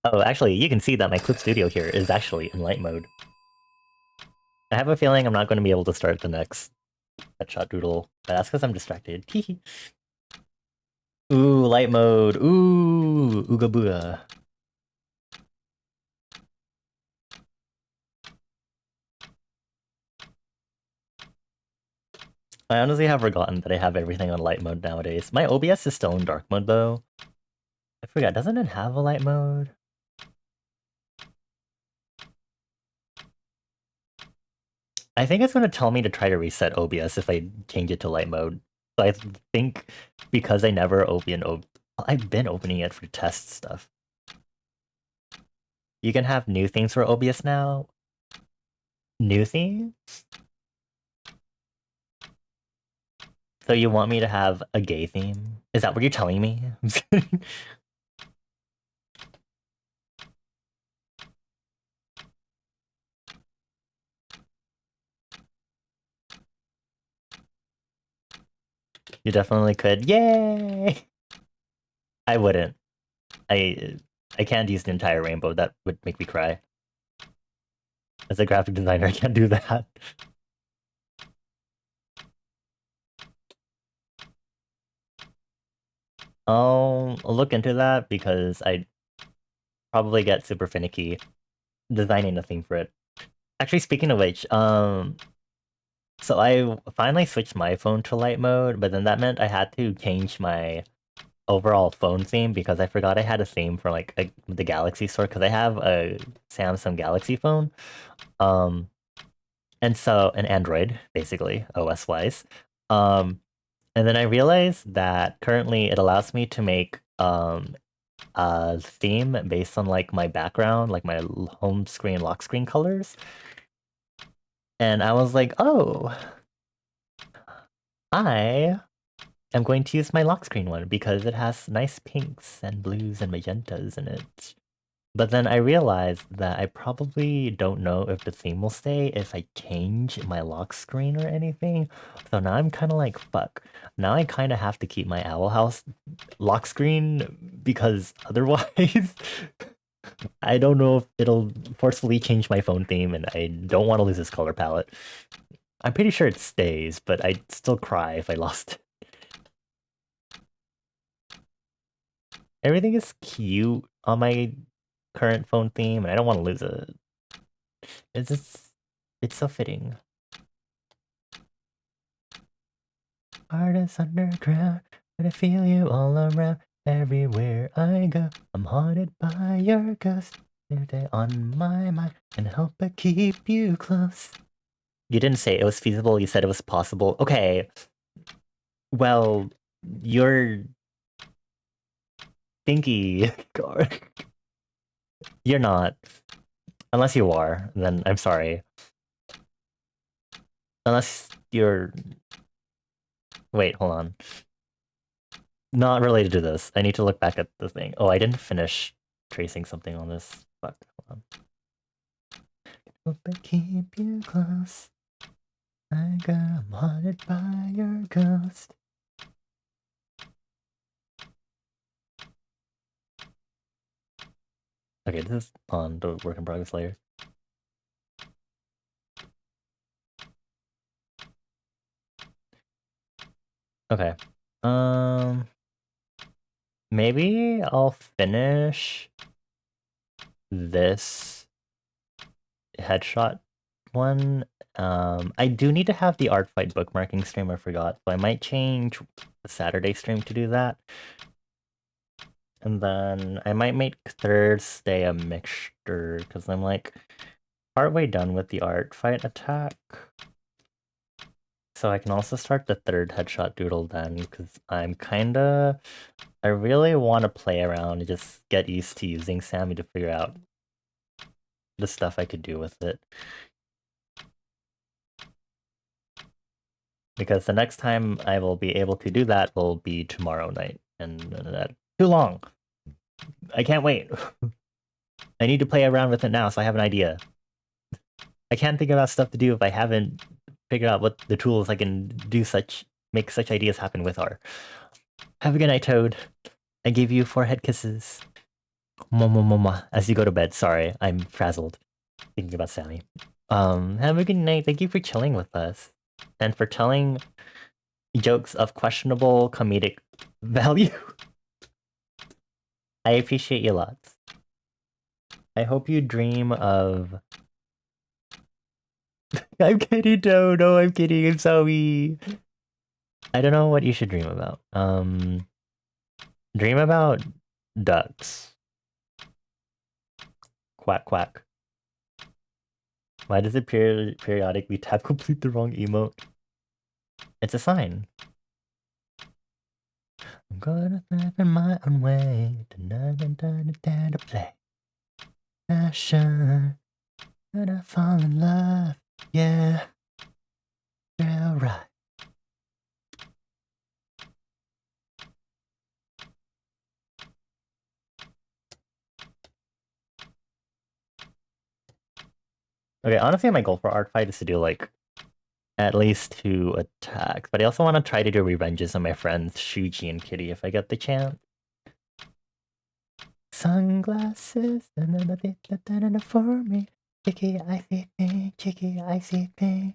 Oh, actually, you can see that my Clip Studio here is actually in light mode. I have a feeling I'm not going to be able to start the next headshot doodle. That's because I'm distracted. Ooh, light mode. Ooh, ooga booga. I honestly have forgotten that I have everything on light mode nowadays. My OBS is still in dark mode though. I forgot, doesn't it have a light mode? I think it's going to tell me to try to reset OBS if I change it to light mode. So I think because I never I've been opening it for test stuff. You can have new themes for OBS now. New theme? So you want me to have a gay theme? Is that what you're telling me? You definitely could. Yay! I wouldn't. I I can't use the entire rainbow. That would make me cry. As a graphic designer, I can't do that. I'll look into that because I'd probably get super finicky designing a theme for it. Actually, speaking of which, so I finally switched my phone to light mode, but then that meant I had to change my overall phone theme because I forgot I had a theme for like the Galaxy store because I have a Samsung Galaxy phone, um, and so an Android basically OS wise, and then I realized that currently it allows me to make a theme based on like my background, like my home screen lock screen colors, and I was like, oh, I am going to use my lock screen one because it has nice pinks and blues and magentas in it. But then I realized that I probably don't know if the theme will stay if I change my lock screen or anything. So now I'm kind of like, fuck. Now I kind of have to keep my Owl House lock screen because otherwise I don't know if it'll forcefully change my phone theme and I don't want to lose this color palette. I'm pretty sure it stays, but I'd still cry if I lost it. Everything is cute on my current phone theme, and I don't want to lose it. It's just, it's so fitting. Artists underground, and I feel you all around. Everywhere I go, I'm haunted by your ghost. Every day on my mind, and help but keep you close. You didn't say it was feasible, you said it was possible. Okay. Well, you're thinky. You're not. Unless you are, then I'm sorry. Unless you're... Wait, hold on. Not related to this. I need to look back at the thing. Oh, I didn't finish tracing something on this. Fuck, hold on. Hope I keep you close. I'm haunted by your ghost. Okay, this is on the work in progress layer. Okay. Maybe I'll finish this headshot one. I do need to have the art fight bookmarking stream, I forgot. So I might change the Saturday stream to do that. And then I might make Thursday a mixture, because I'm like partway done with the art fight attack. So I can also start the third headshot doodle then, because I really want to play around and just get used to using Sammy to figure out the stuff I could do with it. Because the next time I will be able to do that will be tomorrow night. And that's too long. I can't wait. I need to play around with it now so I have an idea. I can't think about stuff to do if I haven't figured out what the tools I can make such ideas happen with are. Have a good night, Toad. I gave you 4 head kisses. Mama, as you go to bed. Sorry, I'm frazzled thinking about Sammy. Have a good night. Thank you for chilling with us. And for telling jokes of questionable comedic value. I appreciate you lots. I hope you dream of... I'm kidding, Toad. No, I'm kidding. I'm sorry. I don't know what you should dream about. Dream about ducks. Quack, quack. Why does it periodically tap complete the wrong emote? It's a sign. I'm gonna live in my own way. To play. Passion. Gonna fall in love. Yeah. Yeah, right. Okay, honestly, my goal for art fight is to do like at least 2 attacks, but I also want to try to do revenges on my friends Shuji and Kitty if I get the chance. Sunglasses for me. Chicky icy pink, chicky icy pink.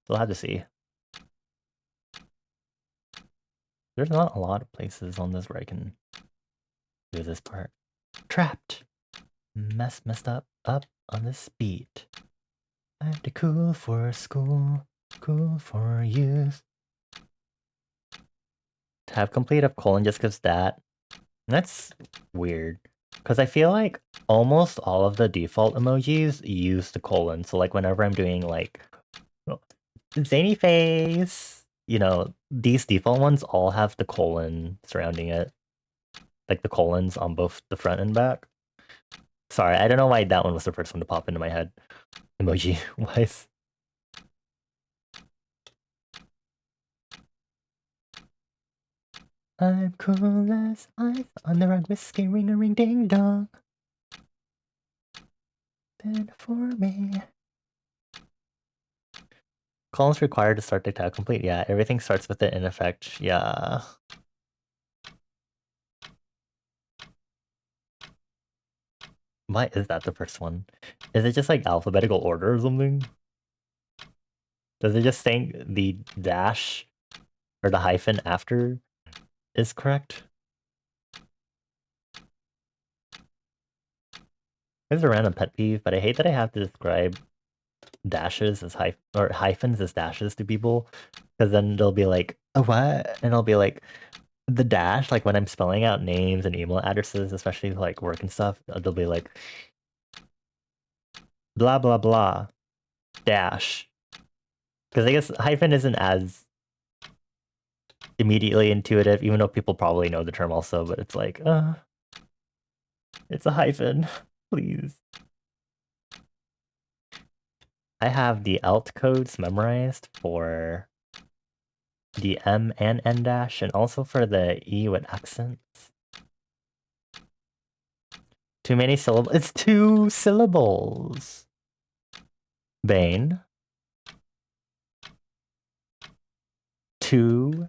We'll have to see. There's not a lot of places on this where I can do this part. Trapped. Messed up on this beat. I have to cool for school, cool for youth. Tab complete of colon just gives that. That's weird. Because I feel like almost all of the default emojis use the colon. So like whenever I'm doing like zany face, you know, these default ones all have the colon surrounding it. Like the colons on both the front and back. Sorry, I don't know why that one was the first one to pop into my head. Emoji-wise. I'm cool as ice on the rug, whiskey ring a ring ding dong. Then for me. Columns required to start the tab complete. Yeah, everything starts with it in effect. Yeah. Why is that the first one? Is it just like alphabetical order or something? Does it just think the dash or the hyphen after is correct? It's a random pet peeve, but I hate that I have to describe dashes as hyphens as dashes to people, because then they'll be like, "A what?" And I'll be like, the dash, like when I'm spelling out names and email addresses, especially like work and stuff, they'll be like, blah blah blah dash, because I guess hyphen isn't as immediately intuitive, even though people probably know the term also, but it's like, it's a hyphen, please. I have the alt codes memorized for the M and N dash, and also for the E with accents. Too many syllables. It's 2 syllables. Bane. 2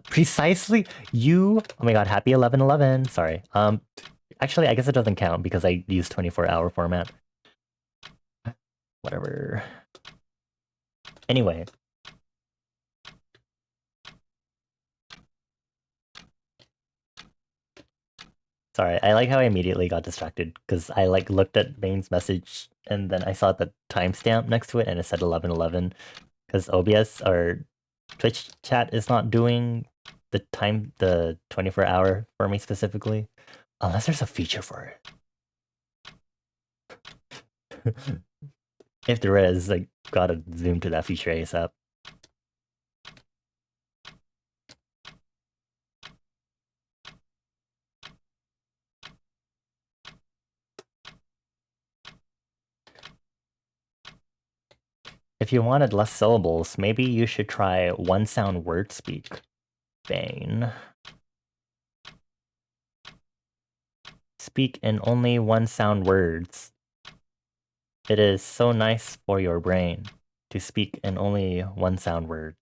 Precisely you. Oh my god, happy 11/11. Sorry. Actually, I guess it doesn't count because I use 24-hour format. Whatever. Anyway. Sorry, I like how I immediately got distracted because I like looked at Bane's message and then I saw the timestamp next to it and it said 11/11 because OBS or Twitch chat is not doing the 24-hour for me specifically, unless there's a feature for it. If there is, I gotta zoom to that feature ASAP. If you wanted less syllables, maybe you should try one sound word speak. Bane. Speak in only one sound words. It is so nice for your brain to speak in only one sound words.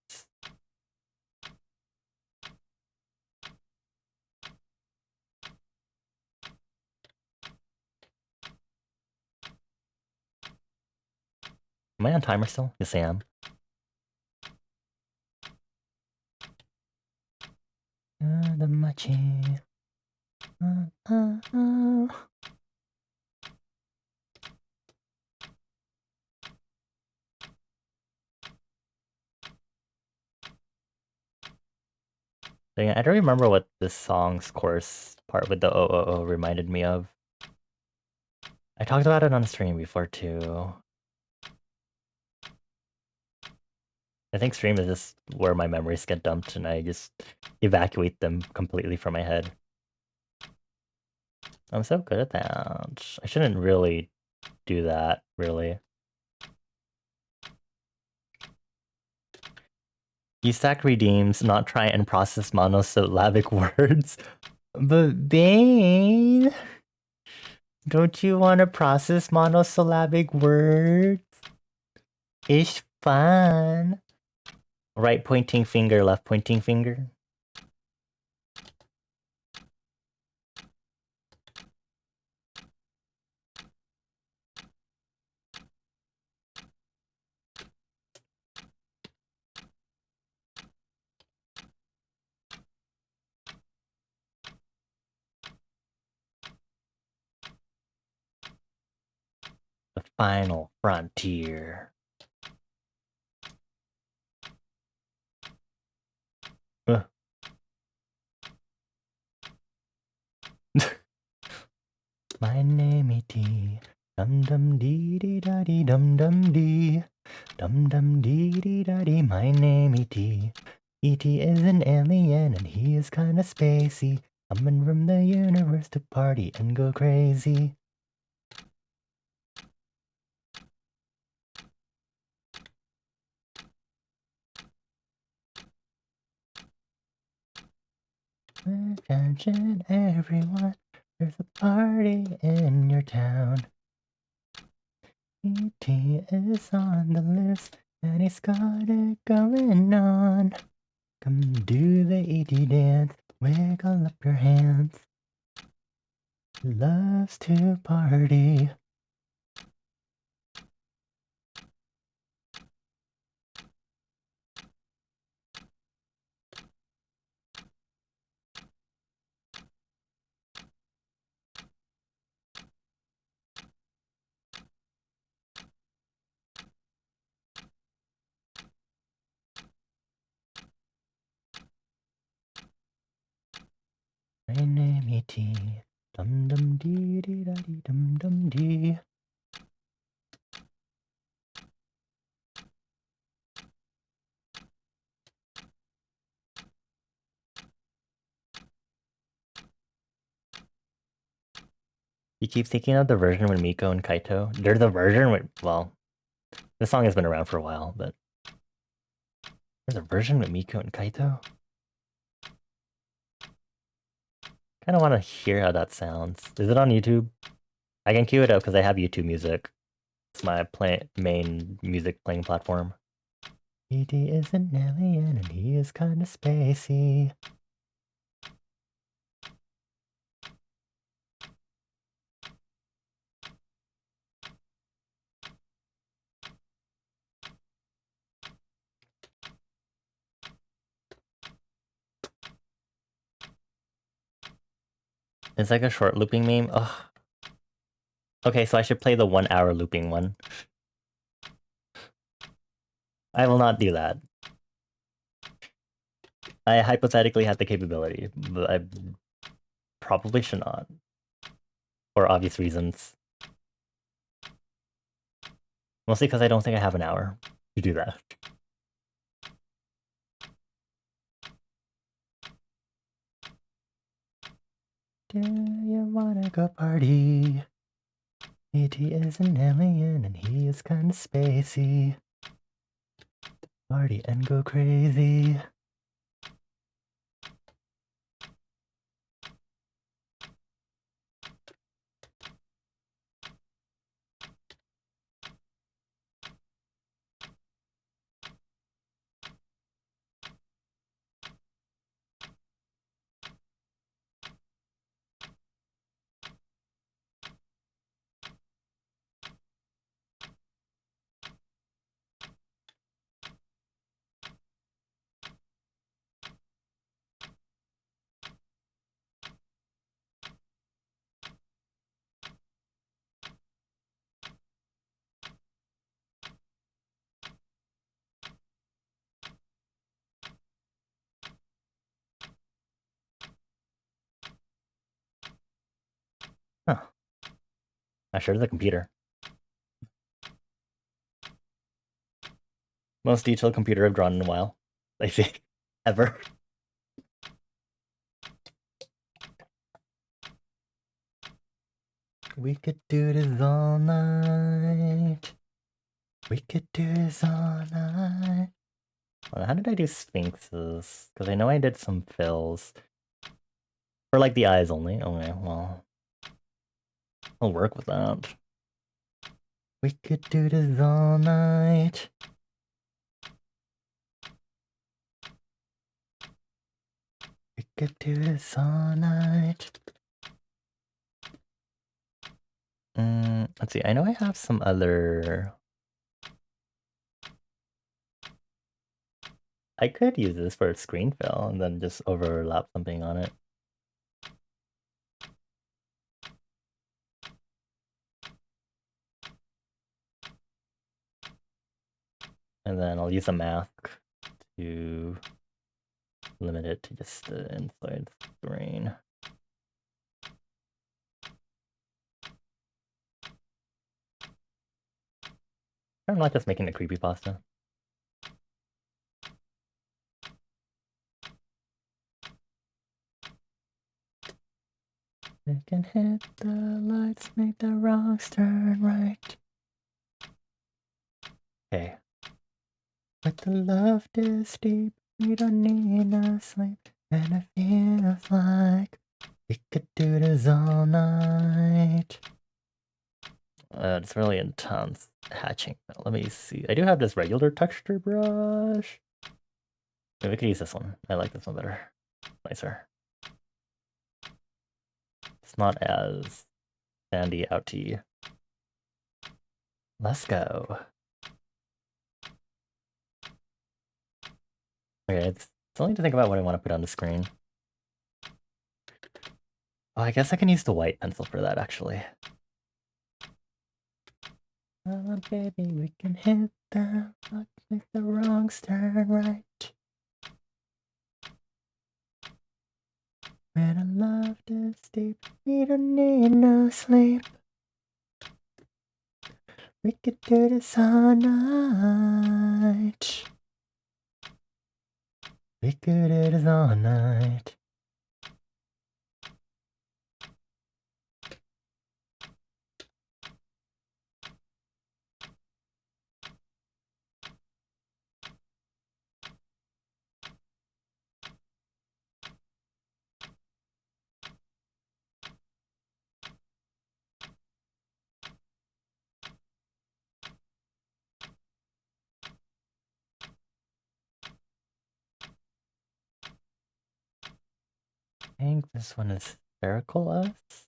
Am I on timer still? Yes, I am. The machi. Dang it, I don't remember what this song's chorus part with the oh reminded me of. I talked about it on stream before too. I think stream is just where my memories get dumped and I just evacuate them completely from my head. I'm so good at that. I shouldn't really do that, really. You stack redeems, not try and process monosyllabic words. But Bane, don't you want to process monosyllabic words? It's fun. Right pointing finger, left pointing finger. The final frontier. My name is T. Dum dum dee dee da dee dum dum dee. Dum dum dee dee da dee. My name is T. E.T. is an alien and he is kinda spacey. Coming from the universe to party and go crazy. Attention everyone, there's a party in your town. E.T. is on the list and he's got it going on. Come do the E.T. dance, wiggle up your hands. He loves to party. My name E.T. Dum dum dee dee da dee dum dum dee. You keep thinking of the version with Miko and Kaito. They're the version with, well, this song has been around for a while, but there's a version with Miko and Kaito. Kind of want to hear how that sounds. Is it on YouTube? I can queue it up because I have YouTube Music. It's my main music playing platform. E.T. is an alien and he is kinda spacey. It's like a short looping meme. Ugh. Okay, so I should play the 1 hour looping one. I will not do that. I hypothetically had the capability, but I probably should not. For obvious reasons. Mostly because I don't think I have an hour to do that. Do you wanna go party? E.T. is an alien and he is kinda spacey. Party and go crazy. Huh. I sure is a computer. Most detailed computer I've drawn in a while. I think. Ever. We could do this all night. We could do this all night. Well, how did I do sphinxes? Because I know I did some fills. For like the eyes only. Okay, well. I'll work with that. We could do this all night. We could do this all night. Let's see. I know I have some other... I could use this for a screen fill and then just overlap something on it. And then I'll use a mask to limit it to just the inside screen. I'm not just making a creepypasta. We can hit the lights, make the wrongs turn right. Okay. But the love is deep, we don't need no sleep, and it feels like we could do this all night. It's really intense hatching. Let me see. I do have this regular texture brush. Maybe we could use this one. I like this one better. Nicer. It's not as sandy outy. Let's go. Okay, it's only to think about what I want to put on the screen. Oh, I guess I can use the white pencil for that, actually. Oh, baby, we can hit the rock, make the wrongs turn right. When I love is deep, we don't need no sleep. We could do this all night. We could do this all night. think this one is spherical S?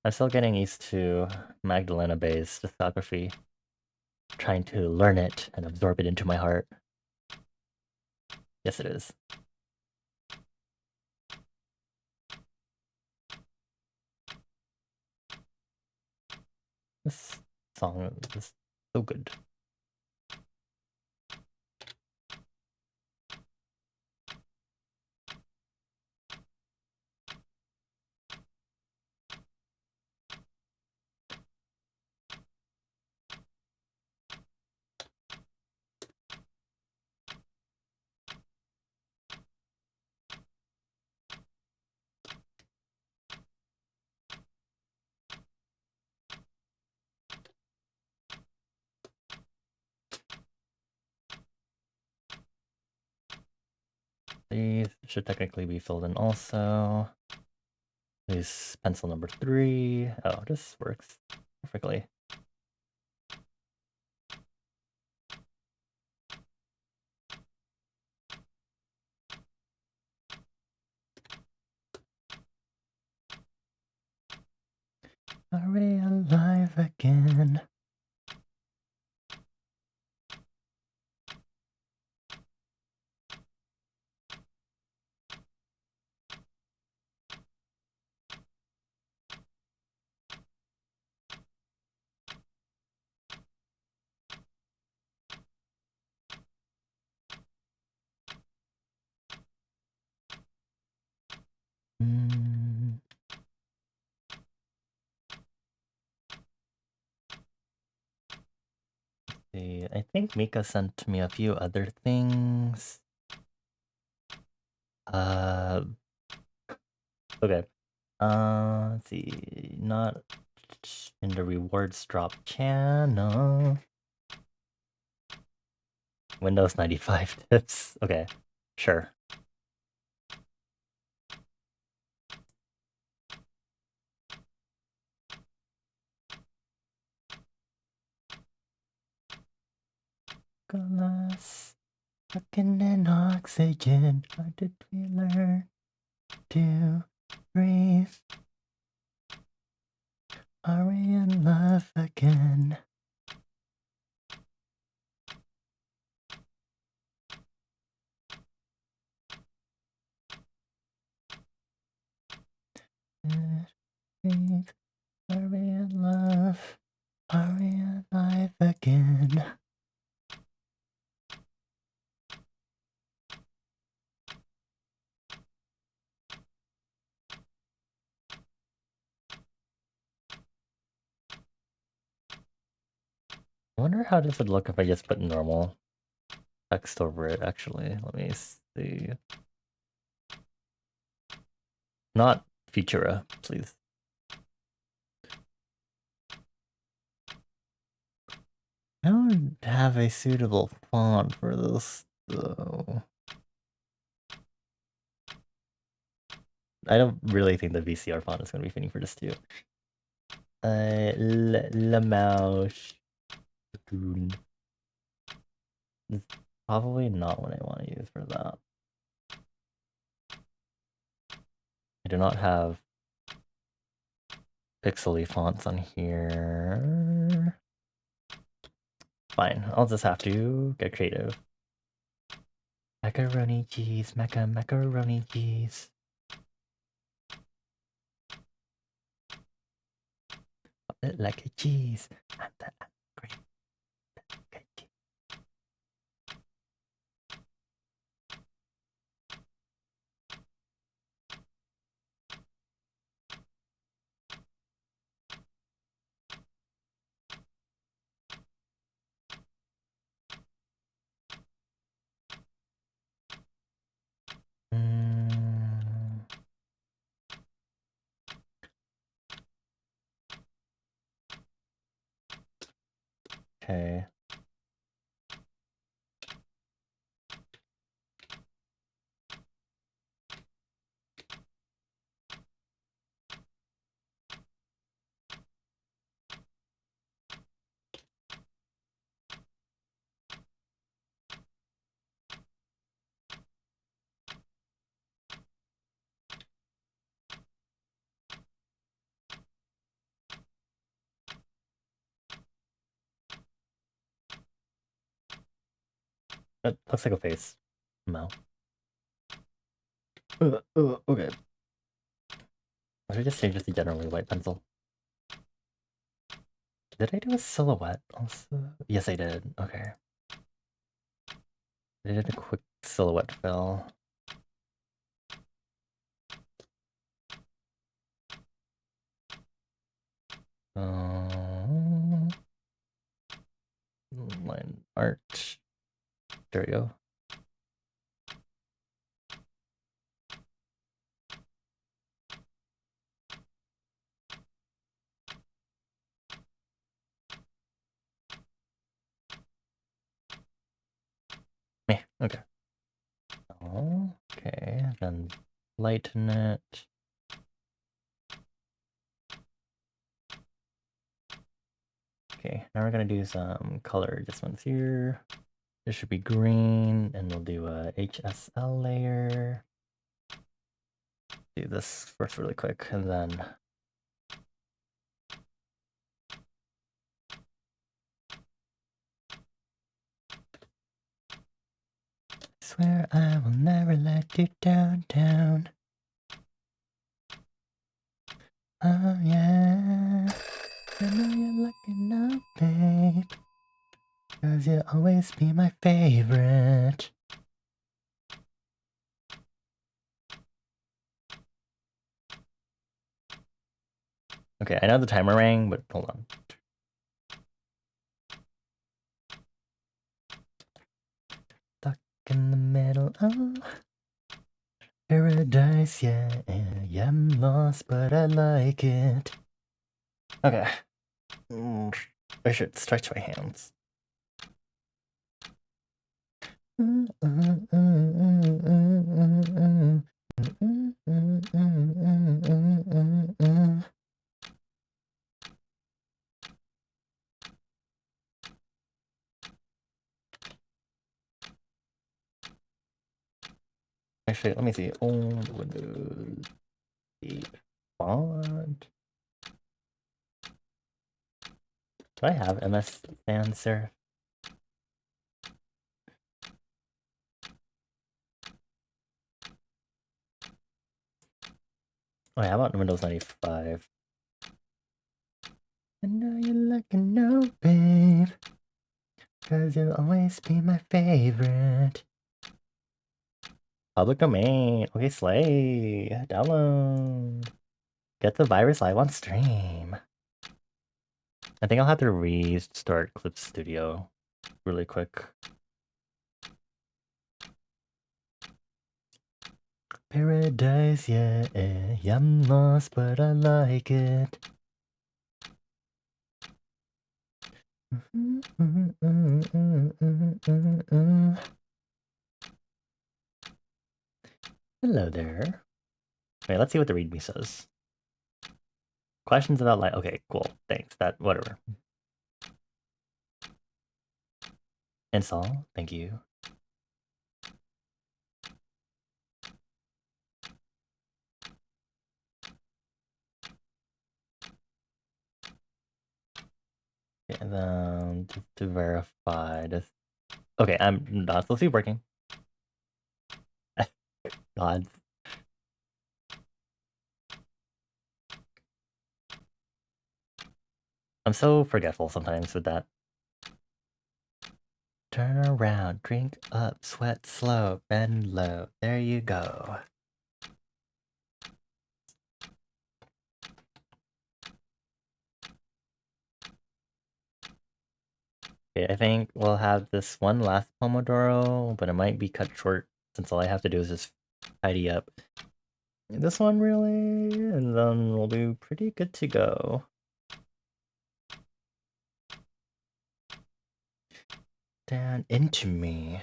I'm still getting used to Magdalena-based lithography, trying to learn it and absorb it into my heart. Yes, it is. This song is so good. These should technically be filled in also. Use pencil number 3. Oh, this works perfectly. Are we alive again? See, I think Mika sent me a few other things. Okay. Let's see. Not in the rewards drop channel. Windows 95 tips. Okay, sure. Glass, fucking in oxygen. How did we learn to breathe? Are we in love again? Breathe. Are we in love? Are we alive again? I wonder how this would look if I just put normal text over it, actually. Let me see. Not Futura, please. I don't have a suitable font for this, though. I don't really think the VCR font is going to be fitting for this, too. Lamouche. It's probably not what I want to use for that. I do not have pixely fonts on here. Fine, I'll just have to get creative. Macaroni cheese, macaroni cheese. Like a cheese. And the great. Okay. It looks like a face. No. Okay. I should just change this to generally white pencil. Did I do a silhouette also? Yes, I did. Okay. I did a quick silhouette fill. Line art. There we go. Meh, okay. Okay, then lighten it. Okay, now we're gonna do some color adjustments here. This should be green, and we'll do a HSL layer. Do this first really quick, and then swear I will never let you down. Oh yeah, I know you're looking up, babe, 'cause you'll always be my favorite. Okay, I know the timer rang, but hold on. Stuck in the middle of paradise, yeah, I'm lost, but I like it. Okay. I should stretch my hands. Actually, let me see. Old Windows 8 font. Do I have MS Sans Serif? Oh, how about Windows 95? I know you're looking no, babe, 'cause you'll always be my favorite. Public domain. Okay, slay. Download. Get the virus live on stream. I think I'll have to restart Clip Studio really quick. Paradise, yeah, I'm lost, but I like it. Hello there. Wait, let's see what the readme says. Questions about light. Okay, cool. Thanks. That whatever. Install. Thank you. Okay, and then to verify this. Okay, I'm not supposed to be working. God. I'm so forgetful sometimes with that. Turn around, drink up, sweat slow, bend low. There you go. Okay, I think we'll have this one last pomodoro, but it might be cut short since all I have to do is just tidy up this one really, and then we'll be pretty good to go. Down into me.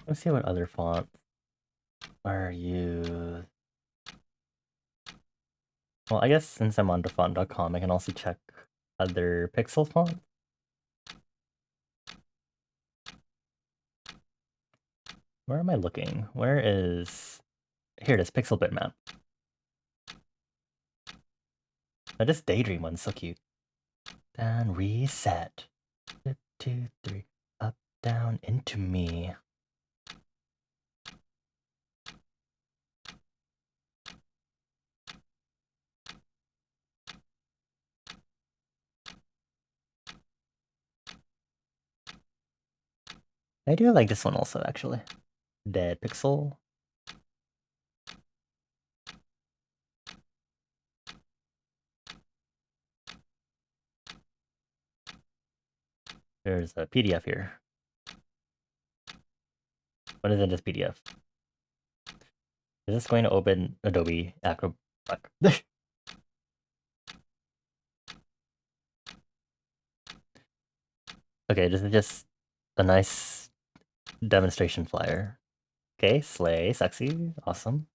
Let's see what other fonts are used. Well, I guess since I'm on defont.com, I can also check other pixel fonts. Where am I looking? Where is... Here it is, pixel bitmap. Oh, this daydream one's so cute. Down, reset. 2, 3, up, down, into me. I do like this one also, actually. Dead pixel. There's a PDF here. What is in this PDF? Is this going to open Adobe Acrobat? Okay, this is just a nice demonstration flyer. Okay, slay, sexy, awesome.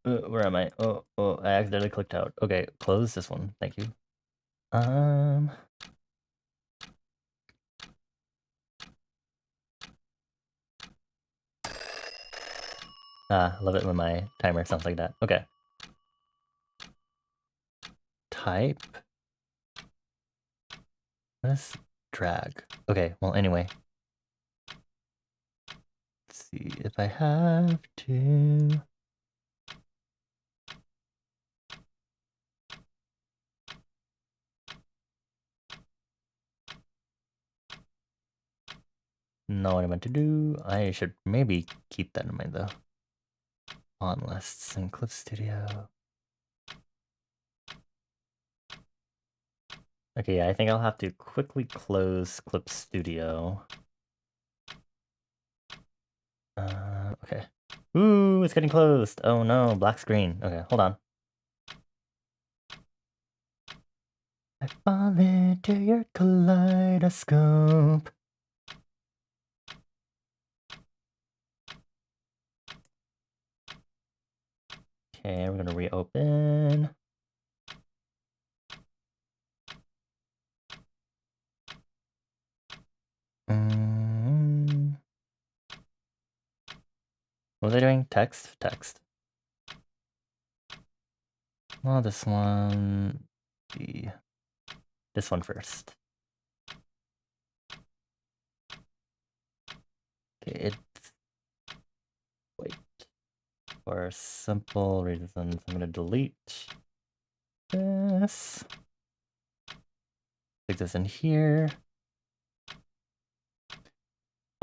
Where am I? Oh, I accidentally clicked out. Okay, close this one. Thank you. Love it when my timer sounds like that. Okay. Type. Let's drag. Okay, well, anyway. Let's see if I have to. Know what I meant to do. I should maybe keep that in mind though. On lists and Clip Studio. Okay, I think I'll have to quickly close Clip Studio. Okay. Ooh, it's getting closed. Oh no, black screen. Okay, hold on. I fall into your kaleidoscope. Okay, we're gonna reopen. What was I doing? Text? Text. Well, this one... This one first. Okay, it's... Wait. For simple reasons, I'm gonna delete this. Stick this in here.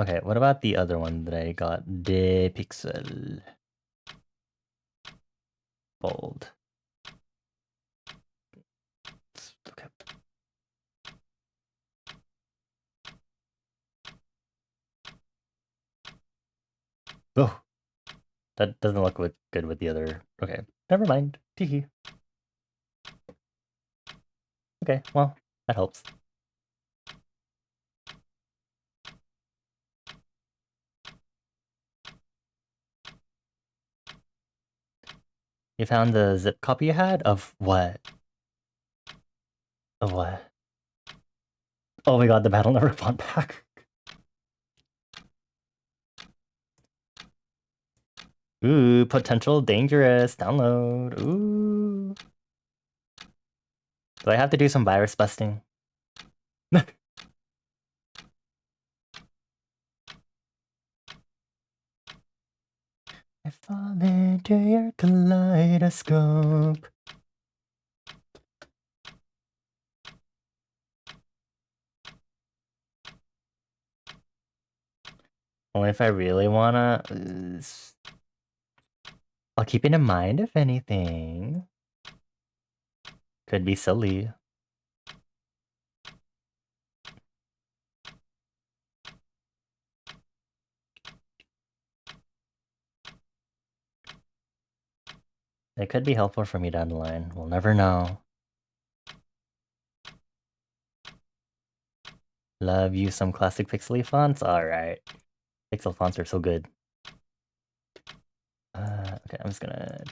Okay, what about the other one that I got? De pixel. Bold. Okay. Oh, that doesn't look good with the other. Okay, never mind. Teehee. Okay, well, that helps. You found the zip copy you had of what? Of what? Oh my god, the battle never fought back. Ooh, potential dangerous download. Ooh. Do I have to do some virus busting? I fall into your kaleidoscope. Only if I really wanna... I'll keep it in mind if anything. Could be silly. It could be helpful for me down the line. We'll never know. Love you some classic pixely fonts. Alright. Pixel fonts are so good. Okay, I'm just gonna...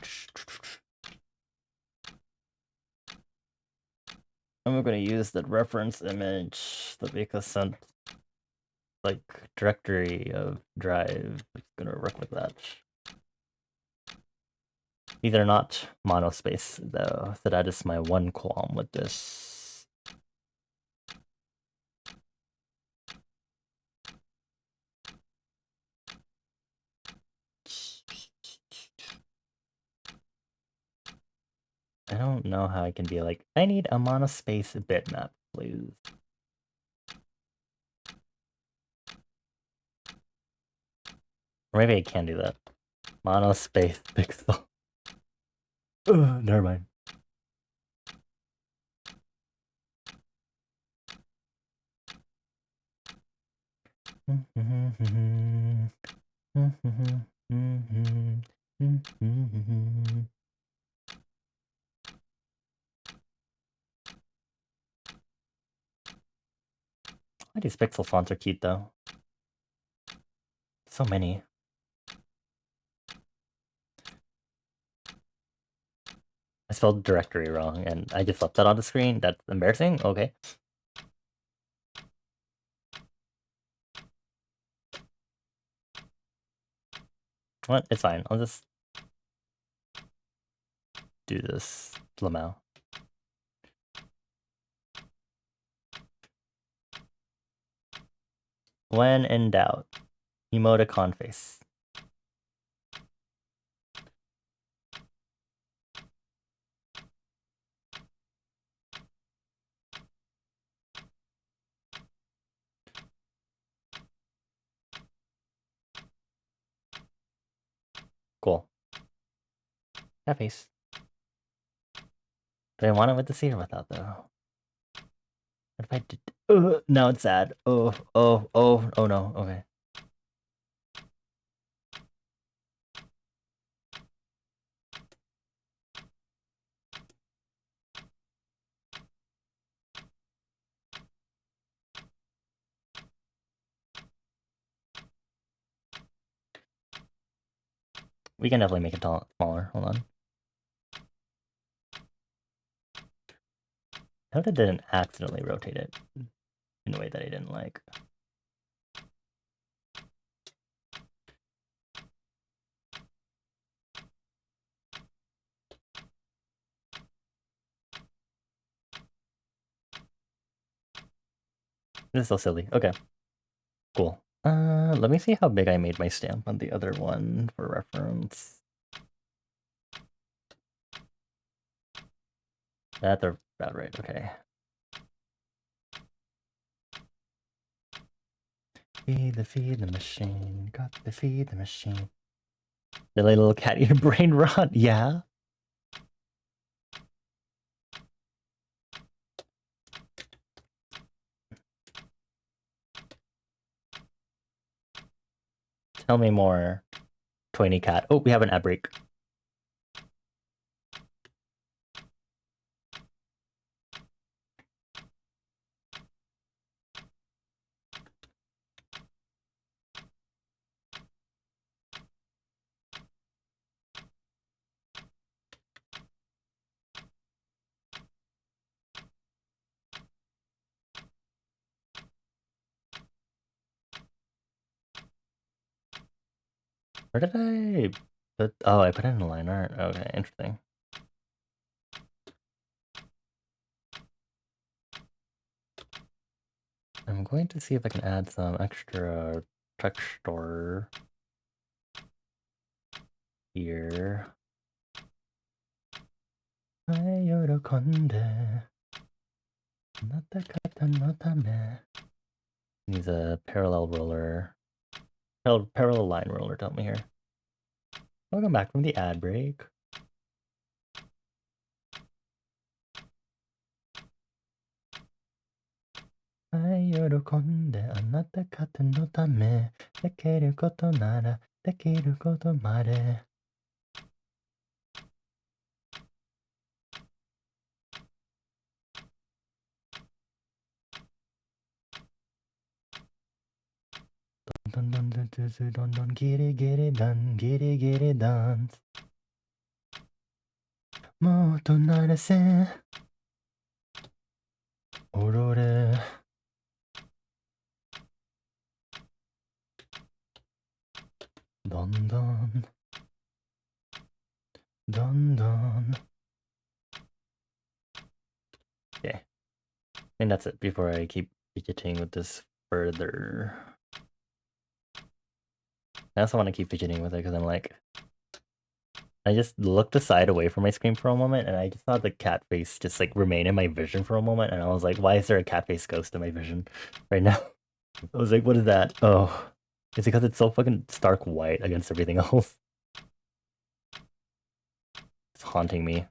I'm gonna use the reference image that Vika sent, like, directory of drive. I'm gonna work with that. These are not monospace, though, so that is my one qualm with this. I don't know how I can be like, I need a monospace bitmap, please. Or maybe I can do that. Monospace pixel. Ugh, never mind. Why these pixel fonts are cute though? So many. I spelled directory wrong and I just left that on the screen. That's embarrassing. Okay. What? It's fine. I'll just do this. Lamau. When in doubt, emoticon face. Cool. That face. Do I want it with the seed or without though? What if I did? Now it's sad. Oh no. Okay. We can definitely make it smaller. Hold on. I hope it didn't accidentally rotate it in a way that I didn't like. This is so silly. Okay. Cool. Let me see how big I made my stamp on the other one for reference. That's about right. Okay. Feed the machine. Got to feed the machine. The little cat eat a brain rot. Yeah. Tell me more. 20 cat. Oh, we have an ad break. Where did I put? Oh, I put it in a line art. Okay, interesting. I'm going to see if I can add some extra texture here. Needs a parallel roller. Parallel line roller, tell me here. Welcome back from the ad break. I 喜んであなた方のためできることならできることまで Dun dun dun dun dun dun dun, get it done, get it done. Mo tonare se orore. Dun dun dun dun. Okay, I think that's it before I keep fidgeting with this further. I also want to keep fidgeting with it because I'm like, I just looked aside away from my screen for a moment and I just saw the cat face just like remain in my vision for a moment and I was like, why is there a cat face ghost in my vision right now? I was like, what is that? Oh, it's because it's so fucking stark white against everything else. It's haunting me.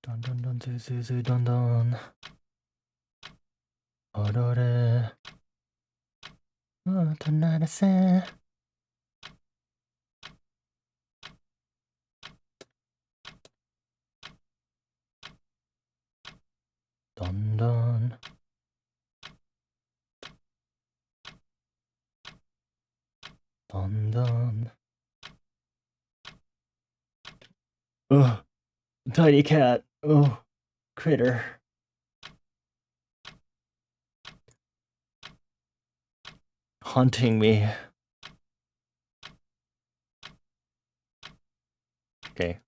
Dun dun dun zu zu zu dun dun. Orore. Oh, tonare se. Dun dun. Dun dun. Ugh. Tiny cat. Oh, critter. Haunting me. Okay.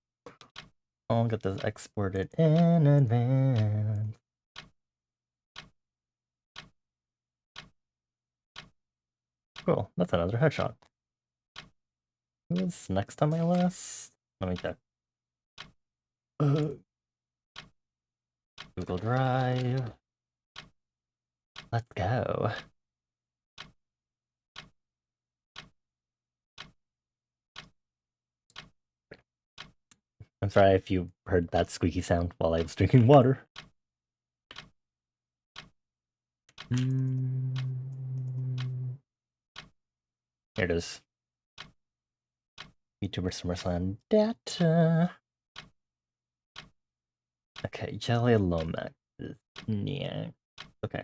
I'll get this exported in advance. Cool, that's another headshot. Who is next on my list? Let me check. Google Drive. Let's go. I'm sorry if you heard that squeaky sound while I was drinking water. Here it is. YouTuber SummerSlam data. Okay, Jelly Lomax. Yeah. Okay.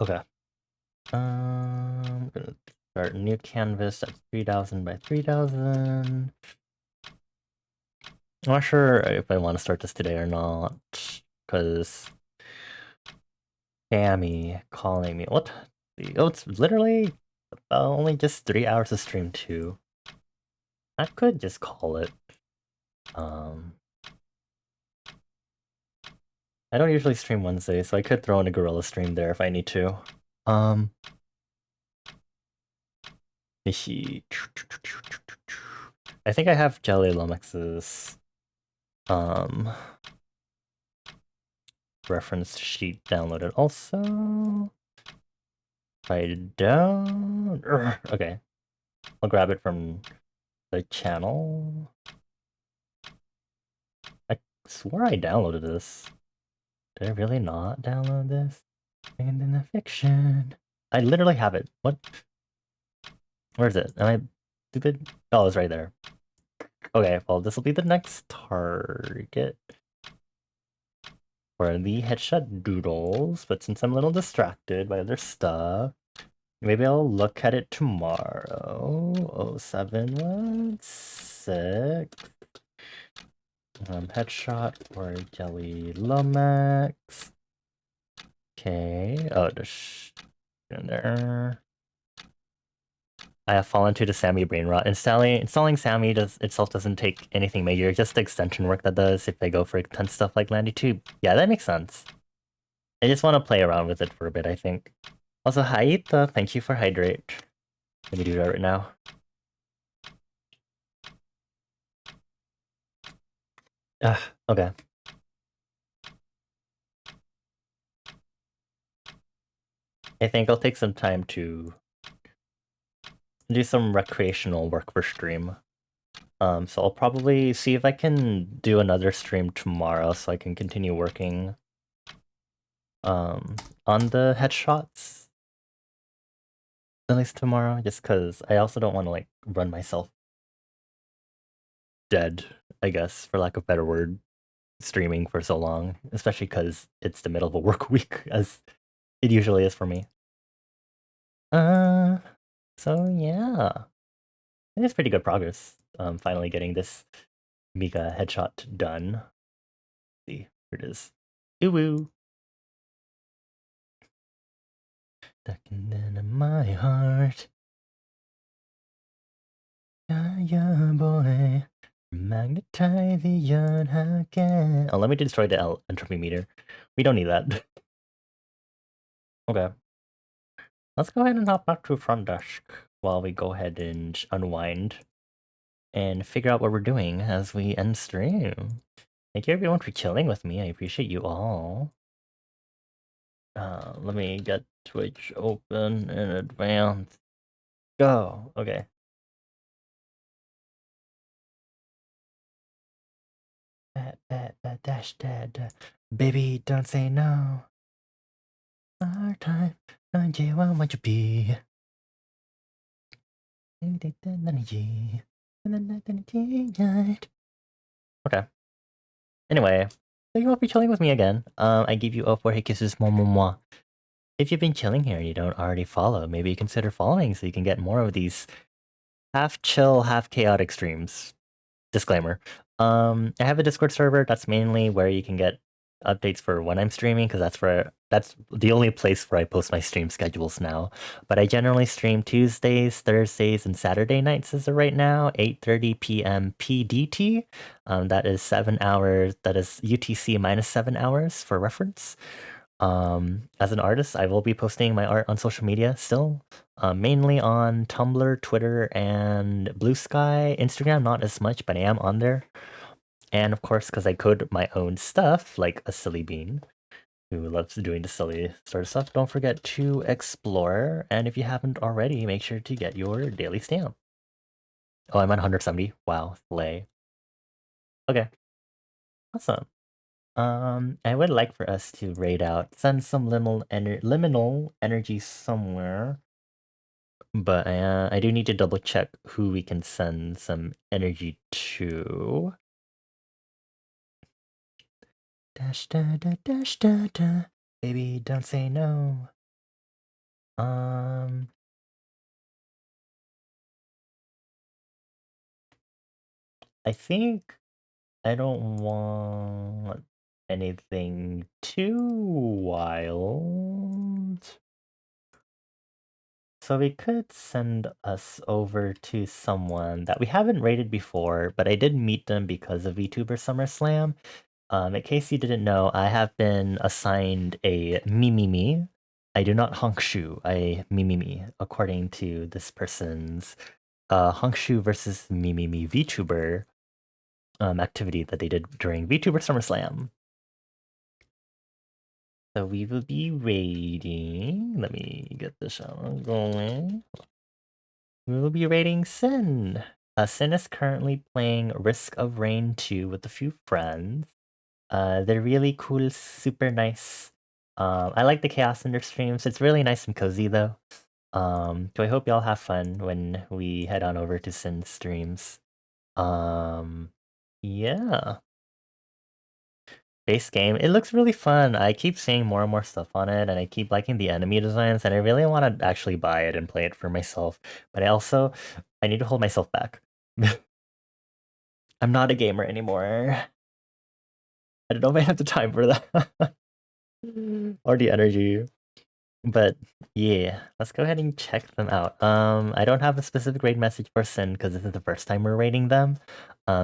Okay. I'm gonna start a new canvas at 3000 by 3000. I'm not sure if I want to start this today or not, because Sammy calling me. What? Oh, it's literally only just 3 hours of stream too. I could just call it. I don't usually stream Wednesday, so I could throw in a gorilla stream there if I need to. I think I have Jelly Lomax's reference sheet downloaded also. If I don't... Okay. I'll grab it from the channel. I swore I downloaded this. Did I really not download this? And in the fiction. I literally have it. What? Where is it? Am I stupid? Oh, it's right there. Okay, well, this will be the next target for the headshot doodles, but since I'm a little distracted by other stuff, maybe I'll look at it tomorrow. 0716. Headshot for Jelly Lomax. Okay. Oh, just in there. I have fallen to the Sammy brain rot. Installing Sammy itself doesn't take anything major, just the extension work that does if they go for intense stuff like Landy 2. Yeah, that makes sense. I just want to play around with it for a bit, I think. Also, hi Ita, thank you for hydrate. Let me do that right now. Okay. I think I'll take some time to do some recreational work for stream. So I'll probably see if I can do another stream tomorrow so I can continue working on the headshots at least tomorrow, just because I also don't want to like run myself dead, I guess, for lack of a better word, streaming for so long, especially because it's the middle of a work week, as it usually is for me. So yeah, it's pretty good progress. Finally getting this Mika headshot done. Let's see, here it is. Ooh woo. Stuck in my heart. Yeah, boy. Magnetize the yarn again. Oh, let me destroy the entropy meter. We don't need that. Okay. Let's go ahead and hop back to front desk while we go ahead and unwind and figure out what we're doing as we end stream. Thank you everyone for chilling with me. I appreciate you all. Let me get Twitch open in advance. Go. Okay. Dash dad. Baby, don't say no. Our time. What would you be? Okay. Anyway, thank you all for chilling with me again. I give you all 4 kisses, moi. If you've been chilling here and you don't already follow, maybe consider following so you can get more of these half chill, half chaotic streams. Disclaimer. I have a Discord server. That's mainly where you can get updates for when I'm streaming, because that's the only place where I post my stream schedules now. But I generally stream Tuesdays, Thursdays, and Saturday nights as of right now, 8:30 p.m. PDT. That is 7 hours. That is UTC minus 7 hours for reference. As an artist, I will be posting my art on social media still, mainly on Tumblr, Twitter, and Blue Sky. Instagram, not as much, but I am on there. And of course, because I code my own stuff, like a silly bean who loves doing the silly sort of stuff, don't forget to explore. And if you haven't already, make sure to get your daily stamp. Oh, I'm at 170. Wow, slay. Okay, awesome. I would like for us to raid out, send some liminal energy somewhere. But I do need to double check who we can send some energy to. Dash da da dash da da. Baby, don't say no. I think I don't want anything too wild. So we could send us over to someone that we haven't rated before, but I did meet them because of VTuber SummerSlam. In case you didn't know, I have been assigned a me. I do not honkshu, I me, according to this person's honkshu versus me VTuber activity that they did during VTuber SummerSlam. So we will be raiding. Let me get this out going. We will be raiding Sin. Sin is currently playing Risk of Rain 2 with a few friends. They're really cool, super nice. I like the chaos in their streams. It's really nice and cozy though. So I hope y'all have fun when we head on over to Sin's streams. Yeah. Base game. It looks really fun. I keep seeing more and more stuff on it, and I keep liking the enemy designs, and I really want to actually buy it and play it for myself. But I need to hold myself back. I'm not a gamer anymore. I don't know if I have the time for that. Or the energy. But yeah, let's go ahead and check them out. I don't have a specific raid message for Sin because this is the first time we're raiding them.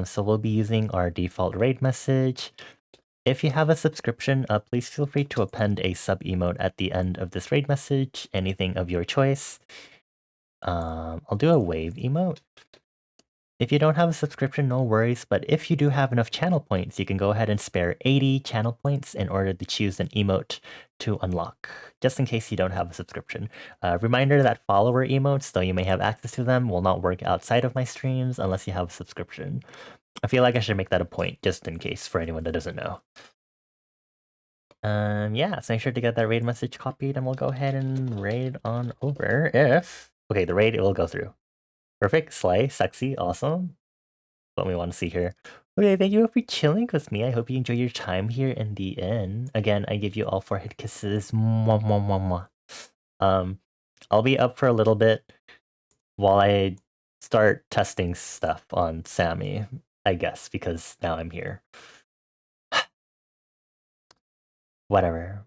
So we'll be using our default raid message. If you have a subscription, please feel free to append a sub emote at the end of this raid message, anything of your choice. I'll do a wave emote. If you don't have a subscription, no worries, but if you do have enough channel points, you can go ahead and spare 80 channel points in order to choose an emote to unlock, just in case you don't have a subscription. Reminder that follower emotes, though you may have access to them, will not work outside of my streams unless you have a subscription. I feel like I should make that a point, just in case, for anyone that doesn't know. Yeah, so make sure to get that raid message copied, and we'll go ahead and raid on over if... Okay, the raid, it will go through. Perfect, slay, sexy, awesome. What we want to see here. Okay, thank you for chilling with me. I hope you enjoy your time here in the inn. Again, I give you all forehead kisses. Mwah, mwah, mwah, mwah. I'll be up for a little bit while I start testing stuff on Sammy, I guess, because now I'm here. Whatever.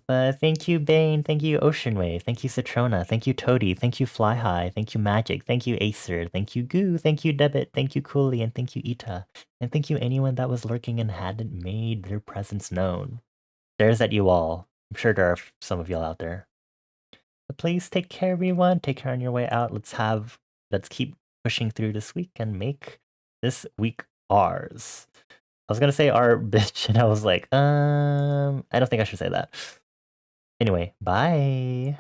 Thank you, Bane. Thank you, Ocean Wave. Thank you, Citrona. Thank you, Toady. Thank you, Fly High. Thank you, Magic. Thank you, Acer. Thank you, Goo. Thank you, Debit. Thank you, Cooley. And thank you, Ita. And thank you, anyone that was lurking and hadn't made their presence known. There's at you all. I'm sure there are some of y'all out there. But please take care, everyone. Take care on your way out. Let's keep pushing through this week and make this week ours. I was gonna say our bitch, and I was like, I don't think I should say that. Anyway, bye.